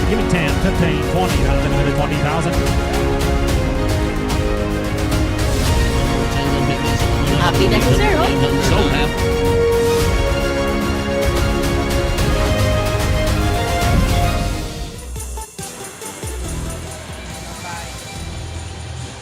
Give me 10, 15, 20, down to the minute 20,000. Happiness is zero. So happy.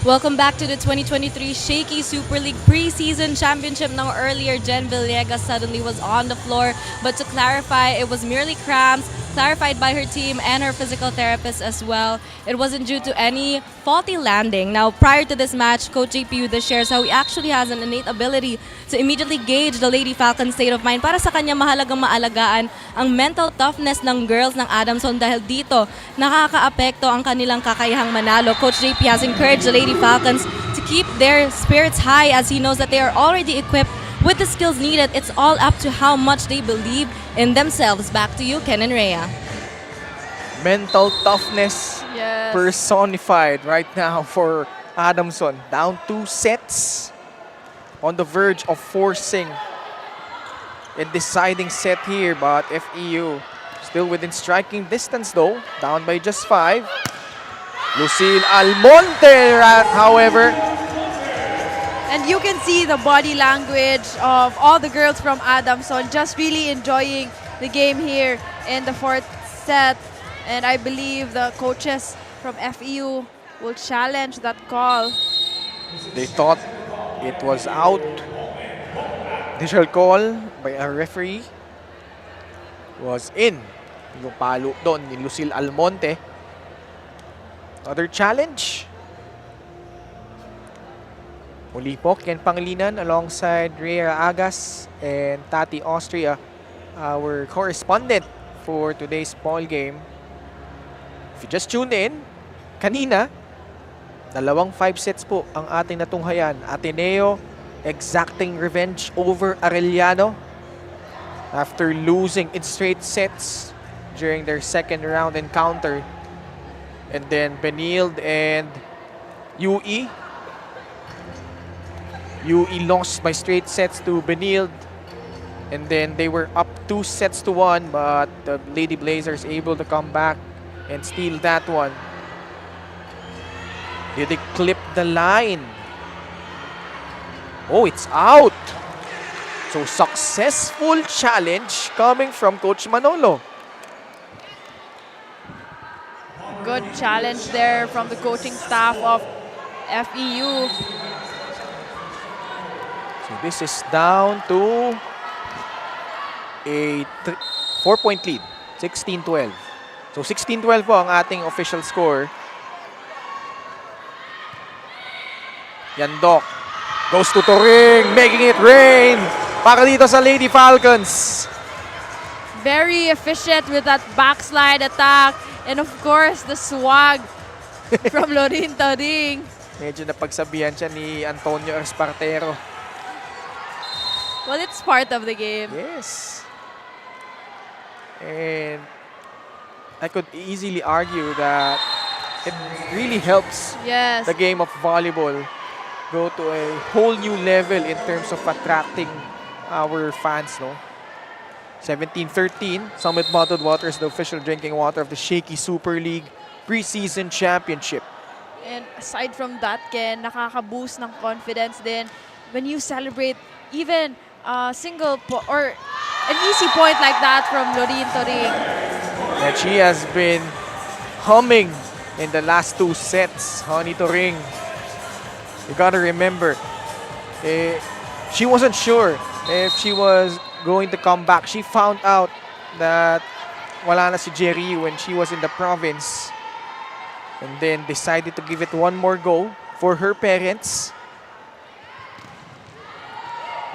Welcome back to the 2023 Shakey Super League Preseason Championship. Now earlier, Jen Villegas suddenly was on the floor. But to clarify, it was merely cramps, clarified by her team and her physical therapist as well. It wasn't due to any faulty landing. Now, prior to this match, Coach JP shares how he actually has an innate ability to immediately gauge the Lady Falcons' state of mind para sa kanya mahalagang maalagaan ang mental toughness ng girls ng Adamson dahil dito nakakaapekto ang kanilang kakayahang manalo. Coach JP has encouraged the Lady Falcons to keep their spirits high as he knows that they are already equipped with the skills needed. It's all up to how much they believe in themselves. Back to you, Ken and Rhea. Mental toughness Yes. personified right now for Adamson. Down 2 sets. On the verge of forcing a deciding set here, but FEU still within striking distance though. Down by just 5. Lucille Almonte, however. And you can see the body language of all the girls from Adamson just really enjoying the game here in the fourth set. And I believe the coaches from FEU will challenge that call. They thought it was out. Initial call by a referee was in. Yung palo doon ni Lucille Almonte. Another challenge. Muli po, Ken Pangilinan alongside Rhea Agas and Tati Austria, our correspondent for today's ball game. If you just tuned in, kanina, 5 sets po ang ating natunghayan. Ateneo exacting revenge over Arellano after losing in straight sets during their second round encounter. And then Benilde and UE. UE lost by straight sets to Benilde. And then they were up 2-1, but the Lady Blazers able to come back and steal that one. Did they clip the line? Oh, it's out. So successful challenge coming from Coach Manolo. Good challenge there from the coaching staff of FEU. So this is down to a 4-point lead, 16-12. So 16-12 po ang ating official score. Yandok goes to Turing, making it rain para dito sa Lady Falcons. Very efficient with that backslide attack. And of course, the swag from Lorin Turing. Medyo napagsabihan siya ni Antonio Espartero. Well, it's part of the game. Yes. And I could easily argue that it really helps Yes. the game of volleyball go to a whole new level in terms of attracting our fans, no? 17-13, Summit Bottled Water is the official drinking water of the Shakey Super League Preseason Championship. And aside from that, Ken, nakaka-boost ng confidence din when you celebrate even a single or an easy point like that from Lorin Turing. And she has been humming in the last 2 sets, Honey Turing. You gotta remember, she wasn't sure if she was going to come back. She found out that wala na si Jerry when she was in the province. And then decided to give it one more go for her parents.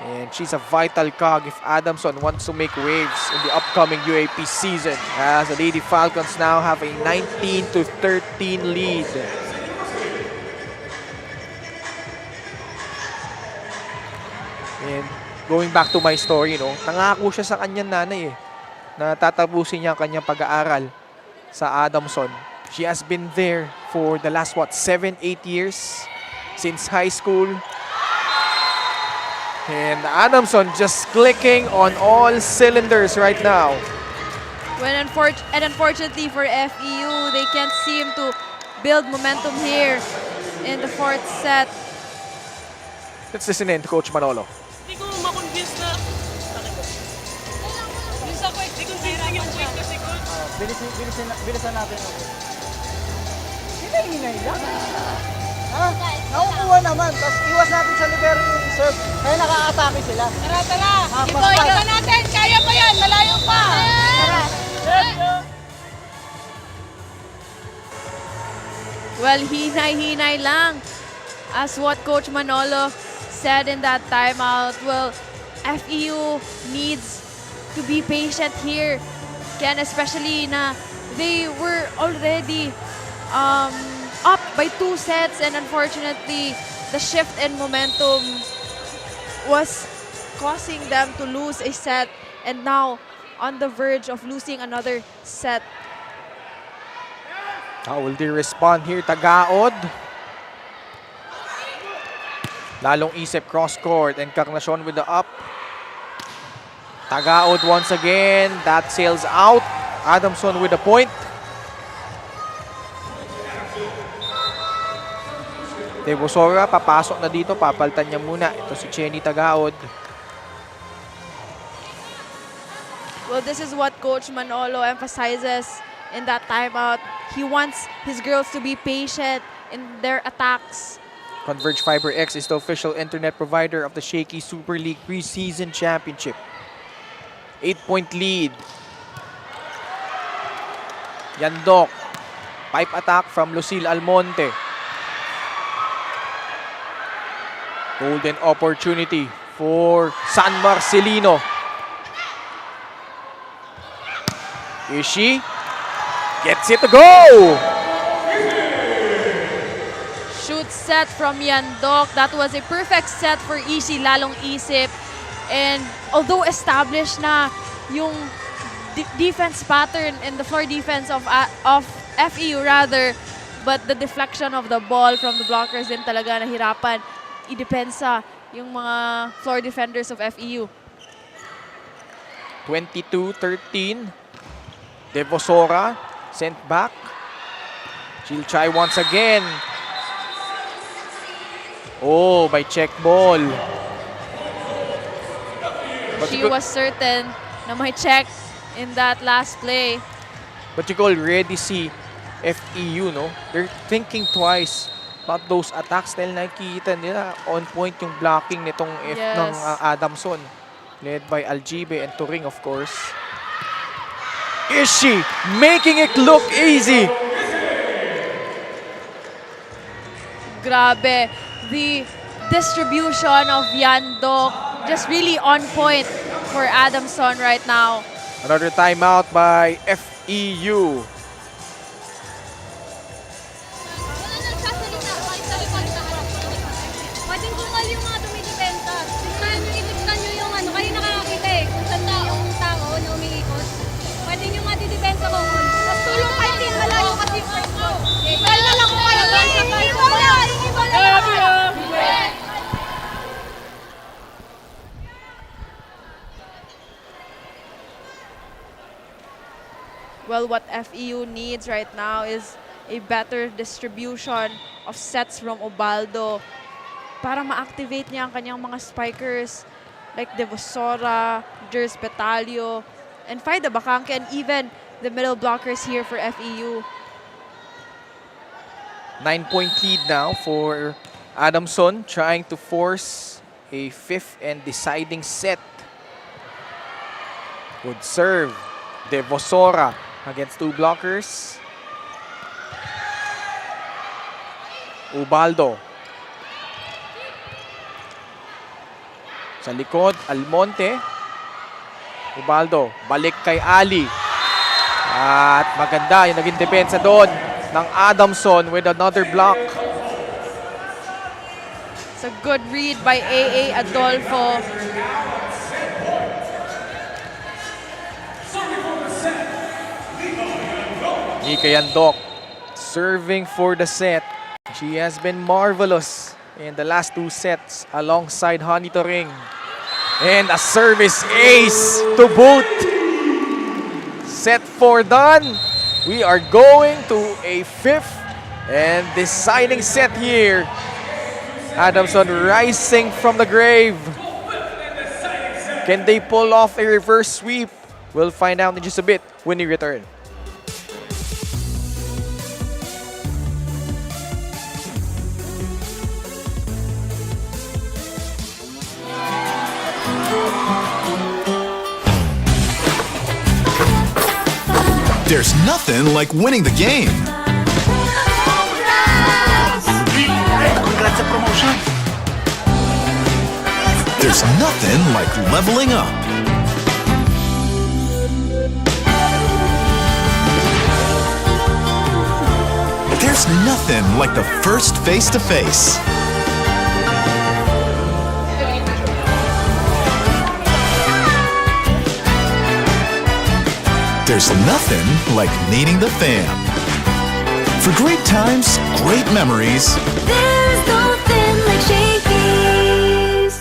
And she's a vital cog if Adamson wants to make waves in the upcoming UAP season, as the Lady Falcons now have a 19-13 lead. And going back to my story, no, nangako siya sa kanyang nanay na tatapusin niya ang kanyang pag-aaral sa Adamson. She has been there for the last, 7-8 years since high school. And Adamson just clicking on all cylinders right now. And unfortunately for FEU, they can't seem to build momentum here in the 4th set. Let's listen in to Coach Manolo. Hindi ko makonvince na... Minsan ko, hindi convincing yung point kasi, Coach. Bilisan natin. Hinay-hinay lang. Ha? Nakukuha naman. Tapos iwas natin sa libero yung serve. Kaya naka-atake sila. Tara! Ito natin! Kaya pa yan! Malayo pa! Well, hinay-hinay lang. As what Coach Manolo said in that timeout, well, FEU needs to be patient here. Ken, especially na they were already up by 2 sets, and unfortunately, the shift in momentum was causing them to lose a set, and now on the verge of losing another set. How will they respond here? Tagaod. Lalong isip cross-court. Encarnacion with the up. Tagaod once again. That sails out. Adamson with the point. Tebosora, papasok na dito. Papaltan niya muna. Ito si Chenny Tagaod. Well, this is what Coach Manolo emphasizes in that timeout. He wants his girls to be patient in their attacks. Converge Fiber X is the official internet provider of the Shakey Super League Preseason Championship. 8-point lead. Yandok. Pipe attack from Lucille Almonte. Golden opportunity for San Marcelino. Ishi gets it to go! Shoot set from Yandok. That was a perfect set for Ishi, lalong isip. And although established na yung defense pattern in the floor defense of FEU rather, but the deflection of the ball from the blockers din talaga nahirapan idepensa yung mga floor defenders of FEU. 22-13. Devosora sent back. Chilchay once again. Oh, by check ball. She was certain na may check in that last play. But you could already see FEU, no? They're thinking twice about those attacks dahil nakikita nila on point yung blocking nitong ng Adamson. Led by Aljibe and Turing, of course. Ishi making it look easy. Grabe. The distribution of Yandok just really on point for Adamson right now. Another timeout by FEU. Pwedeng kumal yung mga tumidepensa. Tignan nyo yung ano, kayo nakakakita eh. Kung saan yung tao na umiikot. Pwede nyo nga didepensa ko. Tapos tulong kayo din, malayo kasi yung first go. Kaya na lang kung kayo. Iba na! Well, what FEU needs right now is a better distribution of sets from Ubaldo para ma-activate niya ang kanyang mga spikers like Devosora, Jers Petalio, and Faida Bacangke, and even the middle blockers here for FEU. 9-point lead now for Adamson, trying to force a fifth and deciding set. Good serve. Devosora against two blockers. Ubaldo. Sa likod, Almonte. Ubaldo, balik kay Ali. At maganda yung naging depensa doon ng Adamson with another block. It's a good read by AA Adolfo. Nika Yandok serving for the set. She has been marvelous in the last two sets alongside Honey Toring. And a service ace to boot. Set 4 done. We are going to a fifth and deciding set here. Adamson rising from the grave. Can they pull off a reverse sweep? We'll find out in just a bit when we return. There's nothing like winning the game. Congrats sa promotion. There's nothing like leveling up. There's nothing like the first face-to-face. There's nothing like meeting the fam. For great times, great memories. There's nothing like Shakey's.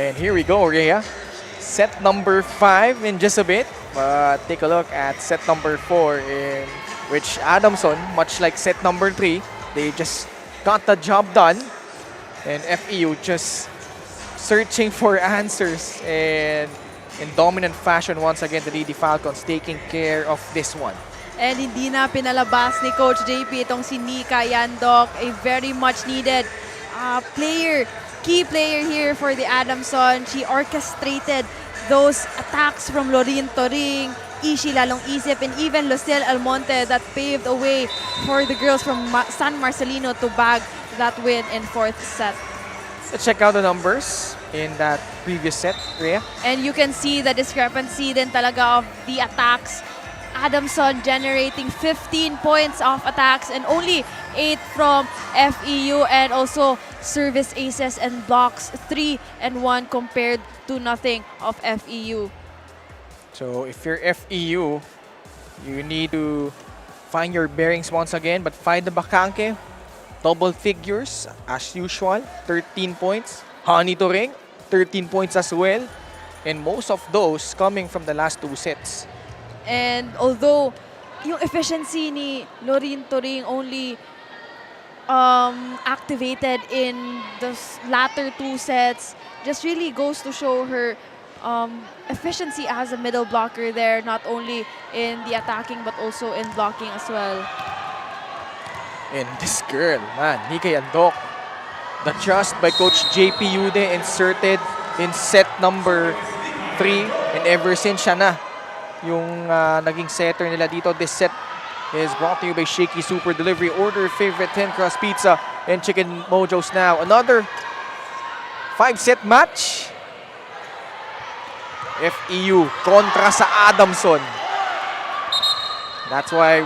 And here we go, Rhea. Set number 5 in just a bit. But take a look at set number 4 in which Adamson, much like set number 3, they just got the job done. And FEU just searching for answers, and in dominant fashion once again, the Lady Falcons taking care of this one. And hindi na pinalabas ni Coach JP itong si Nika Yandok, a very much needed key player here for the Adamson. She orchestrated those attacks from Lorin Toring, Ishi Lalong Isip, and even Lucille Almonte that paved a way for the girls from San Marcelino to bag that win in 4th set. Let's check out the numbers in that previous set, Rhea. And you can see the discrepancy din talaga of the attacks. Adamson generating 15 points off attacks and only 8 from FEU, and also service aces and blocks 3 and 1 compared to nothing of FEU. So if you're FEU, you need to find your bearings once again, but find the Bakanke. Double figures as usual, 13 points. Honey Toring, 13 points as well. And most of those coming from the last 2 sets. And although yung efficiency ni Lorin Toring only activated in the latter 2 sets, just really goes to show her efficiency as a middle blocker there, not only in the attacking but also in blocking as well. And this girl, man, Nika Yandok. The trust by Coach JP Yude inserted in set number 3. And ever since siya na yung naging setter nila dito. This set is brought to you by Shakey Super Delivery. Order favorite 10-crust pizza and chicken mojos now. Another 5-set match. FEU kontra sa Adamson. That's why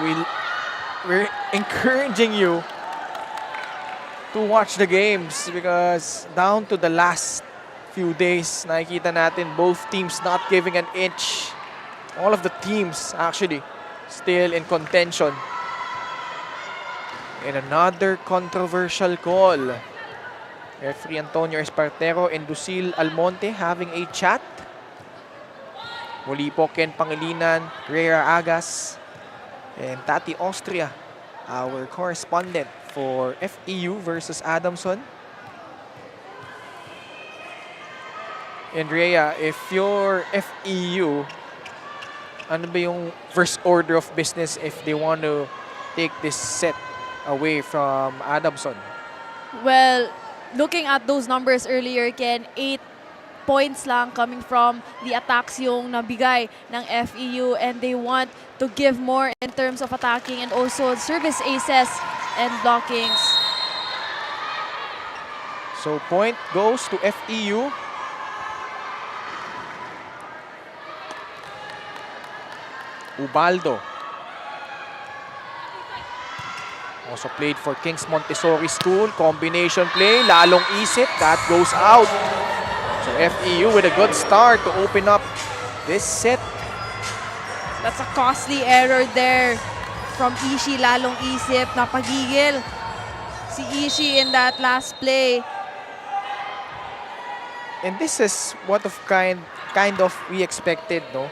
we're encouraging you to watch the games, because down to the last few days, nakikita natin both teams not giving an inch. All of the teams actually still in contention. And another controversial call. Referee Antonio Espartero and Lucille Almonte having a chat. Muli po Ken Pangilinan, Rhea Agas, and Tati Austria, our correspondent for FEU versus Adamson. And Rhea, if you're FEU, ano ba yung first order of business if they want to take this set away from Adamson? Well, looking at those numbers earlier, Ken, 8 points lang coming from the attacks yung nabigay ng FEU, and they want to give more in terms of attacking and also service aces and blockings. So point goes to FEU. Ubaldo also played for Kings Montessori School. Combination play, lalong isip, that goes out. So FEU with a good start to open up this set. That's a costly error there from Ishi lalong isip. Napagigil si Ishi in that last play. And this is what of kind of we expected, no?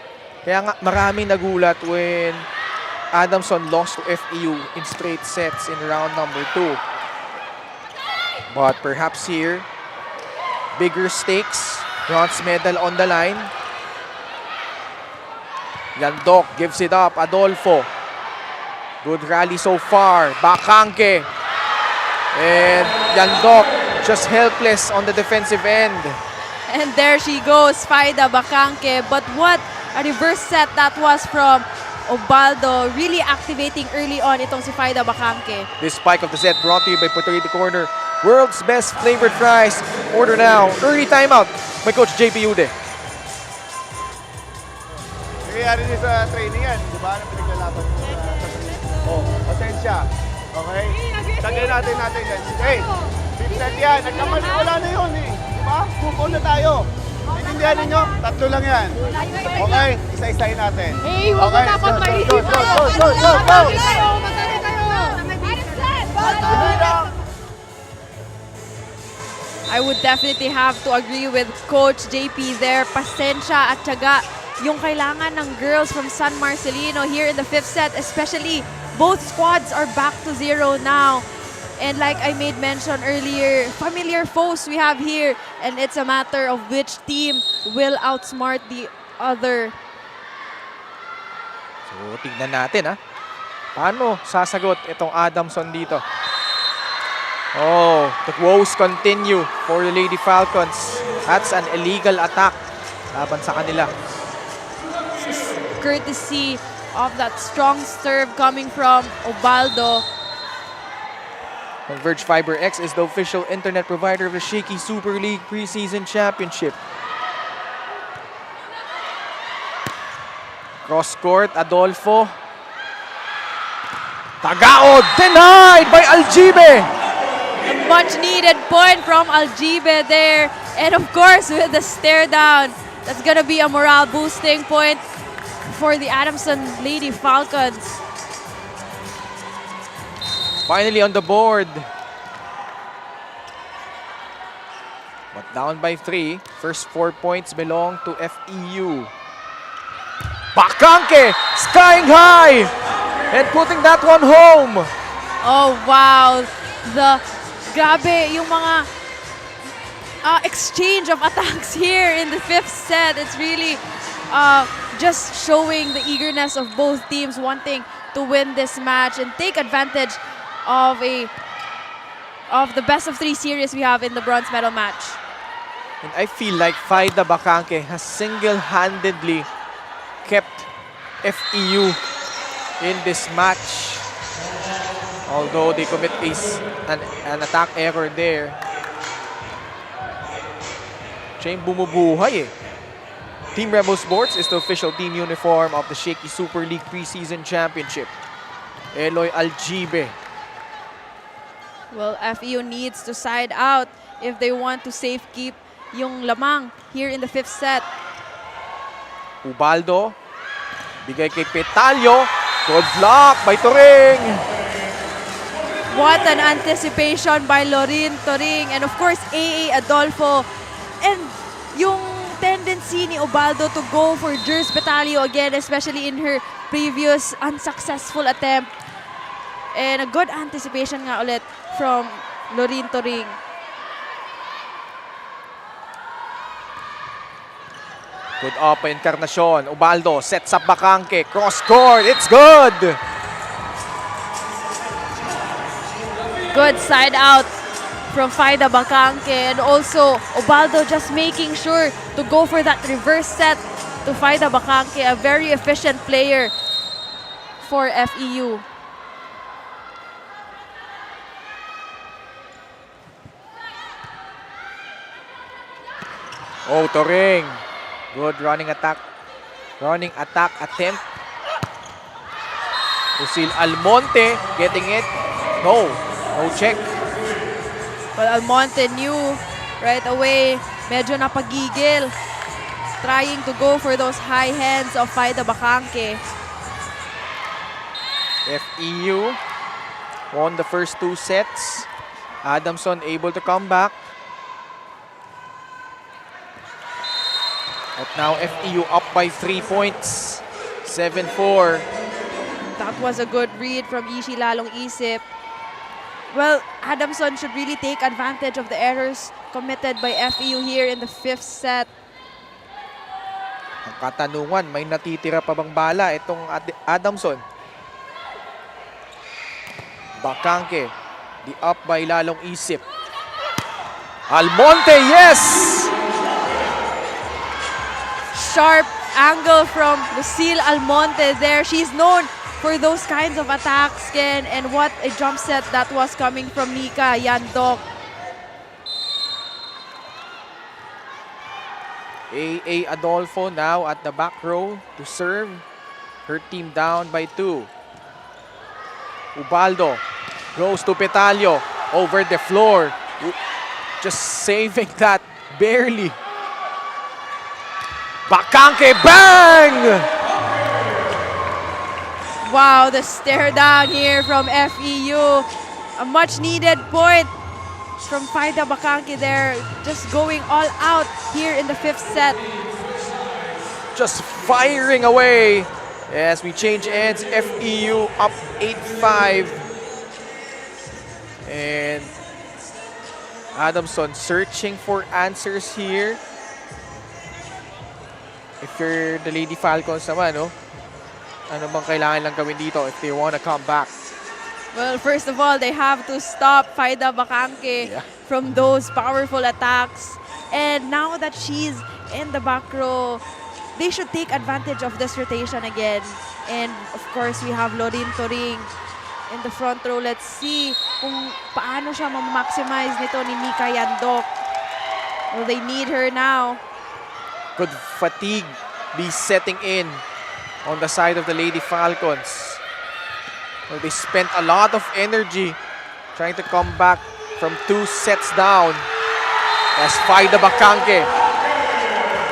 Kaya nga maraming nagulat when Adamson lost to FEU in straight sets in round number 2. But perhaps here, bigger stakes, bronze medal on the line. Yandok gives it up, Adolfo. Good rally so far, Bakanke. And Yandok just helpless on the defensive end. And there she goes, Faida Bakanke. But what a reverse set that was from Ubaldo, really activating early on itong si Faida Bakanke. This spike of the set brought to you by Puerto Rico Corner. World's best flavored fries. Order now. Early timeout by Coach JP Yude. Nangyayari din sa training yan. Di ba? Ano pinaglalaban mo sa pasensya. Okay? Tagay natin yan. Hey, big set yan. Nagkamali, wala na yun eh. Di ba? Move on na tayo. Naintindihan ninyo? 3 lang yan. Okay? Isa-isahin natin. Hey, huwag mo dapat maisip. Go! Magtali kayo! I I would definitely have to agree with Coach JP there. Pasensya at tiyaga yung kailangan ng girls from San Marcelino here in the 5th set, especially both squads are back to 0 now. And like I made mention earlier, familiar foes we have here, and it's a matter of which team will outsmart the other. So, tignan natin paano sasagot itong Adamson dito. Oh, the woes continue for the Lady Falcons. That's an illegal attack laban sa kanila. Courtesy of that strong serve coming from Ubaldo. Converge Fiber X is the official internet provider of the Shakey Super League Preseason Championship. Cross court, Adolfo. Tagaod, denied by Aljibe. A much needed point from Aljibe there. And of course, with the stare down, that's gonna be a morale boosting point for the Adamson Lady Falcons. Finally on the board. But down by 3. First 4 points belong to FEU. Bakanke skying high and putting that one home. Oh wow, grabe yung mga exchange of attacks here in the 5th set. It's really just showing the eagerness of both teams wanting to win this match and take advantage of the best of 3 series we have in the bronze medal match. And I feel like Faida Bakanke has single-handedly kept FEU in this match. Although they commit an attack error there. Siya yung bumubuhay Team Rebel Sports is the official team uniform of the Shakey Super League Preseason Championship. Eloy Aljibe. Well, FEU needs to side out if they want to safekeep yung lamang here in the 5th set. Ubaldo. Bigay kay Petalio. Good block by Turing. What an anticipation by Lorin Toring and of course AA Adolfo. And yung tendency ni Ubaldo to go for Jers Betalio again, especially in her previous unsuccessful attempt. And a good anticipation nga ulit from Lorin Toring. Good up pa Encarnacion. Ubaldo sets up Bakanke. Cross court. It's good. Good side out from Faida Bakanke. And also, Ubaldo just making sure to go for that reverse set to Faida Bakanke. A very efficient player for FEU. Oh, Turing. Good running attack attempt. Lucille Almonte getting it. No check. Well, Almonte knew right away, medyo napagigil, trying to go for those high hands of Faida Bakanke. FEU won the first 2 sets. Adamson able to come back. But now FEU up by 3 points. 7-4. That was a good read from Ishi Lalong Isip. Well, Adamson should really take advantage of the errors committed by FEU here in the 5th set. Ang katanungan, may natitira pa bang bala itong Adamson? Bakanke, the up by Lalong Isip. Almonte, yes! Sharp angle from Lucille Almonte there. She's known for those kinds of attacks, Ken. And what a jump set that was coming from Nika Yandok. AA Adolfo now at the back row to serve. Her team down by 2. Ubaldo goes to Petalio over the floor. Just saving that barely. Bakanke, bang! Wow, the stare down here from FEU. A much needed point from Faida Bakanki there, just going all out here in the 5th set. Just firing away as we change ends. FEU up 8-5. And Adamson searching for answers here. If you're the Lady Falcons naman, no? Ano bang kailangan lang gawin dito if they wanna come back? Well, first of all, they have to stop Faida Bakanki from those powerful attacks. And now that she's in the back row, they should take advantage of this rotation again. And of course, we have Lorin Toring in the front row. Let's see kung paano siya ma-maximize nito ni Nika Yandok. Well, they need her now. Could fatigue be setting in on the side of the Lady Falcons? Well, they spent a lot of energy trying to come back from 2 sets down as Faida Bakanki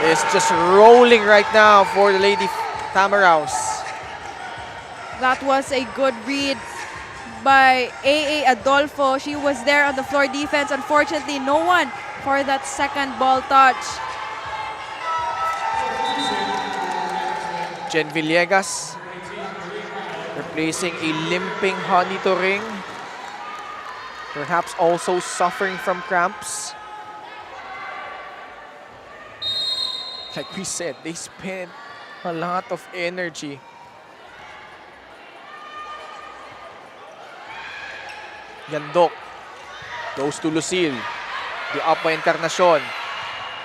is just rolling right now for the Lady Tamaraws. That was a good read by AA Adolfo. She was there on the floor defense. Unfortunately, no one for that second ball touch. Jen Villegas replacing a limping Honey Toring. Perhaps also suffering from cramps. Like we said, they spent a lot of energy. Yandok goes to Lucille. The up by Encarnacion.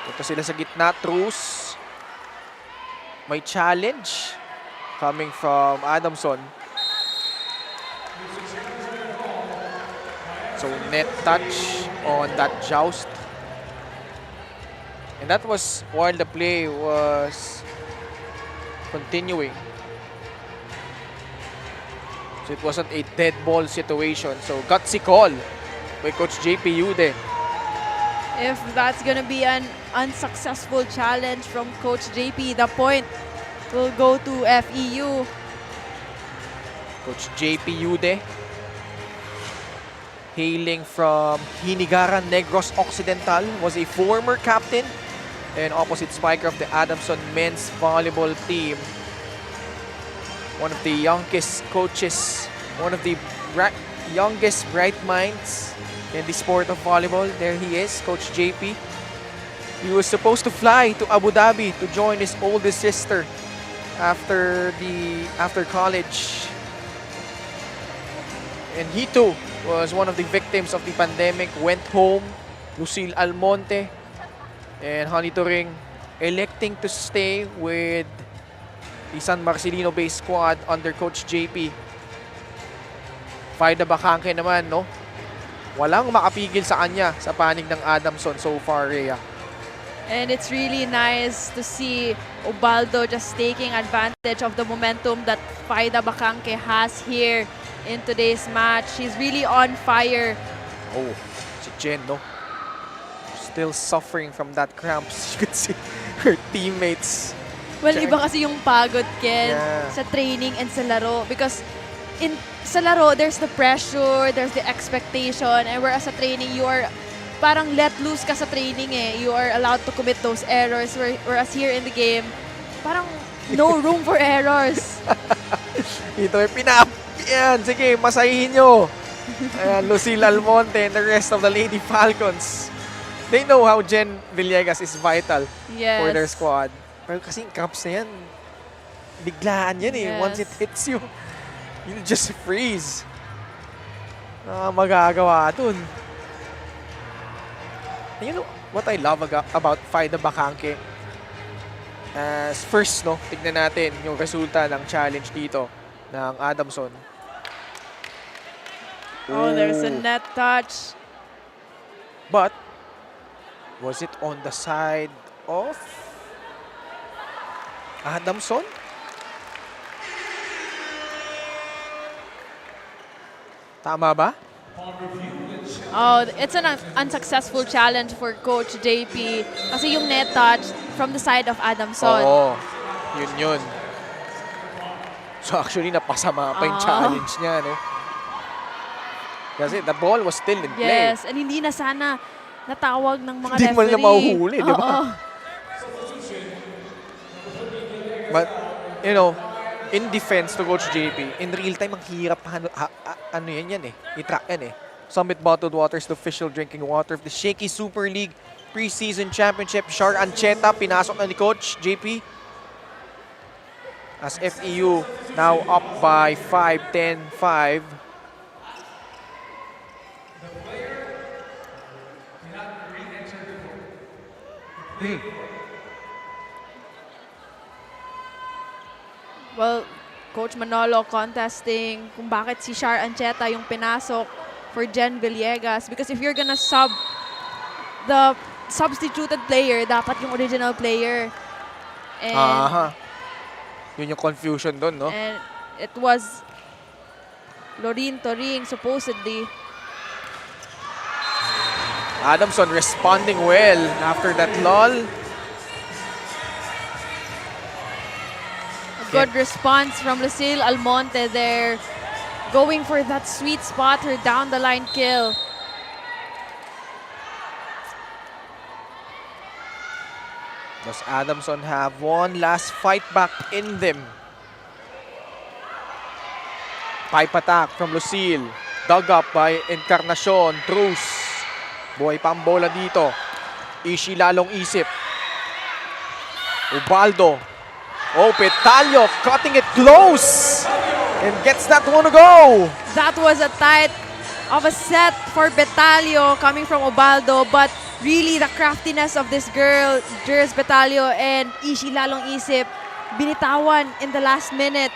Punta sila sa gitna. Truce. May challenge coming from Adamson. So net touch on that joust. And that was while the play was continuing. So it wasn't a dead ball situation. So gutsy call by Coach JP Yude. If that's going to be an unsuccessful challenge from Coach JP, the point will go to FEU. Coach JP Yude, hailing from Hinigaran Negros Occidental, was a former captain and opposite spiker of the Adamson men's volleyball team. One of the youngest coaches, one of the youngest bright minds in the sport of volleyball. There he is, Coach JP. He was supposed to fly to Abu Dhabi to join his oldest sister after college. And he too was one of the victims of the pandemic, went home. Lucille Almonte and Honey Toring electing to stay with the San Marcelino-based squad under Coach JP. Faida Bakanki naman, no? Walang makapigil sa kanya sa panig ng Adamson so far, Rhea. And it's really nice to see Ubaldo just taking advantage of the momentum that Faida Bakanki has here in today's match. She's really on fire. Oh, si Jen, no? Still suffering from that cramps. You could see her teammates. Well, iba kasi yung pagod, Ken, Yeah. sa training and sa laro. Because sa laro, there's the pressure, there's the expectation, and whereas sa training, you are parang let loose ka sa training eh. You are allowed to commit those errors, whereas here in the game, parang no room for errors. Ito ay Yan, sige, masahihin nyo. Ayan, Lucille Almonte and the rest of the Lady Falcons. They know how Jen Villegas is vital Yes. for their squad. Pero kasi yung cramps na yan, biglaan yan eh. Yes. Once it hits you, you just freeze. Magagawa dun. And you know what I love about Faida Bakanki? First, no, tignan natin yung resulta ng challenge dito ng Adamson. Oh, there's a net touch. But, was it on the side of Adamson? Tama ba? Oh, it's an unsuccessful challenge for Coach JP. Kasi yung net touch from the side of Adamson. Oo. Yun. So actually, napasama pa yung challenge niya, no? Kasi the ball was still in play. Yes, and hindi na sana natawag ng mga Hindi referee. man na mahuhuli, di ba? Oo. But, you know, in defense to Coach JP, in real time, ang hirap ano yan eh. I-track yan eh. Summit Bottled Waters, the official drinking water of the Shakey Super League Preseason Championship. Shar Ancheta, pinasok na ni Coach JP. As FEU now up by 5, 10, 5. Well, Coach Manolo contesting kung bakit si Shar Ancheta yung pinasok for Jen Villegas. Because if you're gonna sub the substituted player, dapat yung original player. And, Yun yung confusion doon, no? and it was Lorin Toring, supposedly. Adamson responding well after that lull. A good response from Lucille Almonte there. Going for that sweet spot, her down the line kill. Does Adamson have one last fight back in them? Pipe attack from Lucille. Dug up by Encarnacion. Truce. Buhay pa ang bola dito. Ishi lalong isip. Ubaldo. Oh, Petalio cutting it close. And gets that one to go. That was a tight of a set for Betalio coming from Ubaldo, but really the craftiness of this girl, Jers Betalio and Ishi lalong isip, binitawan in the last minute.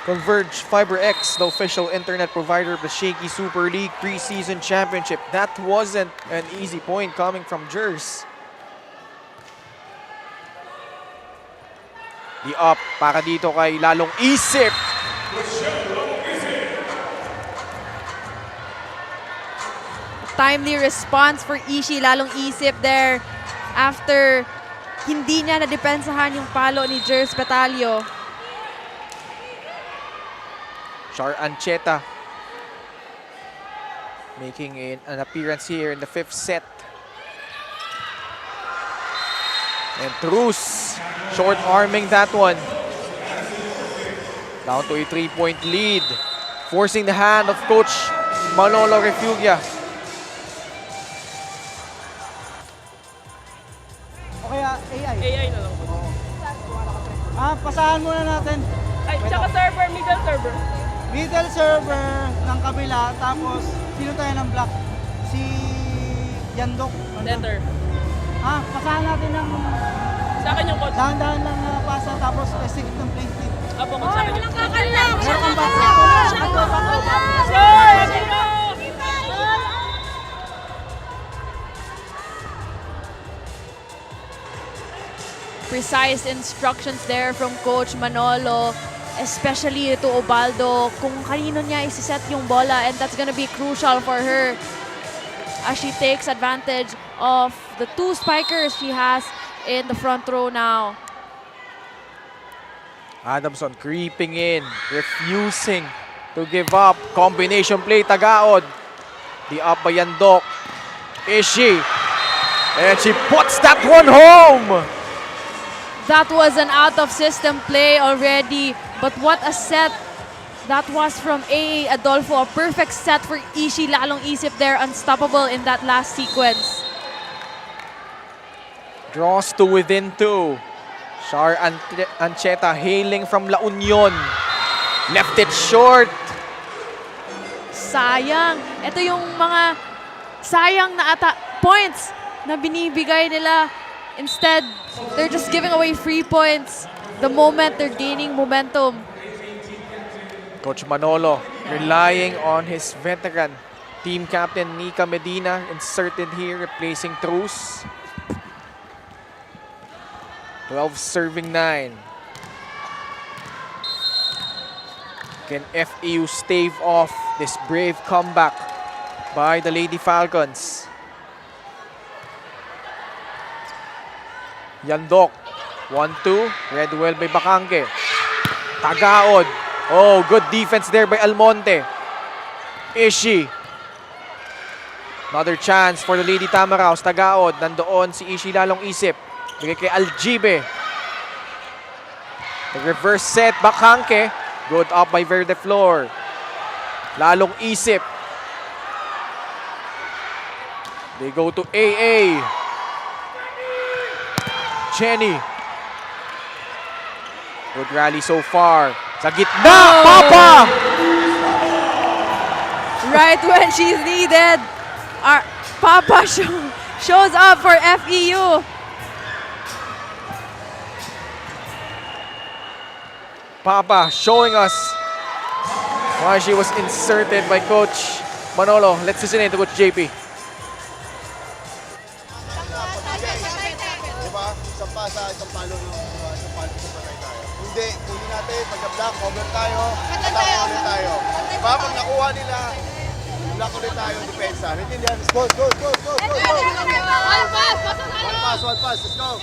Converge Fiber X, the official internet provider of the Shakey Super League Preseason Championship. That wasn't an easy point coming from Jers. The up para dito kay lalong isip. Timely response for Ishi lalong isip there after hindi niya nadepensahan yung palo ni Jers Betalio. Shar Ancheta making an appearance here in the 5th set. And Truce short-arming that one. Down to a 3-point lead. Forcing the hand of Coach Manolo Refugia. O kaya AI. AI na lang po. Pasahan muna natin. Ay, tsaka server, middle server. Middle server ng kabila, tapos sino tayo ng block? Si Yandok. Letter. Pasahan natin ng Sa akin yung coach. dahan-dahan lang na pasa, tapos execute ng play team. Apo, coach sa akin. Walang kakalang! Meron kang back. Precise instructions there from Coach Manolo, especially to Ubaldo, kung kanino niya isiset yung bola, and that's gonna be crucial for her as she takes advantage of the two spikers she has in the front row now. Adamson creeping in, refusing to give up. Combination play, Tagaod. The up by Yandok. Ishi. And she puts that one home. That was an out-of-system play already, but what a set that was from AA Adolfo. A perfect set for Ishi lalong isip there, unstoppable in that last sequence. Draws to within 2. Shar Ancheta hailing from La Union. Left it short. Sayang. Ito yung mga sayang na points na binibigay nila. Instead, they're just giving away free points the moment they're gaining momentum. Coach Manolo relying on his veteran team captain Nika Medina inserted here, replacing Truce. 12 serving 9. Can FEU stave off this brave comeback by the Lady Falcons? Yandok. 1-2. Read well by Bacangke. Tagaod. Oh, good defense there by Almonte. Ishi. Another chance for the Lady Tamaraws. Tagaod. Nandoon si Ishi lalong isip. Bigay kay Aljibe. Reverse set. Bakangke. Good up by Verde Flor. Lalong isip. They go to AA. Jenny. Good rally so far. Sa gitna. Papa! Right when she's needed, our Papa shows up for FEU. Papa showing us why she was inserted by Coach Manolo. Let's listen in to Coach JP. Diba? Isang pasa, isang palo tayo. Hindi natin, pagka-block, over tayo, attack ulit tayo. Diba? Pag nakuha nila, block ulit tayo, depensa. Naintindihan? Go! One pass, let's go!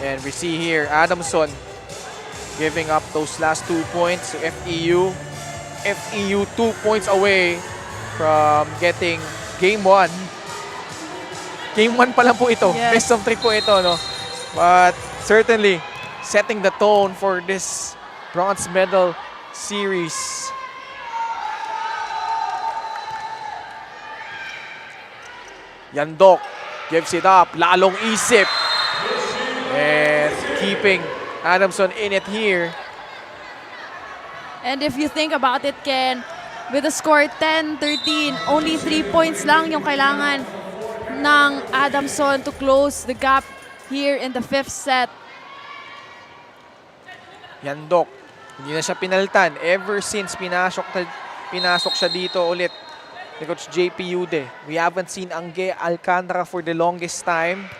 And we see here Adamson giving up those last 2 points to FEU. FEU 2 points away from getting game 1. Game 1 pa lang po ito. Yes. Best of 3 po ito, no? But certainly setting the tone for this bronze medal series. Yandok gives it up. Lalong isip. And keeping Adamson in it here. And if you think about it, Ken, with the score 10-13, only 3 points lang yung kailangan ng Adamson to close the gap here in the 5th set. Yandok, hindi na siya pinaltan. Ever since pinasok siya dito ulit ni Coach JP Yude. We haven't seen Angge Alcantara for the longest time.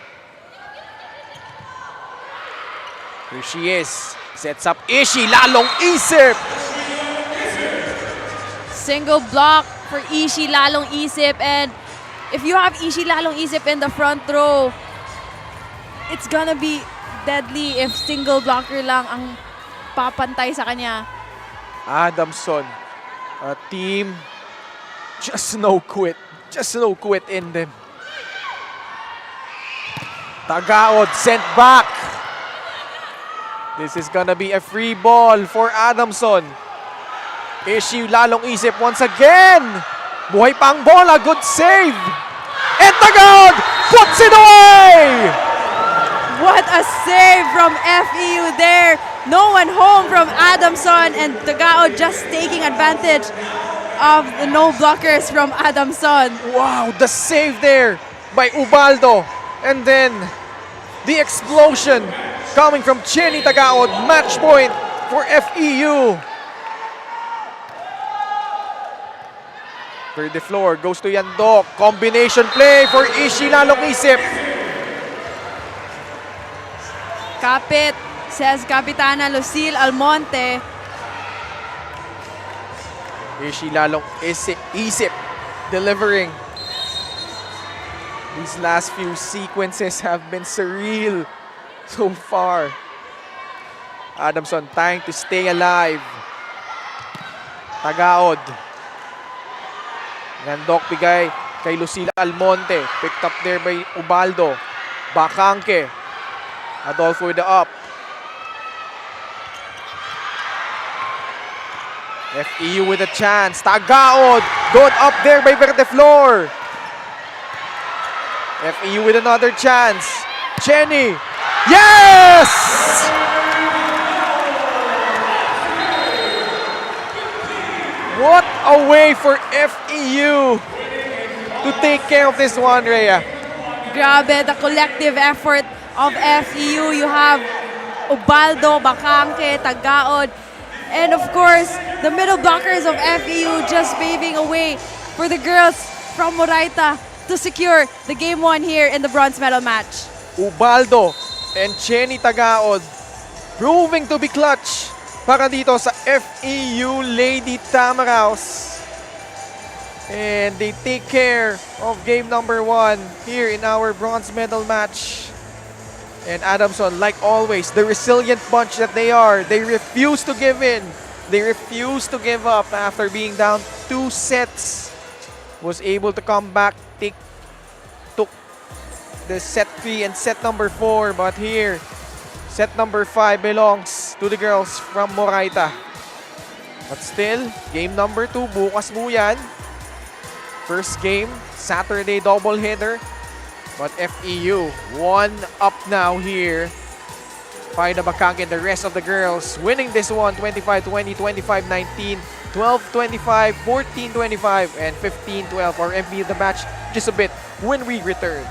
Here she is. Sets up Ishi. Lalong isip. Single block for Ishi lalong isip. And if you have Ishi lalong isip in the front row, it's gonna be deadly if single blocker lang ang papantay sa kanya. Adamson, a team just no quit. Just no quit in them. Tagaod sent back. This is gonna be a free ball for Adamson. Ishi lalong isip once again. Buhay pa ang bola. Good save. And Tagaod puts it away. What a save from FEU there. No one home from Adamson, and Tagaod just taking advantage of the no blockers from Adamson. Wow, the save there by Ubaldo. And then the explosion coming from Jenny Tagaod. Match point for FEU. Verde Flor goes to Yandok. Combination play for Ishi lalong isip. Kapit, says Kapitana Lucille Almonte. Ishi lalong isip. Delivering. These last few sequences have been surreal so far. Adamson trying to stay alive. Tagaod. Yandok bigay kay Lucila Almonte. Picked up there by Ubaldo. Bakangke. Adolfo with the up. FEU with a chance. Tagaod. Good up there by Verde Flor. FEU with another chance. Jenny. Yes! What a way for FEU to take care of this one, Rhea. Grabe, the collective effort of FEU. You have Ubaldo, Bakangke, Tagaod, and of course, the middle blockers of FEU just paving a way for the girls from Moraita to secure the game 1 here in the bronze medal match. Ubaldo and Jenny Tagaod proving to be clutch para dito sa FEU Lady Tamaraws. And they take care of game number 1 here in our bronze medal match. And Adamson, like always, the resilient bunch that they are, they refuse to give in. They refuse to give up after being down 2 sets. Was able to come back, took the set 3 and set number 4. But here, set number 5 belongs to the girls from Moraita. But still, game number 2, bukas mo yan. First game, Saturday doubleheader. But FEU, 1 up now here. Faida Bakang and the rest of the girls winning this one 25-20, 25-19, 12-25, 14-25, and 15-12. Our MVP of the match just a bit when we return.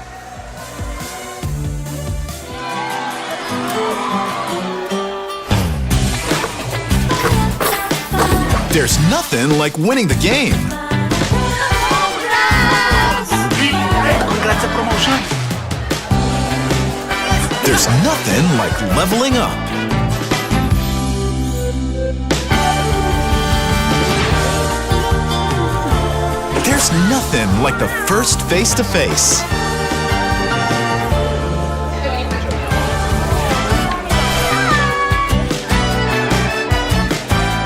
There's nothing like winning the game. Congrats sa promotion. There's nothing like leveling up. There's nothing like the first face-to-face.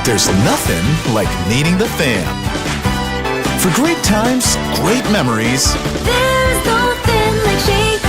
There's nothing like meeting the fam. For great times, great memories. There's nothing like Shakey's.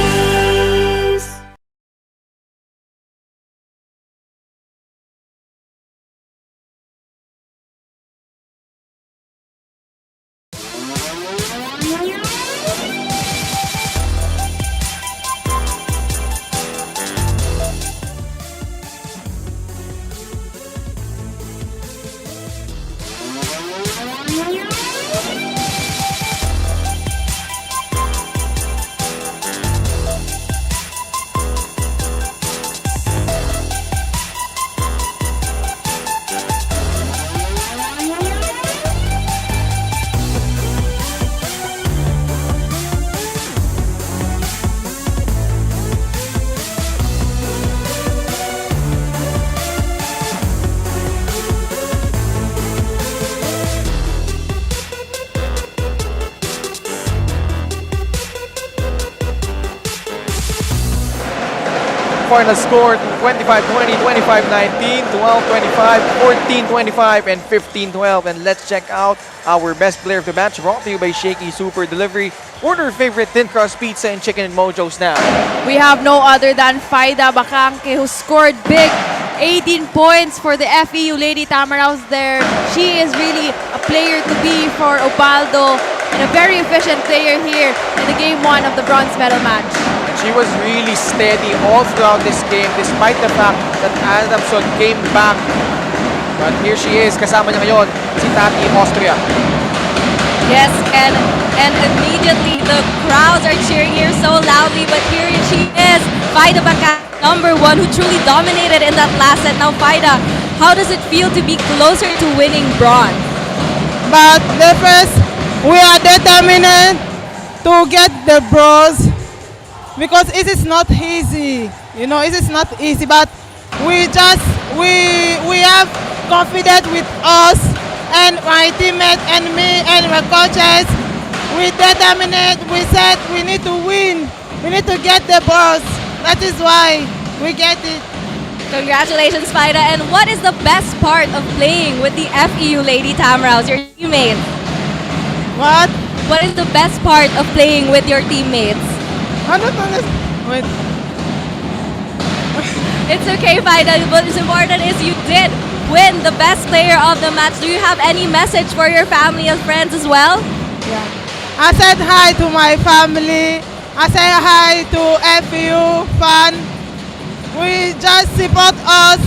Final score 25-20, 25-19, 12-25, 14-25, and 15-12. And let's check out our best player of the match, brought to you by Shakey Super Delivery. Order favorite thin crust pizza and chicken and mojos now. We have no other than Faida Bakangke, who scored big 18 points for the FEU Lady Tamaraws there. She is really a player to be for Ubaldo and a very efficient player here in the game 1 of the bronze medal match. She was really steady all throughout this game despite the fact that Adamson came back. But here she is, kasama niya ngayon si Tati Austria. Yes, and immediately the crowds are cheering here so loudly, but here she is, Faida Bakang, number 1, who truly dominated in that last set. Now Faida, how does it feel to be closer to winning bronze? But the first, we are determined to get the bronze because it is not easy. You know, it is not easy, but we have confidence with us and my teammates and me and my coaches. We determined, we said we need to win. We need to get the bronze. That is why we get it. Congratulations, Faida. And what is the best part of playing with the FEU Lady Tamaraws, your teammates? What? What is the best part of playing with your teammates? I don't understand. Wait. It's okay, Faida. What is important is you did win the best player of the match. Do you have any message for your family and friends as well? Yeah. I said hi to my family. I said hi to FEU fan. We just support us.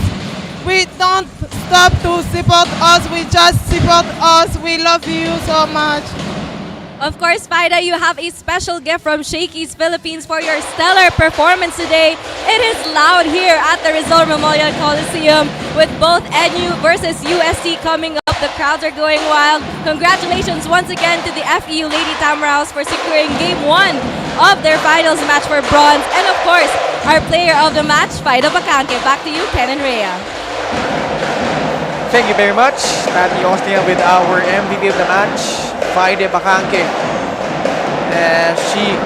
We don't stop to support us. We just support us. We love you so much. Of course, Faida, you have a special gift from Shakey's Philippines for your stellar performance today. It is loud here at the Rizal Memorial Coliseum with both NU versus UST coming up. The crowds are going wild. Congratulations once again to the FEU Lady Tamaraws for securing game 1 of their finals match for bronze. And of course, our player of the match, Faida Bakangke. Back to you, Ken and Rhea. Thank you very much, Tati Ostia, with our MVP of the match, Faide Bacanque. She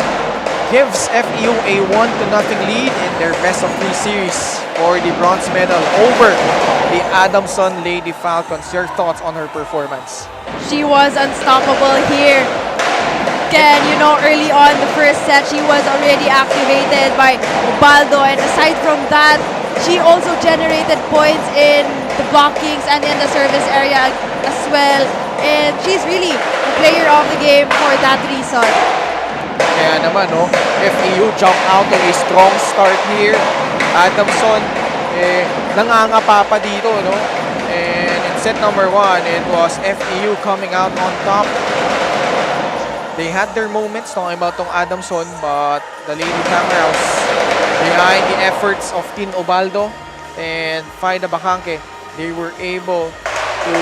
gives FEU a 1-0 lead in their best of 3 series for the bronze medal over the Adamson Lady Falcons. Your thoughts on her performance? She was unstoppable here. Ken, you know, early on the first set, she was already activated by Ubaldo. And aside from that, she also generated points in the blockings and in the service area as well. And she's really the player of the game for that reason. Kaya naman, no, FEU jump out to a strong start here. Adamson, nangangapa pa dito, no? And in set number 1, it was FEU coming out on top. They had their moments talking about tong Adamson, but the Lady Tamaraws, behind the efforts of Tin Ubaldo and Faida Bacanque, they were able to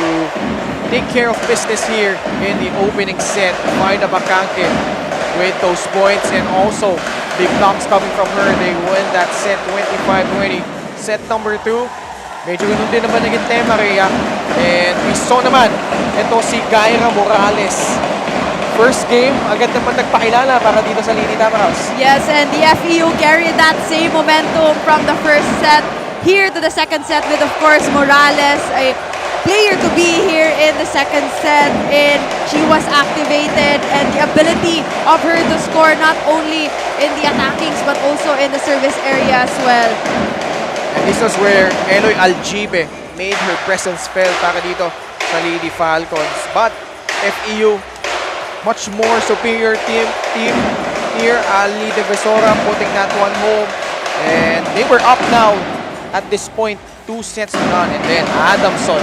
take care of business here in the opening set. Faida Bacanque with those points and also big blocks coming from her. They win that set 25-20. Set number 2, medyo ganun din naman naging tema, Rhea. And we saw naman, ito si Gaira Morales. First game, agad naman nagpakilala para dito sa Lady Tamaraws. Yes, and the FEU carried that same momentum from the first set here to the second set with, of course, Morales, a player to be here in the second set. And she was activated, and the ability of her to score not only in the attackings but also in the service area as well. And this was where Eloy Aljibe made her presence felt para dito sa Lady Falcons. But FEU, much more superior team here. Ali De Besora putting that one home. And they were up now at this point, 2-0. And then Adamson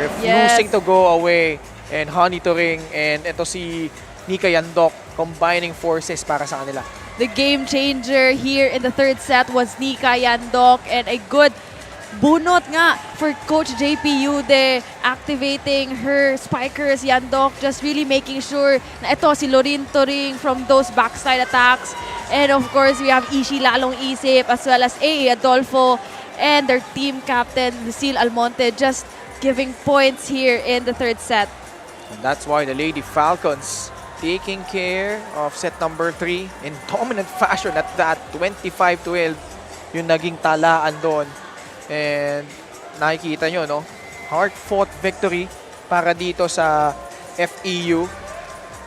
refusing to go away. And Honey Turing and ito si Nika Yandok combining forces para sa kanila. The game changer here in the third set was Nika Yandok, and a good bunot nga for Coach JP Yude, activating her spikers, Yandok, just really making sure na ito si Lorin Turing from those backside attacks. And of course, we have Ishi Lalong Isip as well as A.A. Adolfo and their team captain, Lucille Almonte, just giving points here in the third set. And that's why the Lady Falcons taking care of set number 3 in dominant fashion at that 25-12 yung naging talaan doon. And nakikita nyo, no? Hard-fought victory para dito sa FEU.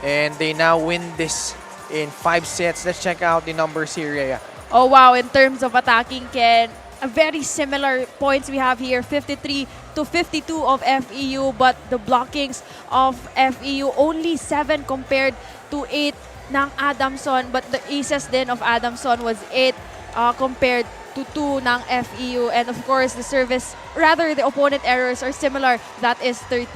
And they now win this in 5 sets. Let's check out the numbers here, Rhea. Oh wow, in terms of attacking, Ken, a very similar points we have here, 53 to 52 of FEU, but the blockings of FEU only 7 compared to 8 ng Adamson, but the aces din of Adamson was 8 compared to 2 ng FEU. And of course, the service, rather the opponent errors are similar, that is 30.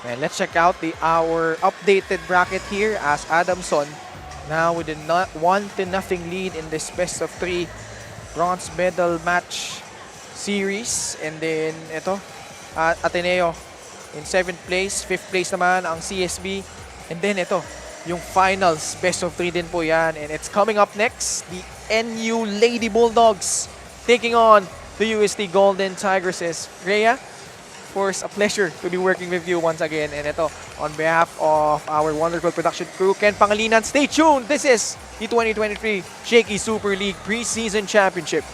And let's check out our updated bracket here as Adamson now with a 1-0 lead in this best of 3 bronze medal match series. And then ito, Ateneo in 7th place, 5th place naman ang CSB. And then ito, yung finals, best of 3 din po yan. And it's coming up next, the NU Lady Bulldogs taking on the UST Golden Tigresses. Rhea, of course, a pleasure to be working with you once again. And ito, on behalf of our wonderful production crew, Ken Pangilinan, stay tuned. This is the 2023 Shakey Super League Preseason Championship.